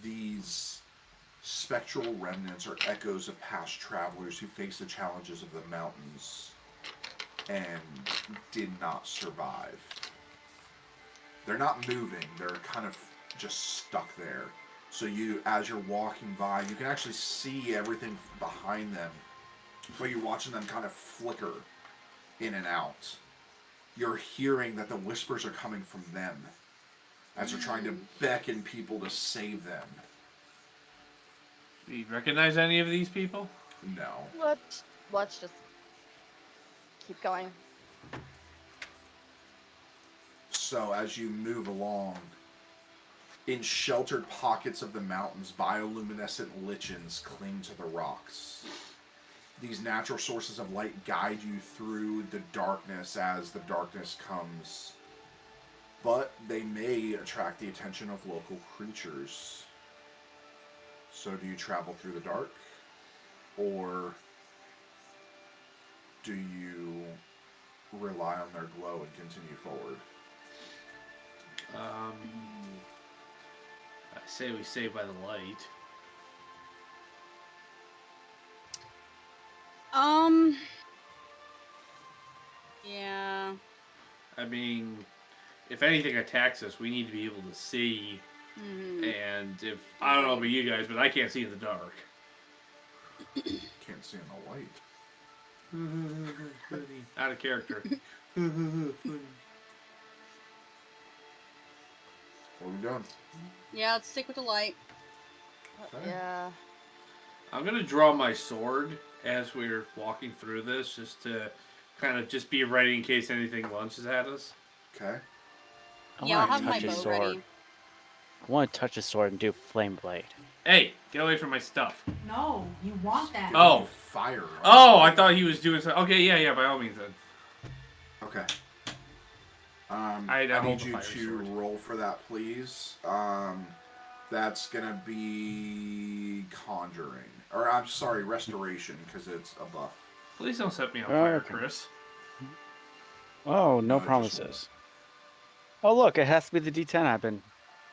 These spectral remnants are echoes of past travelers who faced the challenges of the mountains and did not survive. They're not moving, they're kind of just stuck there. So you, as you're walking by, you can actually see everything behind them, but you're watching them kind of flicker in and out. You're hearing that the whispers are coming from them as they're trying to beckon people to save them. Do you recognize any of these people? No. Let's just keep going. So as you move along, in sheltered pockets of the mountains, bioluminescent lichens cling to the rocks. These natural sources of light guide you through the darkness as the darkness comes. But they may attract the attention of local creatures. So do you travel through the dark? Or do you rely on their glow and continue forward? I say we stay by the light. Yeah. I mean, if anything attacks us, we need to be able to see. Mhm. And if I don't know about you guys, but I can't see in the dark. Can't see in the light. Out of character. What are we doing? Yeah, let's stick with the light. Okay. Yeah. I'm gonna draw my sword as we're walking through this, just to kind of just be ready in case anything lunges at us. Okay. I Yeah, I'll wanna have my touch his bow sword. ready. I want to touch his sword and do flame blade. Hey, get away from my stuff. No, you want that. Oh. Fire. Oh, I thought he was doing something. Okay, yeah, by all means then. Okay. I I hold need the you fire to sword. roll for that, please. That's gonna be conjuring, or I'm sorry, restoration, because it's a buff. Please don't set me on Oh, fire, okay. Chris. Oh, No, no just promises. Oh, look, it has to be the D10 I've been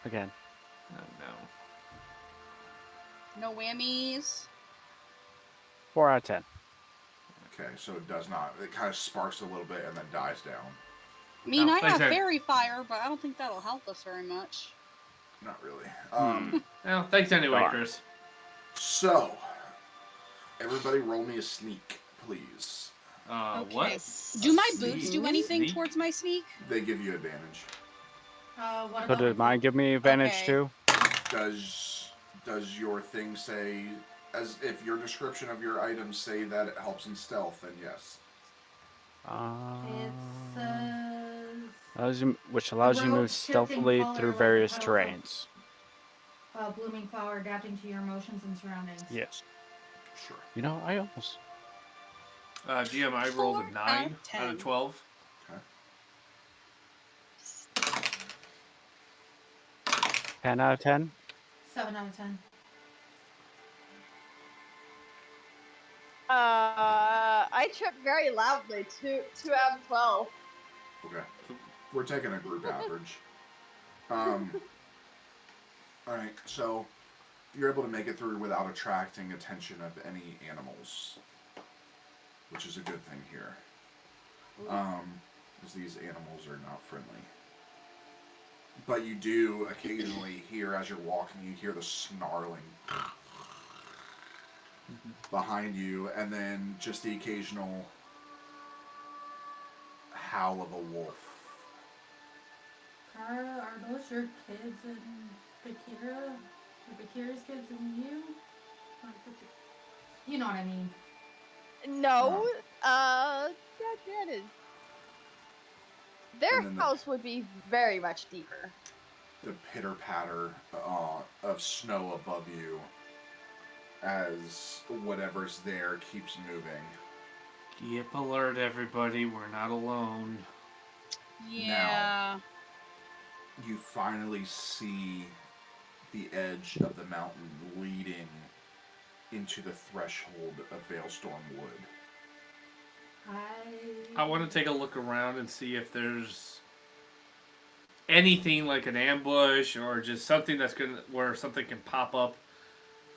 again. Oh, no. No whammies. 4 out of 10. Okay, so it does not. It kind of sparks a little bit and then dies down. I mean, No, I thanks, have Ed. fairy fire, but I don't think that'll help us very much. Not really. Well, thanks anyway, Darn. Chris. So everybody, roll me a sneak, please. Okay. What? Do my Sneak. boots do anything Sneak? towards my sneak? They give you advantage. What So about did mine give me advantage Okay. too? Does your thing say, as if your description of your items say that it helps in stealth? Then yes. It says Which allows you to move road shifting stealthily color through like the various petals of terrains. a blooming flower, adapting to your emotions and surroundings. Yes. Sure. You know, I almost. GM, I rolled a 4 out 9 of out 10. of 12. Okay. 10 out of 10? 7 out of 10. I tripped very loudly. 2 out of 12. Okay. We're taking a group average. Alright, so you're able to make it through without attracting attention of any animals, which is a good thing here. Because these animals are not friendly. But you do occasionally hear, as you're walking, you hear the snarling behind you, and then just the occasional howl of a wolf. Kara, are those your kids and Bakira? Or Bakira's kids and you? You know what I mean. No, that is. Their And then the- house would be very much deeper. The pitter patter of snow above you as whatever's there keeps moving. Yep, alert everybody, we're not alone. Yeah. You finally see the edge of the mountain leading into the threshold of Veilstorm Wood. I want to take a look around and see if there's anything like an ambush or just something where something can pop up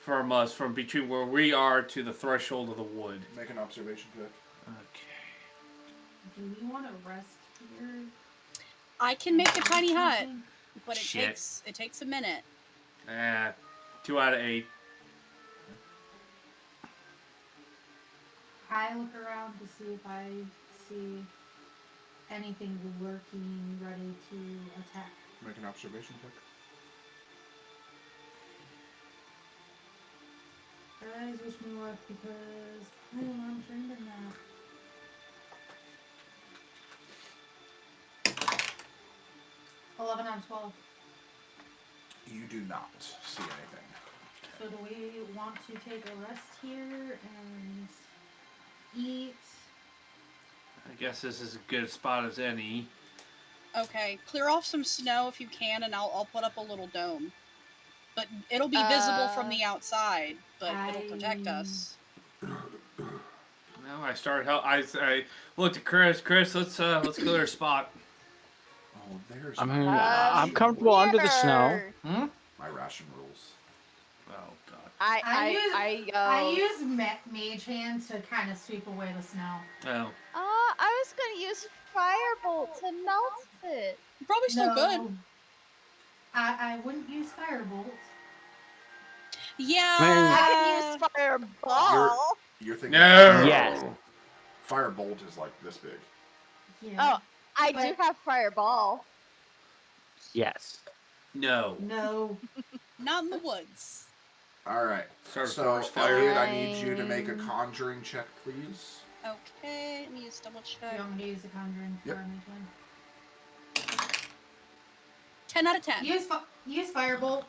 from us from between where we are to the threshold of the wood. Make an observation check. Okay. Do we want to rest here? I can make a tiny hut, Something? but Shit. it takes a minute. 2 out of 8. I look around to see if I see anything lurking, ready to attack. Make an observation check. Guys, wish me luck because I am trained in that. 11 out of 12. You do not see anything. So do we want to take a rest here and eat? I guess this is a good spot as any. Okay, clear off some snow if you can, and I'll put up a little dome. But it'll be visible from the outside, but it'll protect us. Well, I started help. I looked at Chris. Chris, let's clear a spot. Oh, there's I my mean, ration I'm comfortable under the snow. Here. Hmm? My ration rules. Oh God. I use Mage Hand to kind of sweep away the snow. Oh. I was gonna use Firebolt to melt it. Probably still good. I wouldn't use Firebolt. Yeah. I could use Fireball. You're thinking. No. Yes. Firebolt is like this big. Yeah. Oh, I do have Fireball. Yes. No. No. Not in the woods. All right. Start So, forest fire. Elliot, I need you to make a conjuring check, please. Okay, let me just double Do check. you want me to use a conjuring for Yep. Mage Hand? 10 out of 10. Use Firebolt.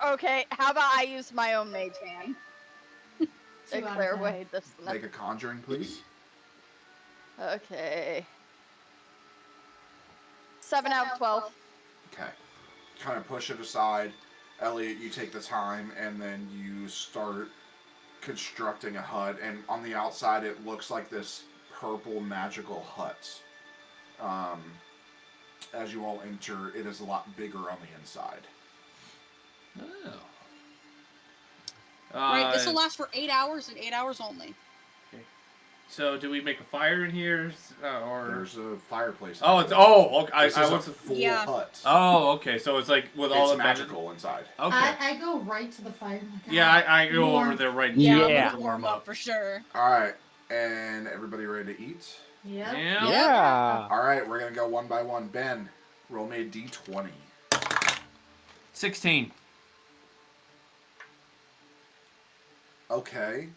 Okay, how about I use my own Mage Hand 2 to out of clear 10. away this? Make a conjuring, please. Okay. 7 out of 12. Okay. Kind of push it aside. Elliot, you take the time, and then you start constructing a hut. And on the outside, it looks like this purple magical hut. As you all enter, it is a lot bigger on the inside. Oh. Right, this will last for 8 hours and 8 hours only. So, do we make a fire in here, or? There's a fireplace. Oh, it's okay. This is a full Yeah. hut. Oh, okay. So it's like with all It's the magical inside. Okay. I go right to the fire. Yeah, I go over Warm. there right Yeah. now Yeah. to warm up. For sure. All right, and everybody ready to eat? Yep. Yeah. Yeah. All right, we're gonna go one by one. Ben, roll me a d20. 16. Okay.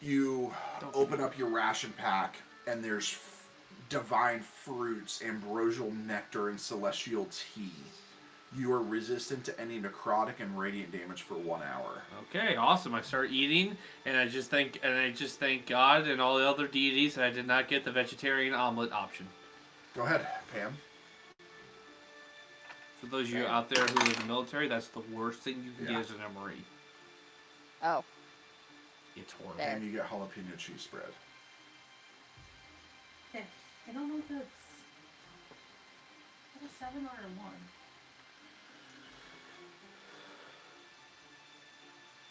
You open up your ration pack, and there's divine fruits, ambrosial nectar, and celestial tea. You are resistant to any necrotic and radiant damage for 1 hour. Okay, awesome. I start eating, and I just thank God and all the other deities that I did not get the vegetarian omelet option. Go ahead, Pam. For those of you out there who are in the military, that's the worst thing you can Yeah. get as an MRE. Oh. It's horrible. There. And you get jalapeno cheese spread. Okay. I don't know if it's a 7 or a 1.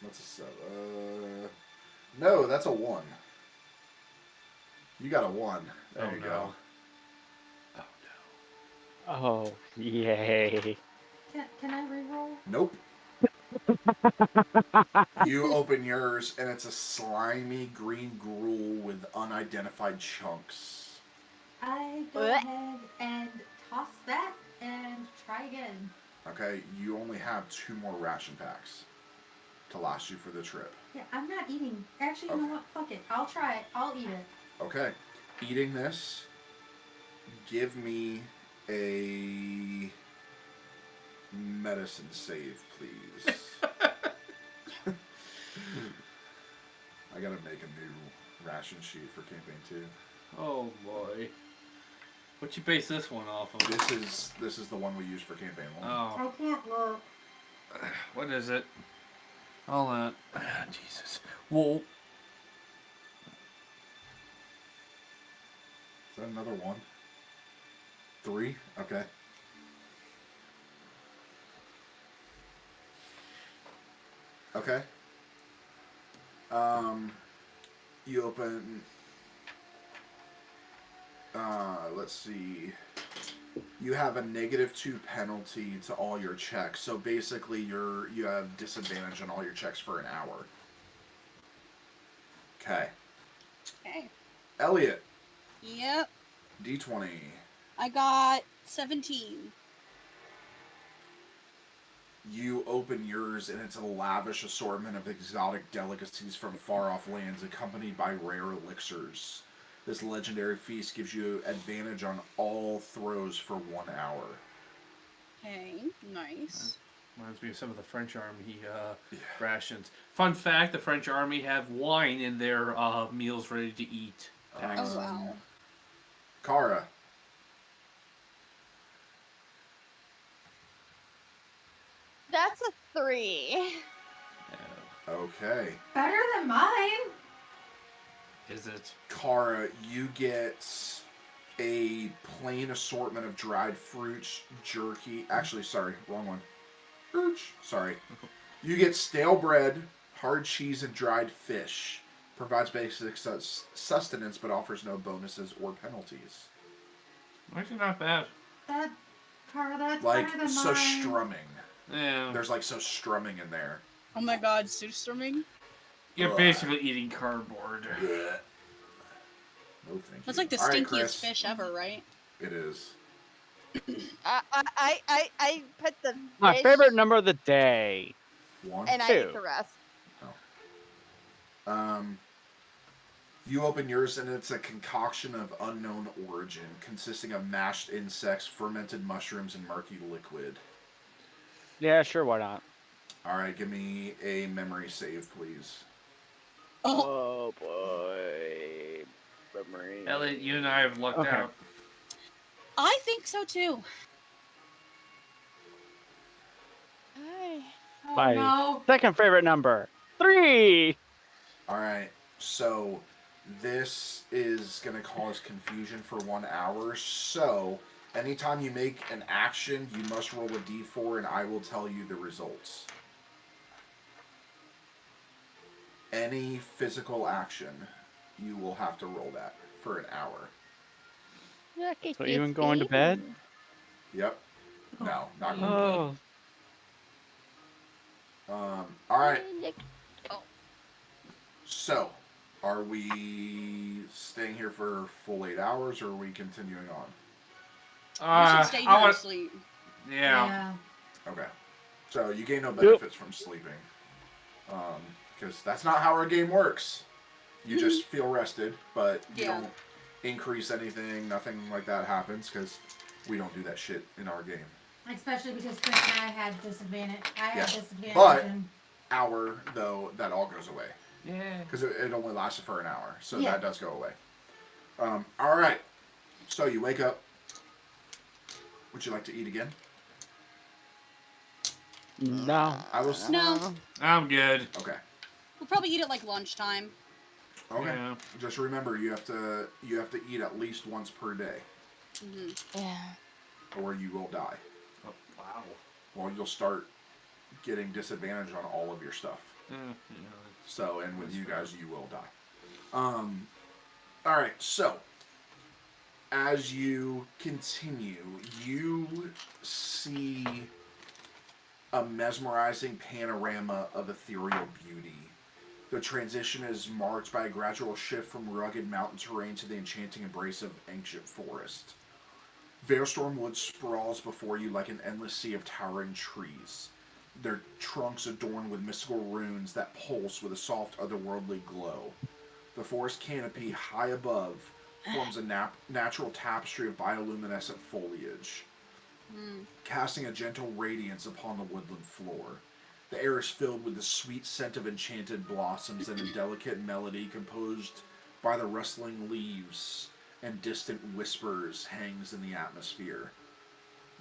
That's a 7. No, that's a 1. You got a 1. There you go. Oh Oh, yay. Can I reroll? Nope. You open yours, and it's a slimy green gruel with unidentified chunks. I go Blech. ahead and toss that and try again. Okay, you only have 2 more ration packs to last you for the trip. Yeah, I'm not eating. Actually, you know Okay. what? Fuck it. I'll try it. I'll eat it. Okay, eating this, give me a medicine save, please. I gotta make a new ration sheet for campaign 2. Oh boy. What you base this one off of? This is the one we used for campaign 1. Oh, I can't look. what is it? Hold on. Jesus. Well, Is that another 1? 3? Okay. Okay. You open. Let's see. You have a -2 penalty to all your checks, so basically you have disadvantage on all your checks for an hour. Okay. Okay. Elliot, Yep. D20. I got 17. You open yours, and it's a lavish assortment of exotic delicacies from far-off lands, accompanied by rare elixirs. This legendary feast gives you advantage on all throws for 1 hour. Okay, nice. reminds me of some of the French Army rations. Fun fact, the French Army have wine in their meals ready to eat. Oh, wow. Kara. That's a 3. Okay. Better than mine. Is it? Kara, you get a plain assortment of dried fruits, jerky. Actually, sorry, wrong one. Sorry. You get stale bread, hard cheese, and dried fish. Provides basic sustenance, but offers no bonuses or penalties. Actually, not bad. That Cara, that's Like, better than so mine. strumming. Yeah. There's like so strumming in there. Oh my god, Surströmming? You're basically eating cardboard. Blech. No, thank you. That's like the All right, stinkiest Chris. fish ever, right? It is. I put the My fish favorite number of the day. 1. and I 2. ate the rest. You open yours, and it's a concoction of unknown origin, consisting of mashed insects, fermented mushrooms, and murky liquid. Yeah, sure, why not? All right, give me a memory save, please. Oh, Oh boy. Memory. Elliot, you and I have lucked Okay. out. I think so too. Ay. Oh My no. second favorite number. 3. All right, so this is going to cause confusion for 1 hour. So anytime you make an action, you must roll a d4, and I will tell you the results. Any physical action, you will have to roll that for an hour. So even going to bed? Yep. No, not going to Oh. All right. So, are we staying here for full 8 hours, or are we continuing on? We should stay here and sleep. Yeah. Okay. So you gain no benefits from sleeping, because that's not how our game works. You just feel rested, but you Yeah. don't increase anything. Nothing like that happens because we don't do that shit in our game. Especially because Chris and I had disadvantage. I had Yeah. disadvantage. But- and Hour, though, that all goes away. Yeah. Because it only lasted for an hour. So Yeah. that does go away. Alright. So you wake up. Would you like to eat again? No. I will. No, I'm good. Okay. we'll probably eat at like lunchtime. Okay. Yeah. Just remember, you have to eat at least once per day, Hmm. Yeah. or you will die. Oh, wow. Well, you'll start getting disadvantage on all of your stuff. So, and with you guys, you will die. All right. So, as you continue, you see a mesmerizing panorama of ethereal beauty. The transition is marked by a gradual shift from rugged mountain terrain to the enchanting embrace of ancient forest. Veilstorm Wood sprawls before you like an endless sea of towering trees, their trunks adorned with mystical runes that pulse with a soft, otherworldly glow. The forest canopy high above forms a natural tapestry of bioluminescent foliage, casting a gentle radiance upon the woodland floor. The air is filled with the sweet scent of enchanted blossoms and a delicate melody composed by the rustling leaves and distant whispers hangs in the atmosphere.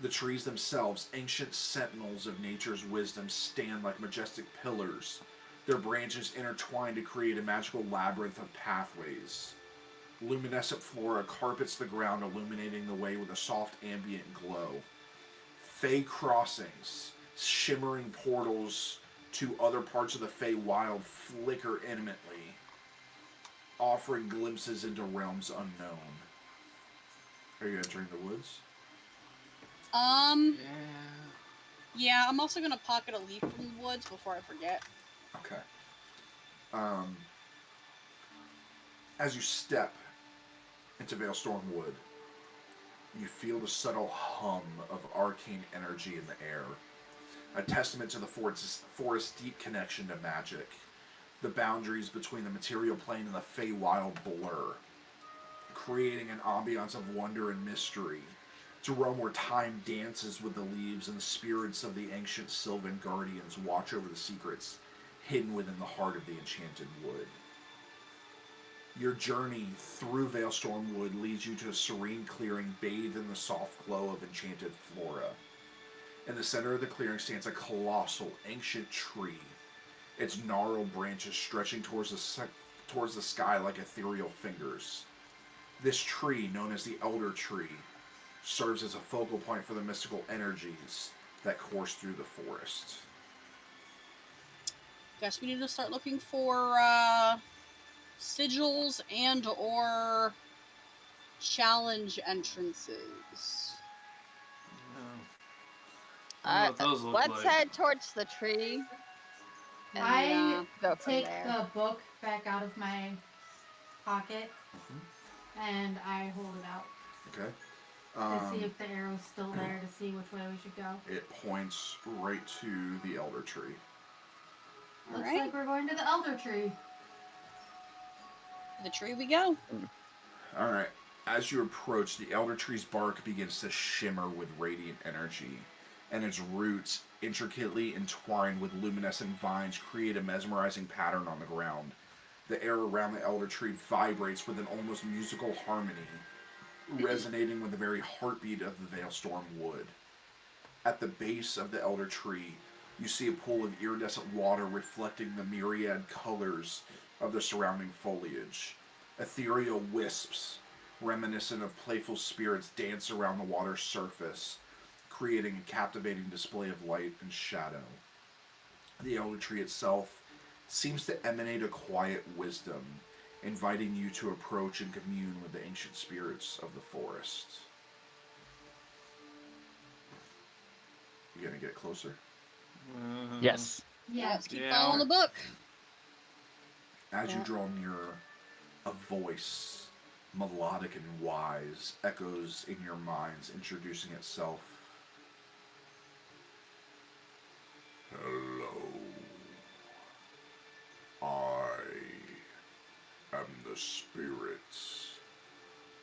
The trees themselves, ancient sentinels of nature's wisdom, stand like majestic pillars, their branches intertwined to create a magical labyrinth of pathways. Luminescent flora carpets the ground, illuminating the way with a soft ambient glow. Fey crossings, shimmering portals to other parts of the Fey wild flicker intimately, offering glimpses into realms unknown. Are you entering the woods? Yeah, I'm also gonna pocket a leaf from the woods before I forget. Okay. As you step into Veilstorm Wood, you feel the subtle hum of arcane energy in the air, a testament to the forest's deep connection to magic. The boundaries between the material plane and the Feywild blur, creating an ambiance of wonder and mystery. It's a realm where time dances with the leaves and the spirits of the ancient Sylvan Guardians watch over the secrets hidden within the heart of the enchanted wood. Your journey through Veilstorm Wood leads you to a serene clearing bathed in the soft glow of enchanted flora. In the center of the clearing stands a colossal, ancient tree, its gnarled branches stretching towards the sky like ethereal fingers. This tree, known as the Elder Tree, serves as a focal point for the mystical energies that course through the forest. Guess we need to start looking for sigils and or challenge entrances. What those look Let's like. head towards the tree. And I go from take there. the book back out of my pocket and I hold it out Okay. to see if the arrow's still there, to see which way we should go. It points right to the Elder Tree. Looks Alright. like we're going to the Elder Tree. The tree we go. Alright. As you approach, the Elder Tree's bark begins to shimmer with radiant energy, and its roots, intricately entwined with luminescent vines, create a mesmerizing pattern on the ground. The air around the Elder Tree vibrates with an almost musical harmony, resonating with the very heartbeat of the Veilstorm Wood. At the base of the Elder Tree, you see a pool of iridescent water reflecting the myriad colors of the surrounding foliage. Ethereal wisps, reminiscent of playful spirits, dance around the water's surface, creating a captivating display of light and shadow. The Elder Tree itself seems to emanate a quiet wisdom, inviting you to approach and commune with the ancient spirits of the forest. You gonna get closer? Yes. Yeah, let's keep Yeah. following the book. As you Yeah. draw nearer, a voice, melodic and wise, echoes in your minds, introducing itself. Hello. I am the spirit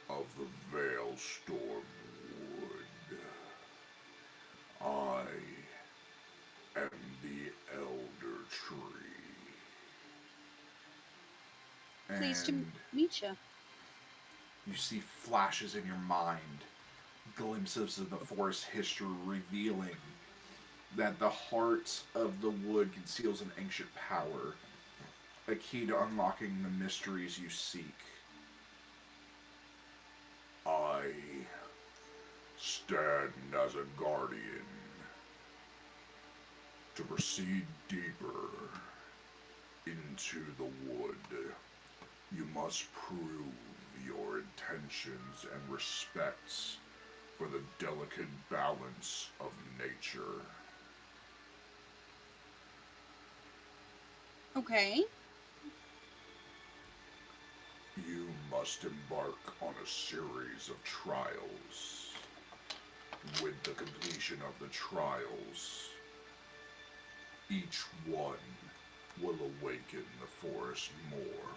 of the Veil Storm Wood. I am the Elder Tree. Pleased to And meet you. you see flashes in your mind, glimpses of the forest history revealing that the heart of the wood conceals an ancient power, a key to unlocking the mysteries you seek. I stand as a guardian to proceed deeper into the wood. You must prove your intentions and respect for the delicate balance of nature. Okay. You must embark on a series of trials. With the completion of the trials, each one will awaken the forest more.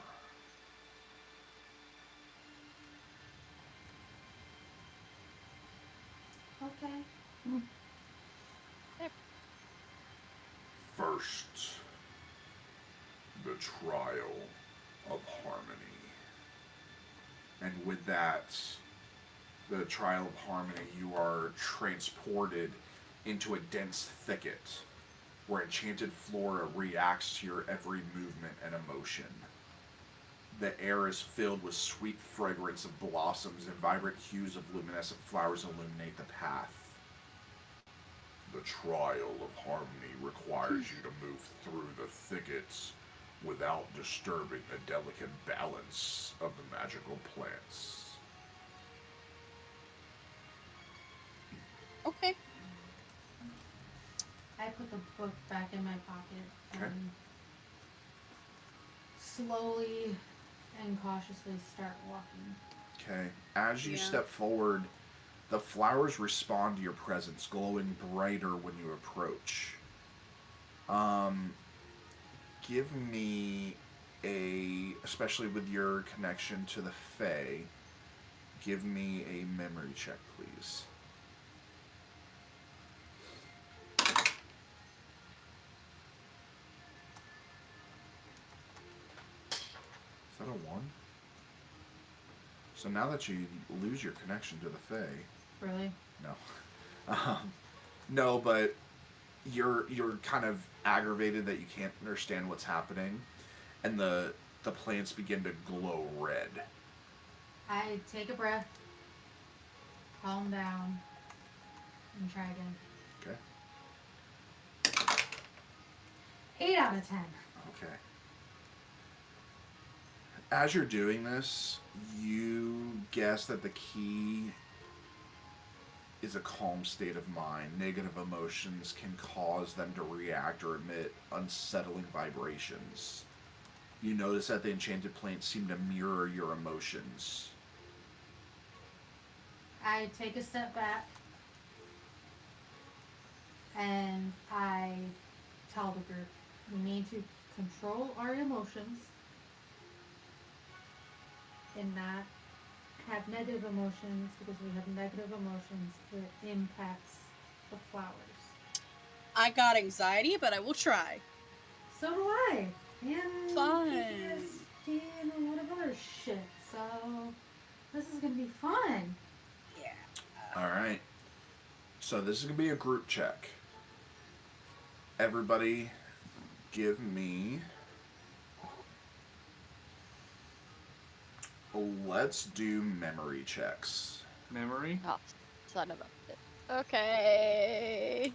Okay. First, the trial of harmony. And with that, the trial of harmony, you are transported into a dense thicket where enchanted flora reacts to your every movement and emotion. The air is filled with sweet fragrance of blossoms and vibrant hues of luminescent flowers illuminate the path. The trial of harmony requires you to move through the thickets without disturbing the delicate balance of the magical plants. Okay. I put the book back in my pocket Okay. and slowly and cautiously start walking. Okay. As you Yeah. step forward, the flowers respond to your presence, glowing brighter when you approach. Give me especially with your connection to the Fae, give me a memory check, please. Is that a 1? So now that you lose your connection to the Fae, Really? no. No, but you're kind of aggravated that you can't understand what's happening, and the plants begin to glow red. I take a breath, calm down, and try again. Okay. 8 out of 10. Okay. As you're doing this, you guess that the key is a calm state of mind. Negative emotions can cause them to react or emit unsettling vibrations. You notice that the enchanted plants seem to mirror your emotions. I take a step back and I tell the group we need to control our emotions and not have negative emotions, because we have negative emotions, it impacts the flowers. I got anxiety, but I will try. So do I. And Fun. PTSD and a lot of other shit. So this is gonna be fun. Yeah. Alright. So this is going to be a group check. Everybody give me... Let's do memory checks. Memory? Oh, son of a bitch. Okay.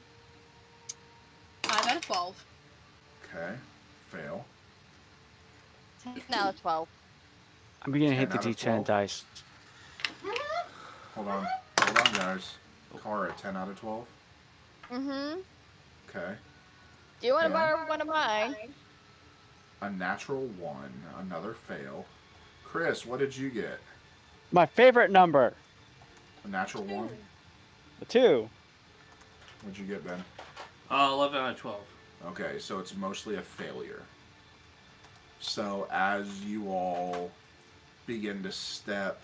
5 out of 12. Okay. Fail. 10 out of 12. I'm beginning to 10 hit the out of D10 12. dice. Hold on. Hold on, guys. Cara, 10 out of 12? Mm-hmm. Okay. Do you want to And borrow one of mine? a natural 1. Another fail. Chris, what did you get? My favorite number, A natural 1? a 2. What'd you get, Ben? 11 out of 12. Okay, so it's mostly a failure. So as you all begin to step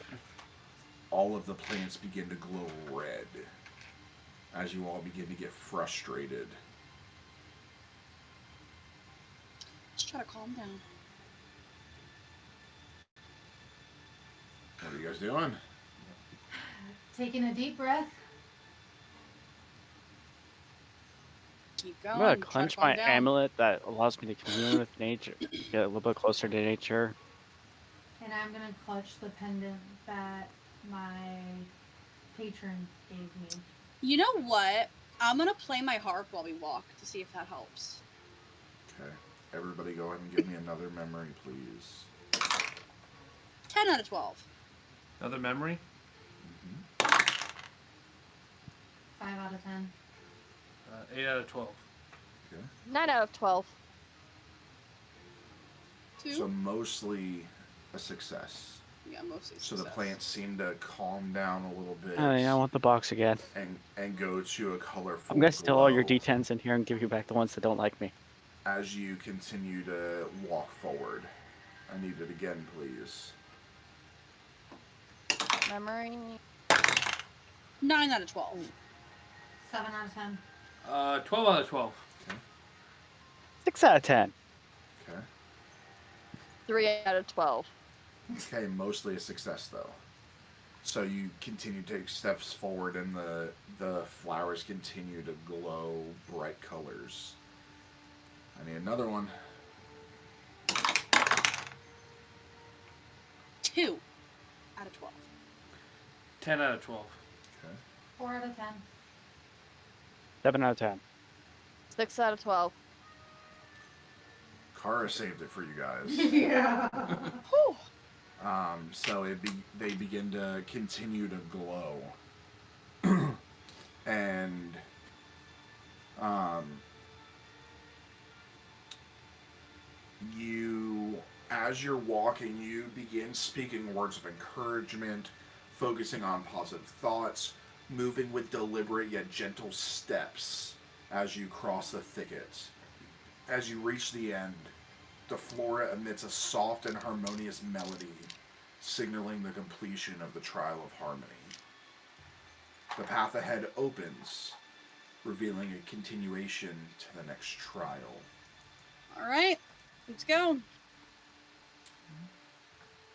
all of the plants begin to glow red as you all begin to get frustrated. Just try to calm down. What are you guys doing? Taking a deep breath. Keep going. I'm gonna try to clench calm my down. amulet that allows me to commune with nature, get a little bit closer to nature. And I'm gonna clutch the pendant that my patron gave me. You know what? I'm gonna play my harp while we walk to see if that helps. Okay. Everybody go ahead and give me another memory, please. 10 out of 12. Another memory? 5 out of 10. 8 out of 12. Okay. 9 out of 12. 2? So mostly a success. Yeah, mostly So the success. plants seem to calm down a little bit Oh, yeah, I want the box again. and go to a colorful I'm gonna steal all your glow D10s in here and give you back the ones that don't like me. as you continue to walk forward. I need it again, please. Memory. 9 out of 12. 7 out of 10. 12 out of 12. 6 out of 10. Okay. 3 out of 12. Okay, mostly a success though. So you continue to take steps forward and the flowers continue to glow bright colors. I need another one. 2 out of 12. 10 out of 12. Okay. 4 out of 10. 7 out of 10. 6 out of 12. Kara saved it for you guys. Yeah. Whew. So they begin to continue to glow, and as you're walking, you begin speaking words of encouragement, focusing on positive thoughts, moving with deliberate yet gentle steps as you cross the thicket. As you reach the end, the flora emits a soft and harmonious melody, signaling the completion of the trial of harmony. The path ahead opens, revealing a continuation to the next trial. All right, let's go.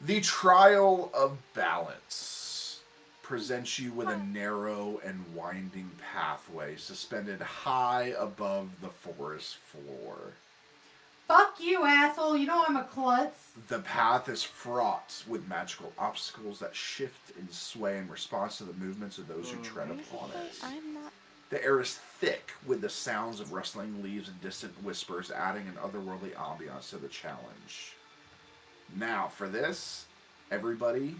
The trial of balance presents you with a narrow and winding pathway suspended high above the forest floor. Fuck you, asshole. You know I'm a klutz. The path is fraught with magical obstacles that shift and sway in response to the movements of those who tread upon it. I'm not. The air is thick with the sounds of rustling leaves and distant whispers, adding an otherworldly ambiance to the challenge. Now, for this, everybody,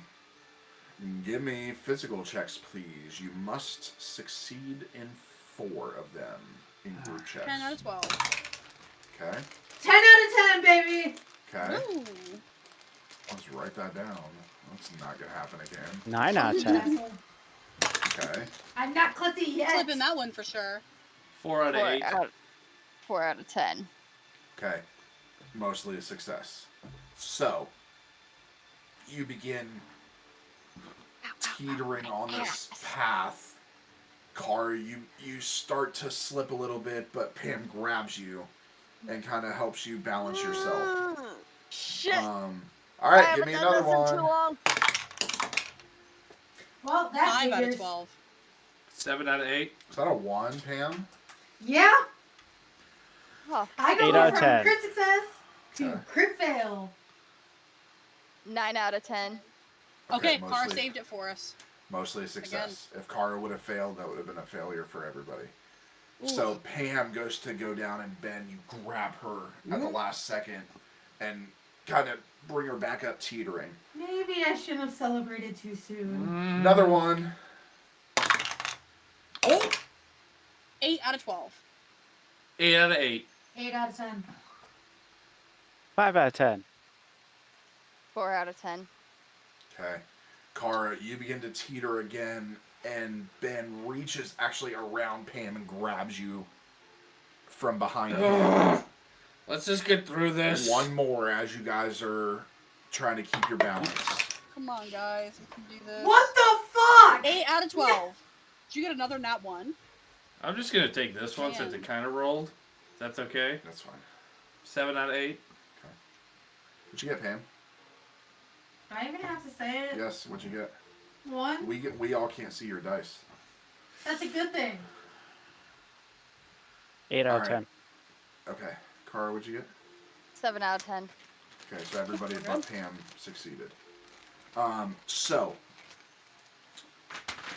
give me physical checks, please. You must succeed in 4 of them in group checks. 10 out of 12. Okay. 10 out of 10, baby. Okay. Ooh. Let's write that down. That's not gonna happen again. 9 out of 10. Asshole. Okay. I'm not klutzy yet. Flipping that one for sure. 4 out of 8. 4 out of 10. Okay. Mostly a success. So, you begin teetering on this path. Car, you start to slip a little bit, but Pam grabs you and kind of helps you balance yourself. Shit. All right, I give me haven't done another this in too one. long. Well, that 5 out of figures. 12. 7 out of 8. Is that a 1, Pam? Yeah. Huh. I go 8 out of from 10. crit success to Okay. crit fail. 9 out of 10. Okay, Car mostly- saved it for us. Mostly a success. If Kara would have failed, that would have been a failure for everybody. So Pam goes to go down, and Ben, you grab her at the last second and kind of bring her back up teetering. Maybe I shouldn't have celebrated too soon. Another one. 8 out of 12. 8 out of 8. 8 out of 10. 5 out of 10. 4 out of 10. Okay. Kara, you begin to teeter again, and Ben reaches actually around Pam and grabs you from behind him. Let's just get through this. One more as you guys are trying to keep your balance. Come on, guys. We can do this. What the fuck? 8 out of 12. Did you get another nat 1? I'm just gonna take this one since it kind of rolled. That's okay. That's fine. 7 out of 8. What'd you get, Pam? Do I even have to say it? Yes. What'd you get? 1? We all can't see your dice. That's a good thing. 8 out of Alright. 10. Okay. Cara, what'd you get? 7 out of 10. Okay, so everybody but Pam succeeded. So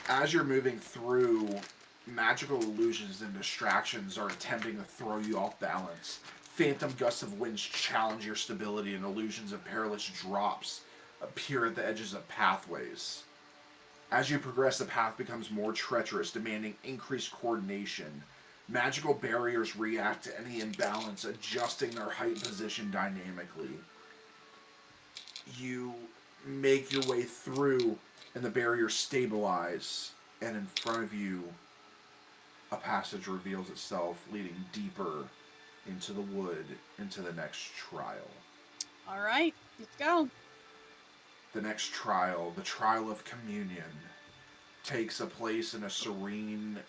as you're moving through, magical illusions and distractions are attempting to throw you off balance. Phantom gusts of winds challenge your stability, and illusions of perilous drops appear at the edges of pathways. As you progress, the path becomes more treacherous, demanding increased coordination. Magical barriers react to any imbalance, adjusting their height and position dynamically. You make your way through, and the barriers stabilize, and in front of you, a passage reveals itself, leading deeper into the wood, into the next trial. All right, let's go. The next trial, the trial of communion, takes a place in a serene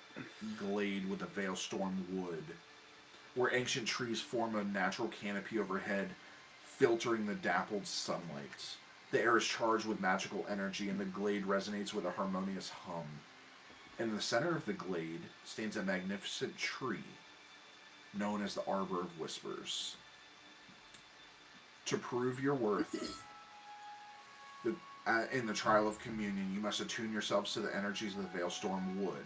glade with a veilstorm wood, where ancient trees form a natural canopy overhead, filtering the dappled sunlight. The air is charged with magical energy, and the glade resonates with a harmonious hum. In the center of the glade stands a magnificent tree, known as the Arbor of Whispers. To prove your worth, in the trial of communion, you must attune yourselves to the energies of the Veilstorm Wood.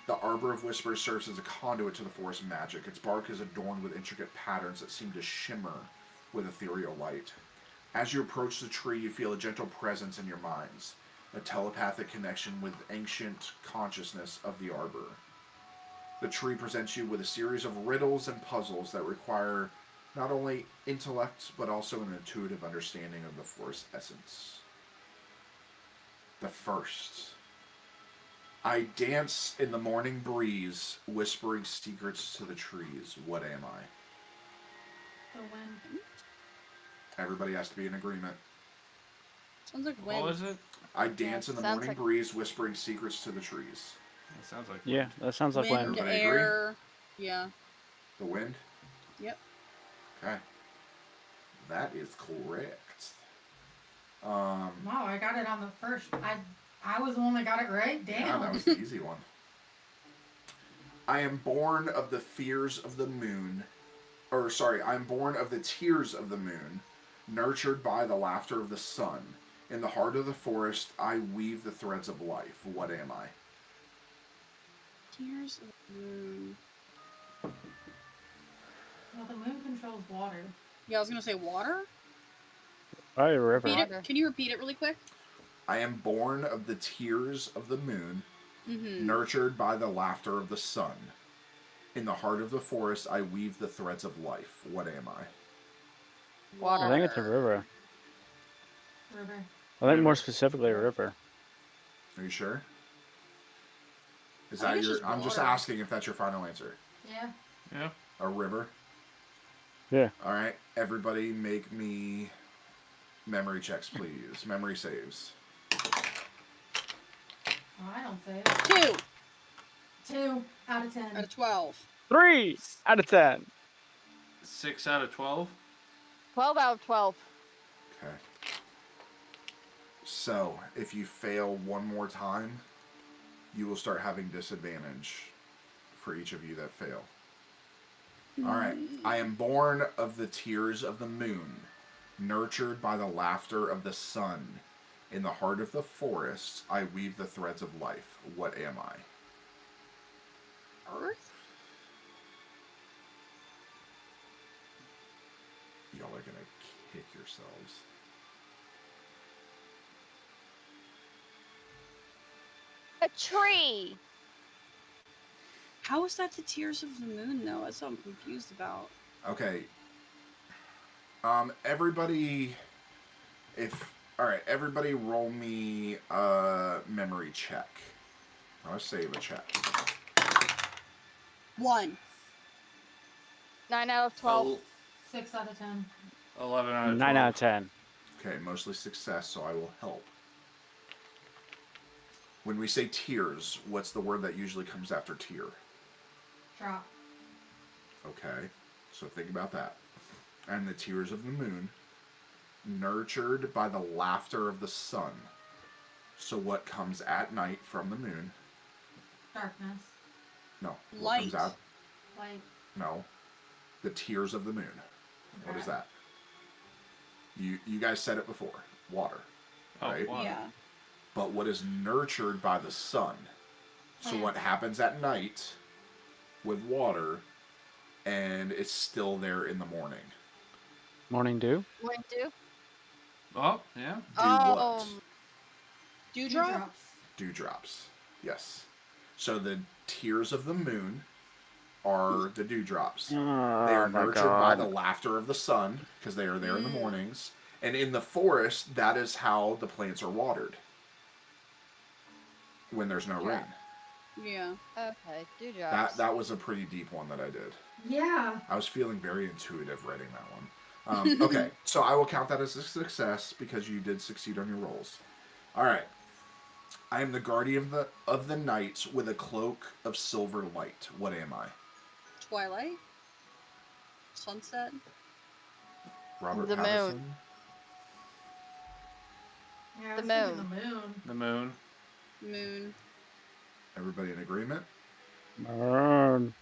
The Arbor of Whispers serves as a conduit to the forest magic. Its bark is adorned with intricate patterns that seem to shimmer with ethereal light. As you approach the tree, you feel a gentle presence in your minds, a telepathic connection with ancient consciousness of the Arbor. The tree presents you with a series of riddles and puzzles that require not only intellect, but also an intuitive understanding of the forest essence. The first. I dance in the morning breeze, whispering secrets to the trees. What am I? The wind. Everybody has to be in agreement. Sounds like What wind. was it? I dance in the sounds morning like- breeze, whispering secrets to the trees. It sounds like Yeah, that sounds like Wind, wind. Everybody air. Yeah. The wind? Yep. Okay. That is correct. Wow, I got it on the first. I was the one that got it right. Yeah, Damn. that was the easy one. I am born of the fears of the moon. I am born of the tears of the moon, nurtured by the laughter of the sun. In the heart of the forest, I weave the threads of life. What am I? Tears of the moon. Well, the moon controls water. Yeah, I was gonna say water. Probably a river. Repeat Water. it. Can you repeat it really quick? I am born of the tears of the moon, Mm-hmm. nurtured by the laughter of the sun. In the heart of the forest, I weave the threads of life. What am I? I think it's a river. River. I think more specifically a river. Are you sure? Is I think that it's your? just I'm just water. asking if that's your final answer. Yeah. Yeah. A river. Yeah. All right, everybody, make me memory checks, please. Memory saves. Oh, I don't say it. 2 2 out of 10. out of 12. 3 out of 10. 6 out of 12. 12 out of 12. Okay. So, if you fail one more time, you will start having disadvantage for each of you that fail. All right. I am born of the tears of the moon, nurtured by the laughter of the sun. In the heart of the forest, I weave the threads of life. What am I? Earth? Y'all are gonna kick yourselves. A tree. How is that the tears of the moon, though? That's what I'm confused about. Okay. Everybody, everybody roll me a memory check. I'll save a check. 1. 9 out of 12. 6 out of 10. 11 out of 12. 9 out of 10. Okay, mostly success, so I will help. When we say tears, what's the word that usually comes after tear? Drop. Okay, so think about that. And the tears of the moon, nurtured by the laughter of the sun. So what comes at night from the moon? Darkness. No. What Light. comes out? Light. No. The tears of the moon. What is Okay. that? You guys said it before. Water. Right? Water. Yeah. But what is nurtured by the sun? So what Plants. happens at night with water and it's still there in the morning? Morning dew. Going to? Oh, yeah. Do what? Dewdrop? Dewdrops. Dewdrops. Yes. So the tears of the moon are the dewdrops. They are nurtured by the laughter of the sun because they are there in the mornings. And in the forest, that is how the plants are watered when there's no rain. Yeah. Okay, dewdrops. That was a pretty deep one that I did. Yeah. I was feeling very intuitive writing that one. Okay, so I will count that as a success because you did succeed on your rolls. All right. I am the guardian of the night with a cloak of silver light. What am I? Twilight? Sunset? Robert The moon. Pattinson? Yeah, I The was thinking moon. the moon. The moon. Moon. Everybody in agreement? Moon.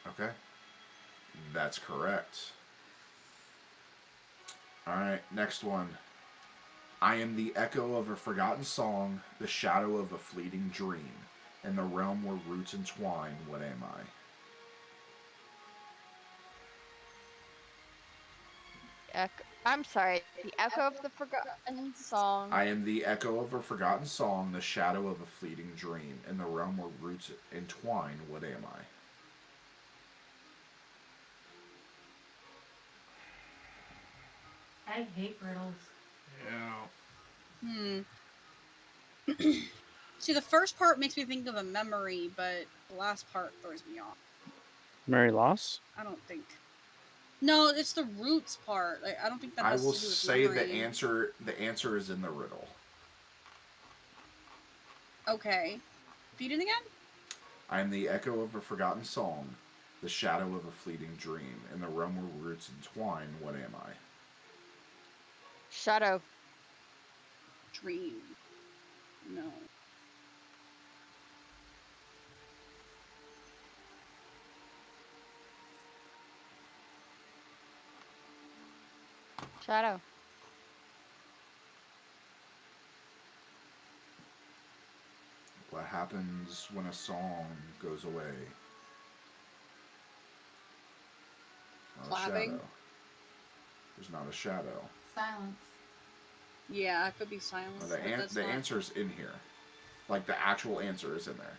Okay. That's correct. Alright, next one. I am the echo of a forgotten song, the shadow of a fleeting dream. In the realm where roots entwine, what am I? I'm sorry, the echo of the forgotten song. I am the echo of a forgotten song, the shadow of a fleeting dream. In the realm where roots entwine, what am I? I hate riddles. Yeah. See, the first part makes me think of a memory, but the last part throws me off. Mary Loss. I don't think. No, it's the roots part. Like, I don't think that I has will to do with say memory. the answer is in the riddle. Okay. Repeat it again? I am the echo of a forgotten song, the shadow of a fleeting dream. In the realm where roots entwine, what am I? Shadow. Dream. No. Shadow. What happens when a song goes away? Not a Clapping? shadow. There's not a shadow. Silence. Yeah, it could be silence. Well, but that's the not- answer's in here. Like, the actual answer is in there.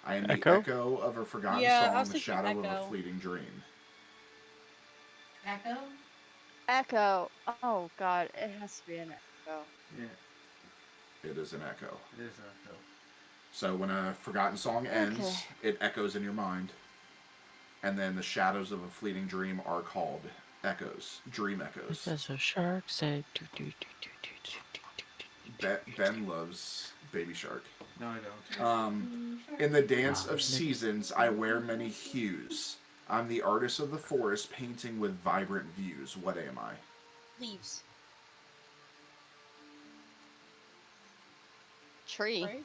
I am Echo? the echo of a forgotten Yeah, I song, was the thinking shadow of echo. a fleeting dream. Echo. Echo. Oh god, it has to be an echo. Yeah. It is an echo. It is an echo. So when a forgotten song ends, Okay. it echoes in your mind. And then the shadows of a fleeting dream are called echoes, dream echoes. Does a shark say? Ben loves Baby Shark. No, I don't. In the dance of seasons, I wear many hues. I'm the artist of the forest, painting with vibrant views. What am I? Leaves. Tree. Right?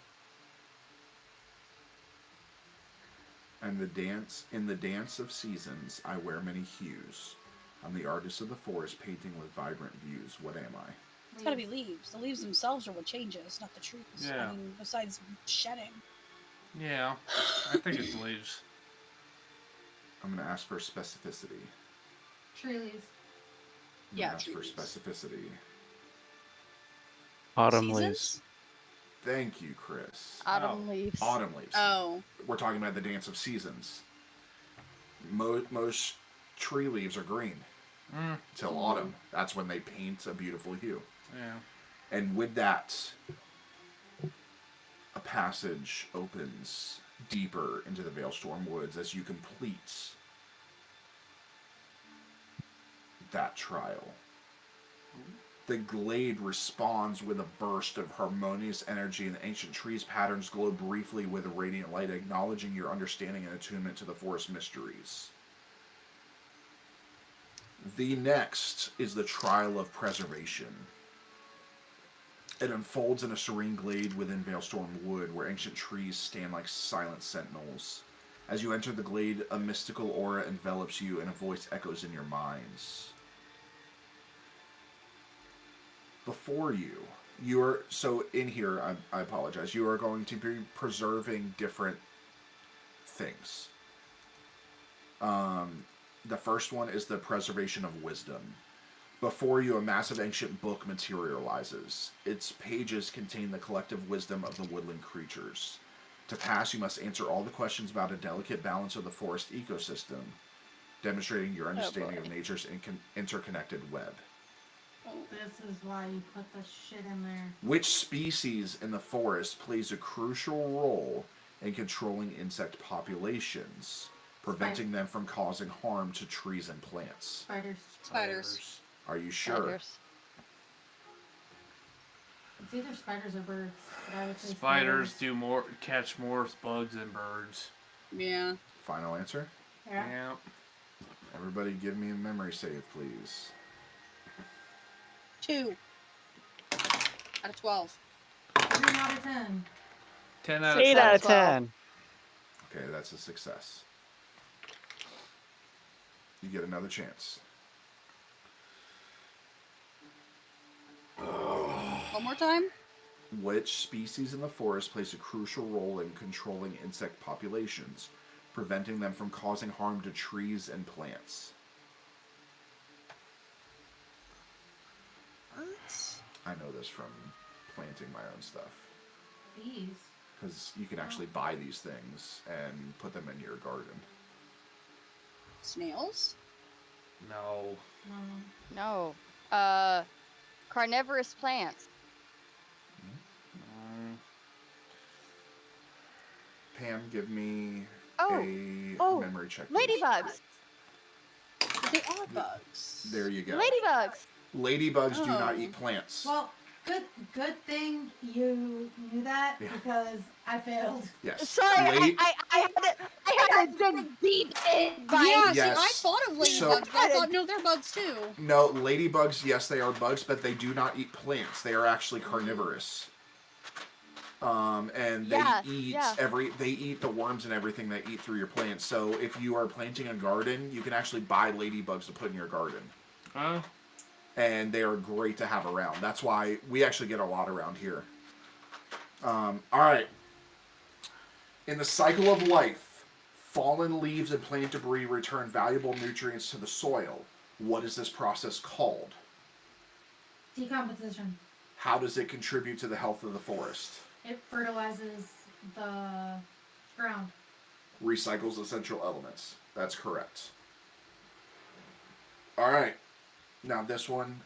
And in the dance of seasons, I wear many hues. I'm the artist of the forest, painting with vibrant views. What am I? It's gotta be leaves. The leaves themselves are what changes, not the trees. Yeah. I mean, besides shedding. Yeah. I think it's leaves. I'm going to ask for specificity. Tree leaves. I'm Yeah, gonna ask for trees. specificity. Autumn Seasons? leaves. Thank you, Chris. Autumn leaves. Autumn leaves. Oh. We're talking about the dance of seasons. Most tree leaves are green till autumn. That's when they paint a beautiful hue. Yeah. And with that, a passage opens deeper into the Veilstorm Woods as you complete that trial. The glade responds with a burst of harmonious energy, and the ancient trees' patterns glow briefly with a radiant light, acknowledging your understanding and attunement to the forest mysteries. The next is the Trial of Preservation. It unfolds in a serene glade within Veilstorm Wood, where ancient trees stand like silent sentinels. As you enter the glade, a mystical aura envelops you, and a voice echoes in your minds. Before you are, so in here, I apologize, you are going to be preserving different things. The first one is the preservation of wisdom. Before you, a massive ancient book materializes. Its pages contain the collective wisdom of the woodland creatures. To pass, you must answer all the questions about a delicate balance of the forest ecosystem, demonstrating your understanding of nature's interconnected web. This is why you put the shit in there. Which species in the forest plays a crucial role in controlling insect populations, preventing them from causing harm to trees and plants? Spiders. Are you sure? Spiders. It's either spiders or birds. But I would say Spiders catch more bugs than birds. Yeah. Final answer? Yeah. Everybody give me a memory save, please. 2 out of 12. 3 out of 10. 10 out of 8 out of 12. 10. Okay, that's a success. You get another chance. One more time? Which species in the forest plays a crucial role in controlling insect populations, preventing them from causing harm to trees and plants? I know this from planting my own stuff. Bees. Because you can actually buy these things and put them in your garden. Snails? No. No. Carnivorous plants. Pam, give me Oh, a memory check. Please. Ladybugs. They are bugs. There you go. Ladybugs. Ladybugs do not Oh. eat plants. Well, good thing you knew that Yeah. because I failed. Yes. Sorry, I had to dig deep in my... Yeah, Yes. see, I thought of ladybugs, but I thought, no, they're bugs too. No, ladybugs, yes, they are bugs, but they do not eat plants. They are actually carnivorous. And they they eat the worms and everything that eat through your plants. So if you are planting a garden, you can actually buy ladybugs to put in your garden. And they are great to have around. That's why we actually get a lot around here. All right. In the cycle of life, fallen leaves and plant debris return valuable nutrients to the soil. What is this process called? Decomposition. How does it contribute to the health of the forest? It fertilizes the ground. Recycles essential elements. That's correct. All right. Now this one,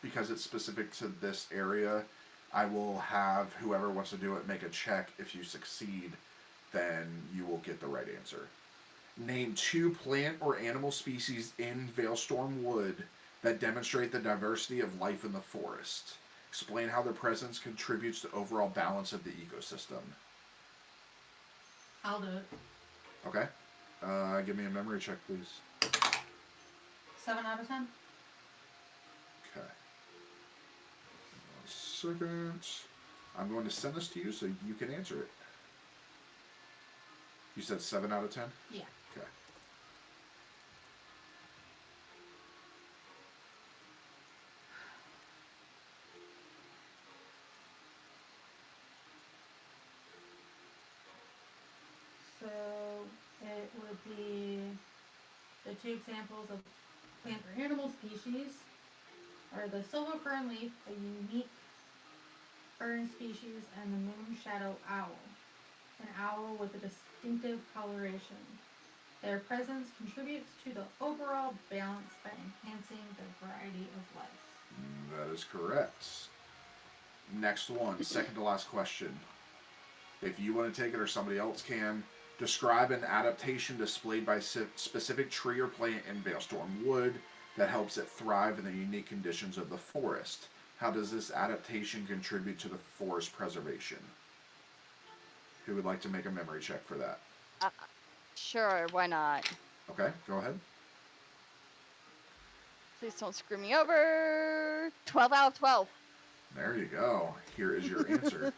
because it's specific to this area, I will have whoever wants to do it make a check. If you succeed, then you will get the right answer. Name 2 plant or animal species in Veilstorm Wood that demonstrate the diversity of life in the forest. Explain how their presence contributes to overall balance of the ecosystem. I'll do it. Okay. Give me a memory check, please. 7 out of 10. Okay. 1 second. I'm going to send this to you so you can answer it. You said 7 out of 10? Yeah. Okay. So it would be the 2 examples of plant or animal species are the silver fern leaf, a unique fern species, and the moon shadow owl, an owl with a distinctive coloration. Their presence contributes to the overall balance by enhancing the variety of life. That is correct. Next one, second to last question. If you want to take it or somebody else can, describe an adaptation displayed by specific tree or plant in Veilstorm Wood that helps it thrive in the unique conditions of the forest. How does this adaptation contribute to the forest preservation? Who would like to make a memory check for that? Sure, why not? Okay, go ahead. Please don't screw me over. 12 out of 12. There you go. Here is your answer.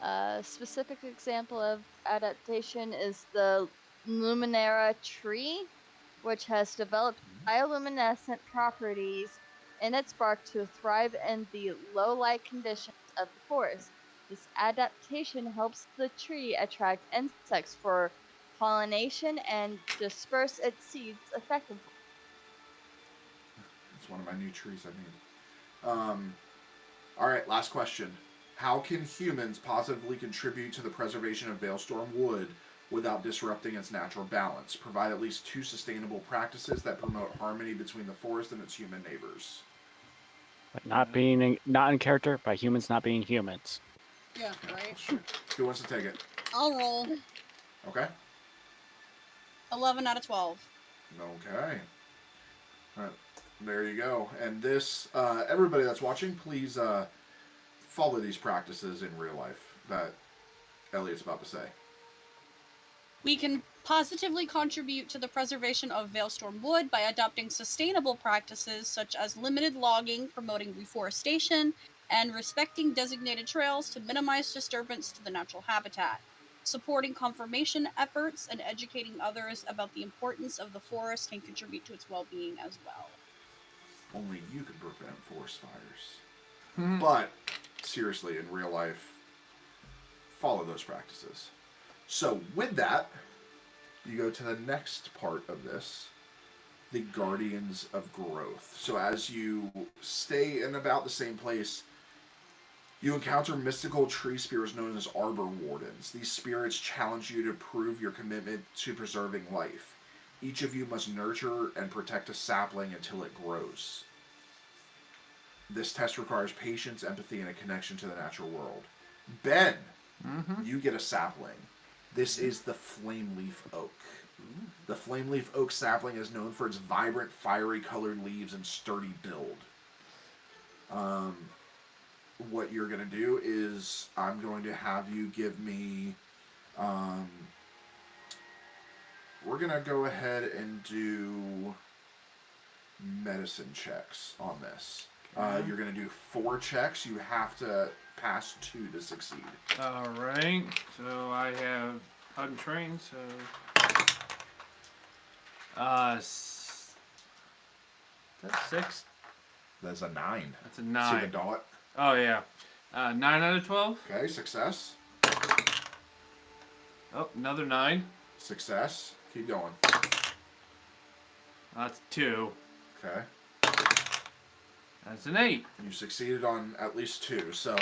A specific example of adaptation is the Luminara tree, which has developed bioluminescent properties in its bark to thrive in the low light conditions of the forest. This adaptation helps the tree attract insects for pollination and disperse its seeds effectively. It's one of my new trees I made. All right, last question. How can humans positively contribute to the preservation of Veilstorm Wood without disrupting its natural balance? Provide at least 2 sustainable practices that promote harmony between the forest and its human neighbors. But not in character by humans not being humans. Yeah, right. Who wants to take it? I'll roll. Okay. 11 out of 12. Okay. All right. There you go. And this, everybody that's watching, please follow these practices in real life that Elliot's about to say. We can positively contribute to the preservation of Veilstorm Wood by adopting sustainable practices such as limited logging, promoting reforestation, and respecting designated trails to minimize disturbance to the natural habitat. Supporting conservation efforts and educating others about the importance of the forest can contribute to its well-being as well. Only you can prevent forest fires. But, seriously, in real life, follow those practices. So, with that, you go to the next part of this, the Guardians of Growth. So as you stay in about the same place, you encounter mystical tree spirits known as Arbor Wardens. These spirits challenge you to prove your commitment to preserving life. Each of you must nurture and protect a sapling until it grows. This test requires patience, empathy, and a connection to the natural world. Ben, you get a sapling. This is the Flameleaf Oak. The Flameleaf Oak sapling is known for its vibrant, fiery colored leaves and sturdy build. What you're going to do is I'm going to have you give me... we're going to go ahead and do medicine checks on this. You're going to do 4 checks. You have to pass 2 to succeed. All right. So I have untrained, so that's 6. That's a 9. That's a See 9. the dot? Oh yeah. 9 out of 12. Okay, success. Oh, another 9. Success. Keep going. That's 2. Okay. That's an 8. You succeeded on at least 2. So,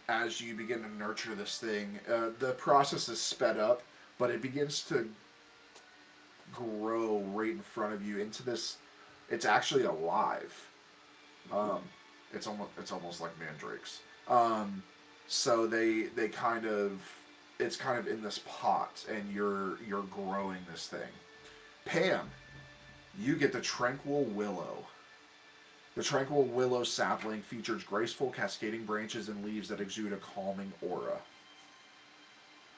as you begin to nurture this thing, the process is sped up, but it begins to grow right in front of you into this. It's actually alive. It's almost like mandrakes. So they kind of, it's kind of in this pot, and you're growing this thing. Pam, you get the Tranquil Willow. The Tranquil Willow sapling features graceful cascading branches and leaves that exude a calming aura.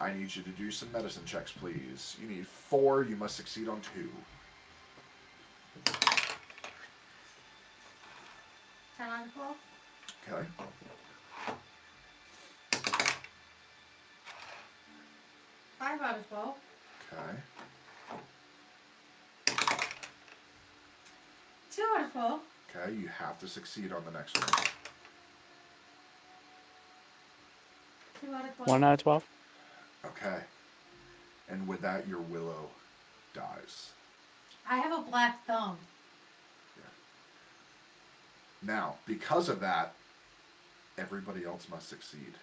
I need you to do some medicine checks, please. You need 4. You must succeed on 2. 10 out of 12. Okay. 5 out of 12. Okay. 2 out of 12. Okay, you have to succeed on the next one. 2 out of 12. 1 out of 12. Okay. And with that, your willow dies. I have a black thumb. Now, because of that, everybody else must succeed.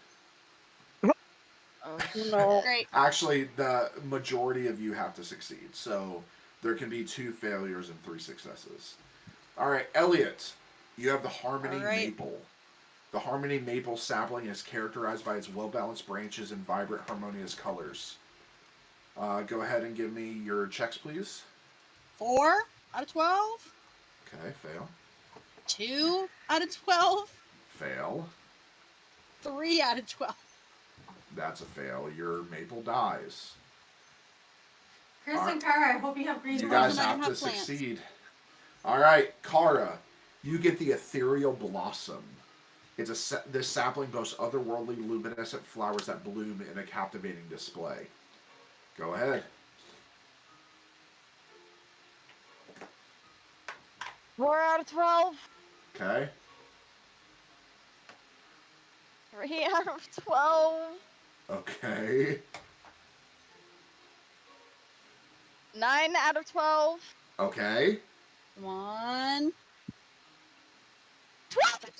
Oh no. Great. Actually, the majority of you have to succeed. So there can be 2 failures and 3 successes. All right, Elliot, you have the Harmony Maple. The Harmony Maple sapling is characterized by its well-balanced branches and vibrant, harmonious colors. Go ahead and give me your checks, please. 4. out of 12. Okay, fail. 2 out of 12. Fail. 3 out of 12. That's a fail. Your maple dies. Chris and Kara, I hope you have green You plants. guys I have don't to have plants. succeed. All right, Kara, you get the ethereal blossom. This sapling boasts otherworldly luminescent flowers that bloom in a captivating display. Go ahead. 4 out of 12. Okay. 3 out of 12. Okay. 9 out of 12. Okay. 1. 12 out of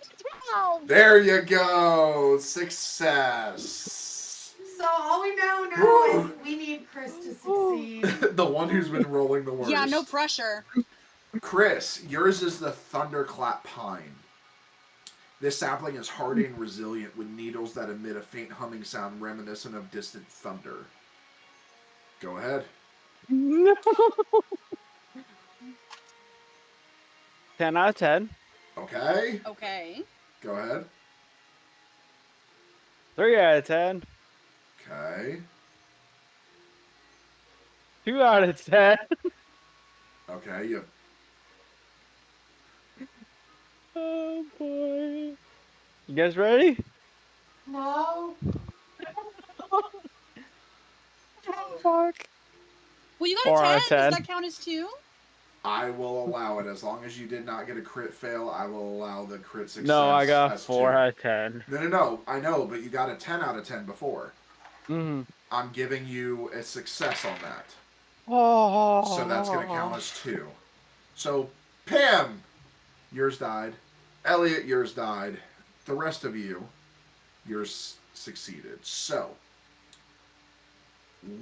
12. There you go. Success. So all we now know Woo. is we need Chris to succeed. The one who's been rolling the worst. Yeah, no pressure. Chris, yours is the thunderclap pine. This sapling is hardy and resilient with needles that emit a faint humming sound reminiscent of distant thunder. Go ahead. No. 10 out of 10. Okay. Okay. Go ahead. 3 out of 10. Okay. 2 out of 10. Okay. You. Oh boy. You guys ready? No. Oh, fuck. Well, you got 4 a 10. out of 10. Does that count as 2? I will allow it as long as you did not get a crit fail. I will allow the crit success. No, I got as 4 2. out of 10. No. I know, but you got a 10 out of 10 before. Mm-hmm. I'm giving you a success on that. Oh. So that's going to count as 2. So, Pam, yours died. Elliot, yours died. The rest of you, yours succeeded. So,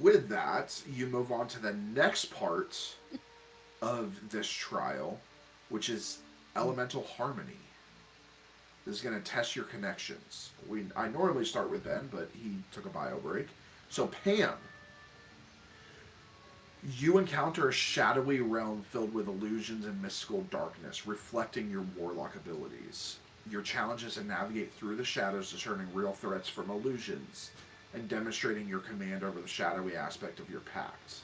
with that, you move on to the next part of this trial, which is elemental harmony. This is going to test your connections. I normally start with Ben, but he took a bio break. So, Pam, you encounter a shadowy realm filled with illusions and mystical darkness, reflecting your warlock abilities. Your challenge is to navigate through the shadows, discerning real threats from illusions, and demonstrating your command over the shadowy aspect of your pact.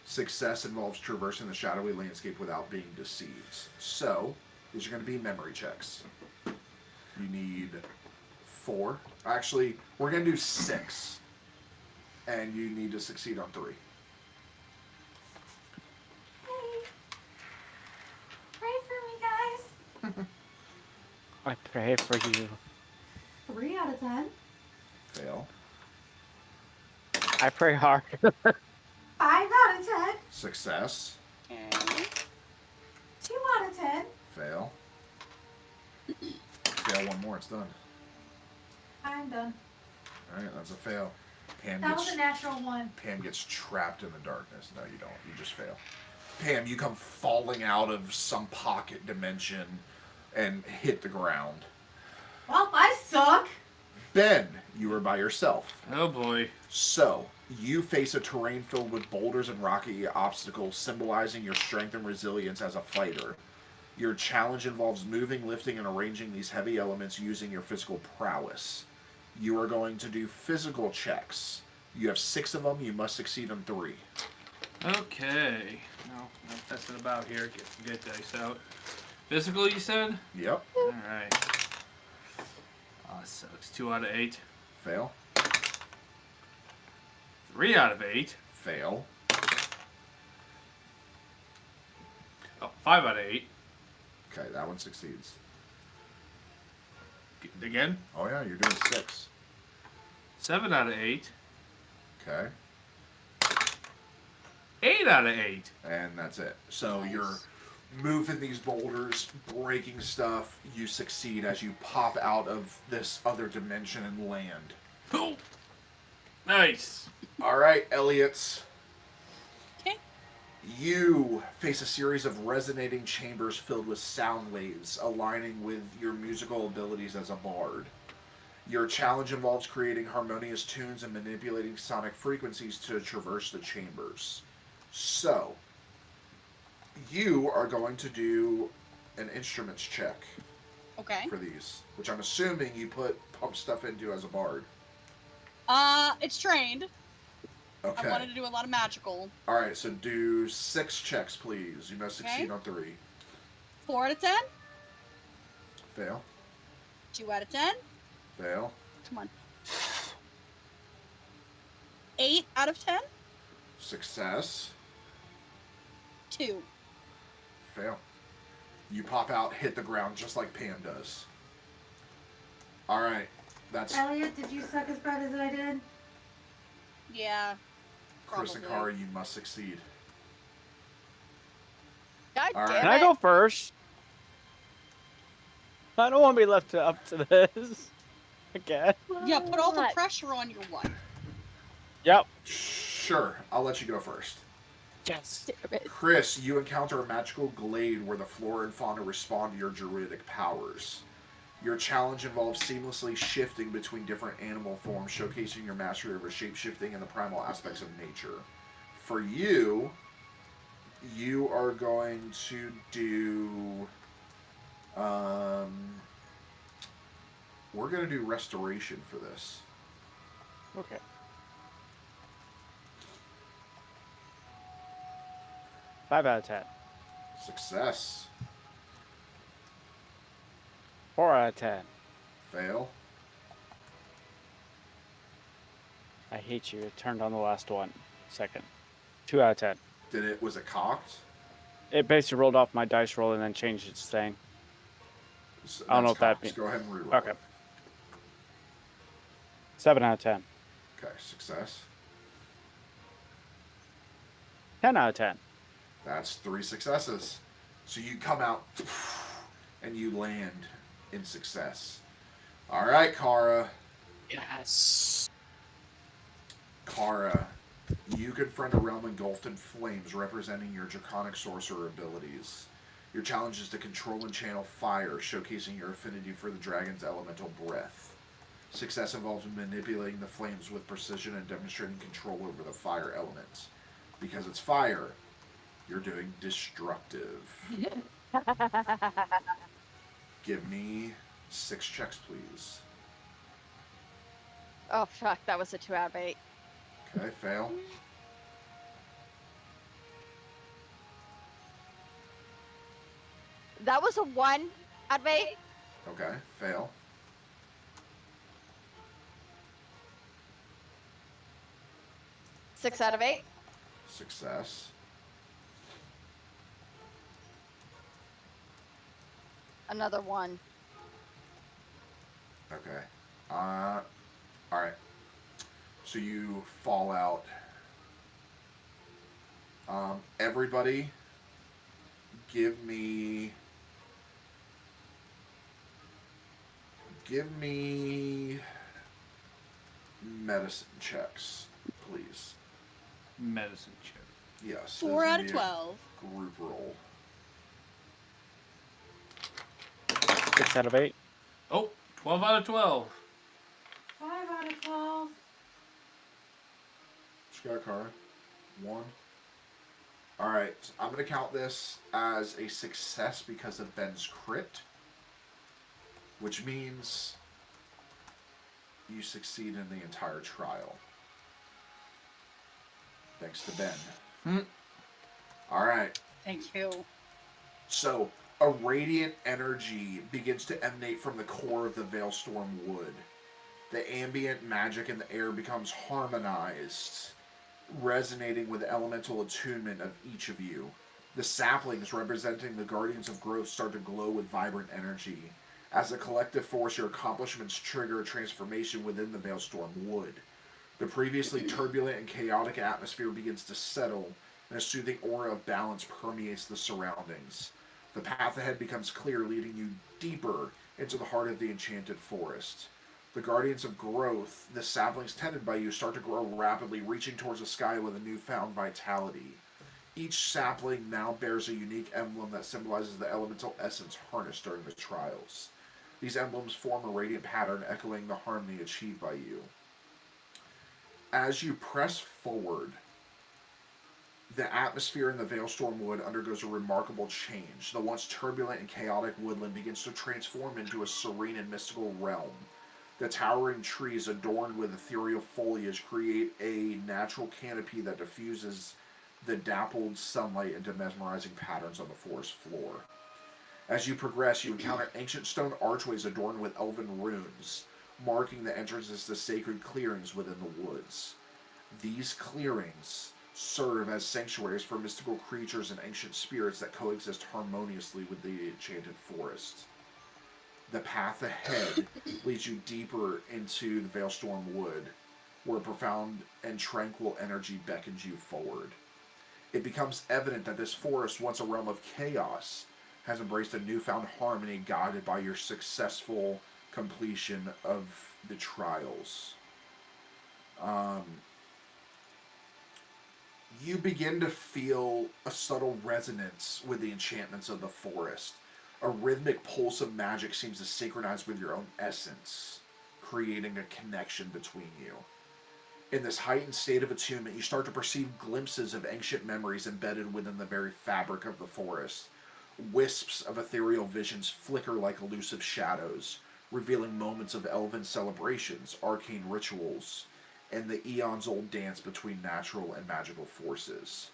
Success involves traversing the shadowy landscape without being deceived. So, these are going to be memory checks. You need 4. Actually, we're going to do 6. And you need to succeed on 3. Pray for me, guys. I pray for you. 3 out of 10. Fail. I pray hard. 5 out of 10. Success. Okay. 2 out of 10. Fail. Fail one more, it's done. I'm done. Alright, that's a fail. That was a natural 1. Pam gets trapped in the darkness. No, you don't. You just fail. Pam, you come falling out of some pocket dimension and hit the ground. Well, I suck. Ben, you are by yourself. Oh boy. So, you face a terrain filled with boulders and rocky obstacles, symbolizing your strength and resilience as a fighter. Your challenge involves moving, lifting, and arranging these heavy elements using your physical prowess. You are going to do physical checks. You have 6 of them. You must succeed on 3. Okay. No, I'm testing about here. Get dice out. Physical, you said? Yep. Alright. Oh, that sucks. 2 out of 8. Fail. 3 out of 8. Fail. Oh, 5 out of 8. Okay, that one succeeds. Again? Oh yeah, you're doing 6. 7 out of 8. Okay. 8 out of 8. And that's it. So you're moving these boulders, breaking stuff. You succeed as you pop out of this other dimension and land. Cool. Nice. All right, Elliot. Okay. You face a series of resonating chambers filled with sound waves, aligning with your musical abilities as a bard. Your challenge involves creating harmonious tunes and manipulating sonic frequencies to traverse the chambers. So, you are going to do an instruments check Okay. for these, which I'm assuming you pump stuff into as a bard. It's trained. Okay. I wanted to do a lot of magical. All right, so do 6 checks, please. You must succeed on 3. 4 out of 10. Fail. 2 out of 10. Fail. Come on. 8 out of 10. Success. 2. Fail. You pop out, hit the ground just like Pam does. All right, that's Elliot, did you suck as bad as I did? Yeah. Chris and probably. Kara. You must succeed. God All right. damn Can I it. go first? I don't want to be left up to this again. Yeah, put all the What? pressure on your wife. Yep. Sure, I'll let you go first. Yes. Damn it. Chris, you encounter a magical glade where the flora and fauna respond to your druidic powers. Your challenge involves seamlessly shifting between different animal forms, showcasing your mastery over shapeshifting and the primal aspects of nature. For you, you are going to do... we're going to do restoration for this. Okay. Five out of 10. Success. 4 out of 10. Fail. I hate you. It turned on the last one. Second. 2 out of 10. Was it cocked? It basically rolled off my dice roll and then changed its thing. I don't know That's if that cocked. means. Go ahead and reroll. Okay. 7 out of 10. Okay, success. 10 out of 10. That's 3 successes. So you come out and you land in success. All right, Kara. Yes. Kara, you confront a realm engulfed in flames representing your draconic sorcerer abilities. Your challenge is to control and channel fire, showcasing your affinity for the dragon's elemental breath. Success involves manipulating the flames with precision and demonstrating control over the fire element. Because it's fire, you're doing destructive. Give me 6 checks, please. Oh, fuck. That was a 2 out of 8. Okay, fail. That was a 1 out of 8. Okay, fail. Six out of 8. Success. Another 1. Okay. Alright. So you fall out. Everybody, give me medicine checks, please. Medicine check. Yes. 4 out of this is gonna 12. be a group roll. 6 out of 8. Oh, 12 out of 12. 5 out of 12. Just got a card. 1. Alright, so I'm going to count this as a success because of Ben's crit. Which means you succeed in the entire trial. Thanks to Ben. Alright. Thank you. So, a radiant energy begins to emanate from the core of the Veilstorm wood. The ambient magic in the air becomes harmonized, resonating with the elemental attunement of each of you. The saplings representing the Guardians of Growth start to glow with vibrant energy. As a collective force, your accomplishments trigger a transformation within the Veilstorm wood. The previously turbulent and chaotic atmosphere begins to settle, and a soothing aura of balance permeates the surroundings. The path ahead becomes clear, leading you deeper into the heart of the enchanted forest. The Guardians of Growth, the saplings tended by you, start to grow rapidly, reaching towards the sky with a newfound vitality. Each sapling now bears a unique emblem that symbolizes the elemental essence harnessed during the trials. These emblems form a radiant pattern echoing the harmony achieved by you. As you press forward, The atmosphere in the Veilstorm Wood undergoes a remarkable change. The once turbulent and chaotic woodland begins to transform into a serene and mystical realm. The towering trees adorned with ethereal foliage create a natural canopy that diffuses the dappled sunlight into mesmerizing patterns on the forest floor. As you progress, you encounter ancient stone archways adorned with elven runes, marking the entrances to sacred clearings within the woods. These clearings serve as sanctuaries for mystical creatures and ancient spirits that coexist harmoniously with the enchanted forest. The path ahead leads you deeper into the Veilstorm Wood, where profound and tranquil energy beckons you forward. It becomes evident that this forest, once a realm of chaos, has embraced a newfound harmony guided by your successful completion of the trials. You begin to feel a subtle resonance with the enchantments of the forest. A rhythmic pulse of magic seems to synchronize with your own essence, creating a connection between you. In this heightened state of attunement, you start to perceive glimpses of ancient memories embedded within the very fabric of the forest. Wisps of ethereal visions flicker like elusive shadows, revealing moments of elven celebrations, arcane rituals, and the eons-old dance between natural and magical forces.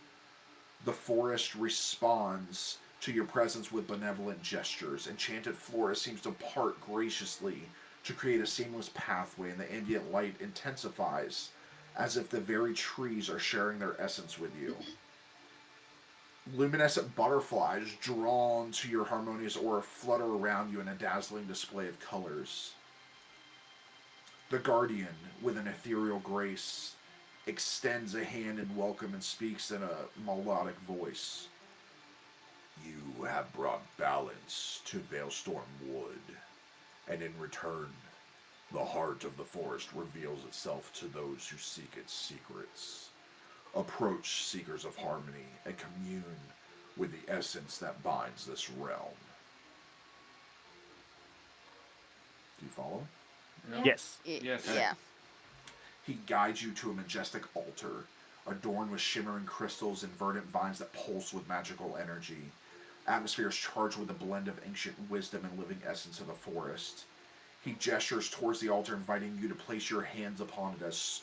The forest responds to your presence with benevolent gestures. Enchanted flora seems to part graciously to create a seamless pathway, and the ambient light intensifies as if the very trees are sharing their essence with you. Luminescent butterflies drawn to your harmonious aura flutter around you in a dazzling display of colors. The Guardian, with an ethereal grace, extends a hand in welcome and speaks in a melodic voice. You have brought balance to Veilstorm Wood, and in return, the heart of the forest reveals itself to those who seek its secrets. Approach, seekers of harmony, and commune with the essence that binds this realm. Do you follow? Yeah. Yes. Yes. Yeah. He guides you to a majestic altar, adorned with shimmering crystals and verdant vines that pulse with magical energy. Atmosphere is charged with a blend of ancient wisdom and living essence of the forest. He gestures towards the altar, inviting you to place your hands upon its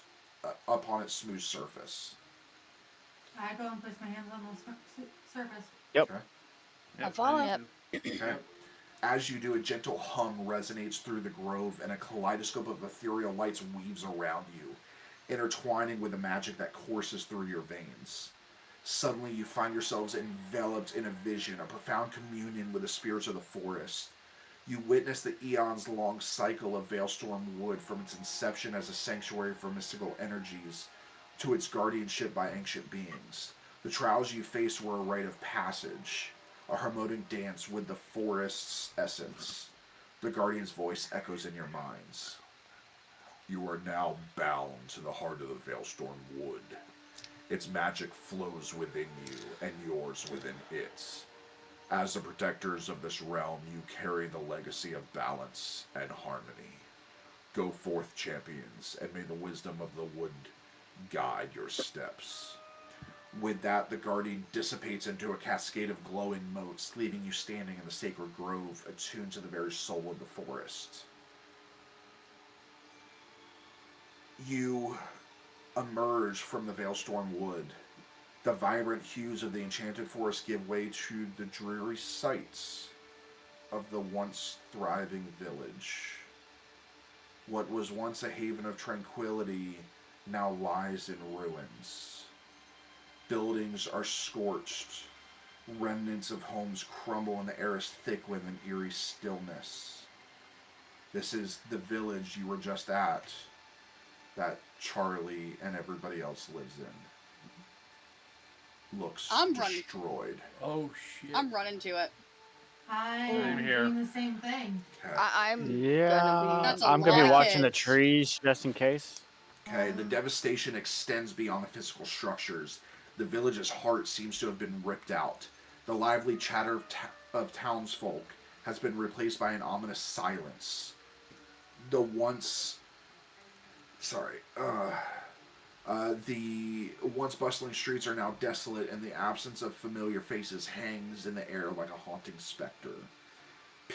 smooth surface. I go and place my hands on the surface. Yep. Okay. Yep. follow. I do too. Okay. As you do, a gentle hum resonates through the grove, and a kaleidoscope of ethereal lights weaves around you, intertwining with the magic that courses through your veins. Suddenly, you find yourselves enveloped in a vision, a profound communion with the spirits of the forest. You witness the eons-long cycle of Veilstorm Wood, from its inception as a sanctuary for mystical energies to its guardianship by ancient beings. The trials you faced were a rite of passage, a harmonic dance with the forest's essence. The Guardian's voice echoes in your minds. You are now bound to the heart of the Veilstorm Wood. Its magic flows within you, and yours within its. As the protectors of this realm, you carry the legacy of balance and harmony. Go forth, champions, and may the wisdom of the wood guide your steps. With that, the Guardian dissipates into a cascade of glowing motes, leaving you standing in the sacred grove, attuned to the very soul of the forest. You emerge from the Veilstorm Wood. The vibrant hues of the enchanted forest give way to the dreary sights of the once thriving village. What was once a haven of tranquility now lies in ruins. Buildings are scorched. Remnants of homes crumble, and the air is thick with an eerie stillness. This is the village you were just at, that Charlie and everybody else lives in. Looks I'm running. destroyed. Oh shit. I'm running to it. I Same am here. doing the same thing. Okay. I'm Yeah. gonna That's a I'm gonna lot be of watching the kids. trees just in case. Okay, the devastation extends beyond the physical structures. The village's heart seems to have been ripped out. The lively chatter of townsfolk has been replaced by an ominous silence. The once... The once bustling streets are now desolate, and the absence of familiar faces hangs in the air like a haunting specter.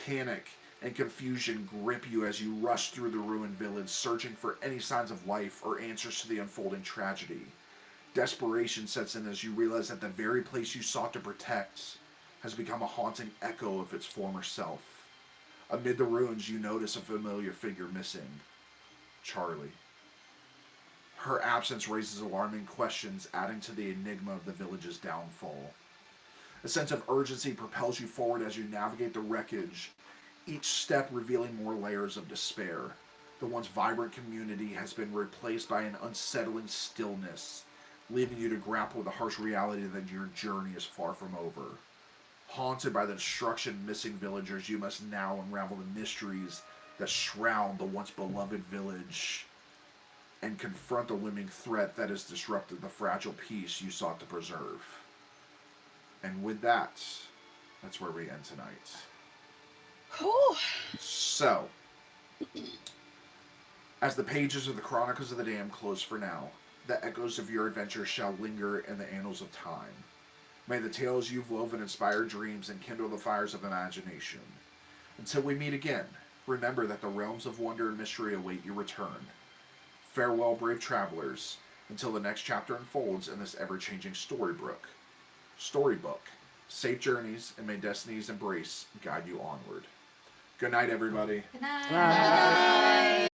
Panic and confusion grip you as you rush through the ruined village, searching for any signs of life or answers to the unfolding tragedy. Desperation sets in as you realize that the very place you sought to protect has become a haunting echo of its former self. Amid the ruins, you notice a familiar figure missing. Charlie. Her absence raises alarming questions, adding to the enigma of the village's downfall. A sense of urgency propels you forward as you navigate the wreckage, each step revealing more layers of despair. The once vibrant community has been replaced by an unsettling stillness, leaving you to grapple with the harsh reality that your journey is far from over. Haunted by the destruction of missing villagers, you must now unravel the mysteries that shroud the once beloved village and confront the looming threat that has disrupted the fragile peace you sought to preserve. And with that, that's where we end tonight. Whew. So, as the pages of the Chronicles of the Damned close for now, the echoes of your adventure shall linger in the annals of time. May the tales you've woven inspire dreams and kindle the fires of imagination. Until we meet again, remember that the realms of wonder and mystery await your return. Farewell, brave travelers, until the next chapter unfolds in this ever-changing storybook. Safe journeys, and may destiny's embrace guide you onward. Good night, everybody. Good night. Bye.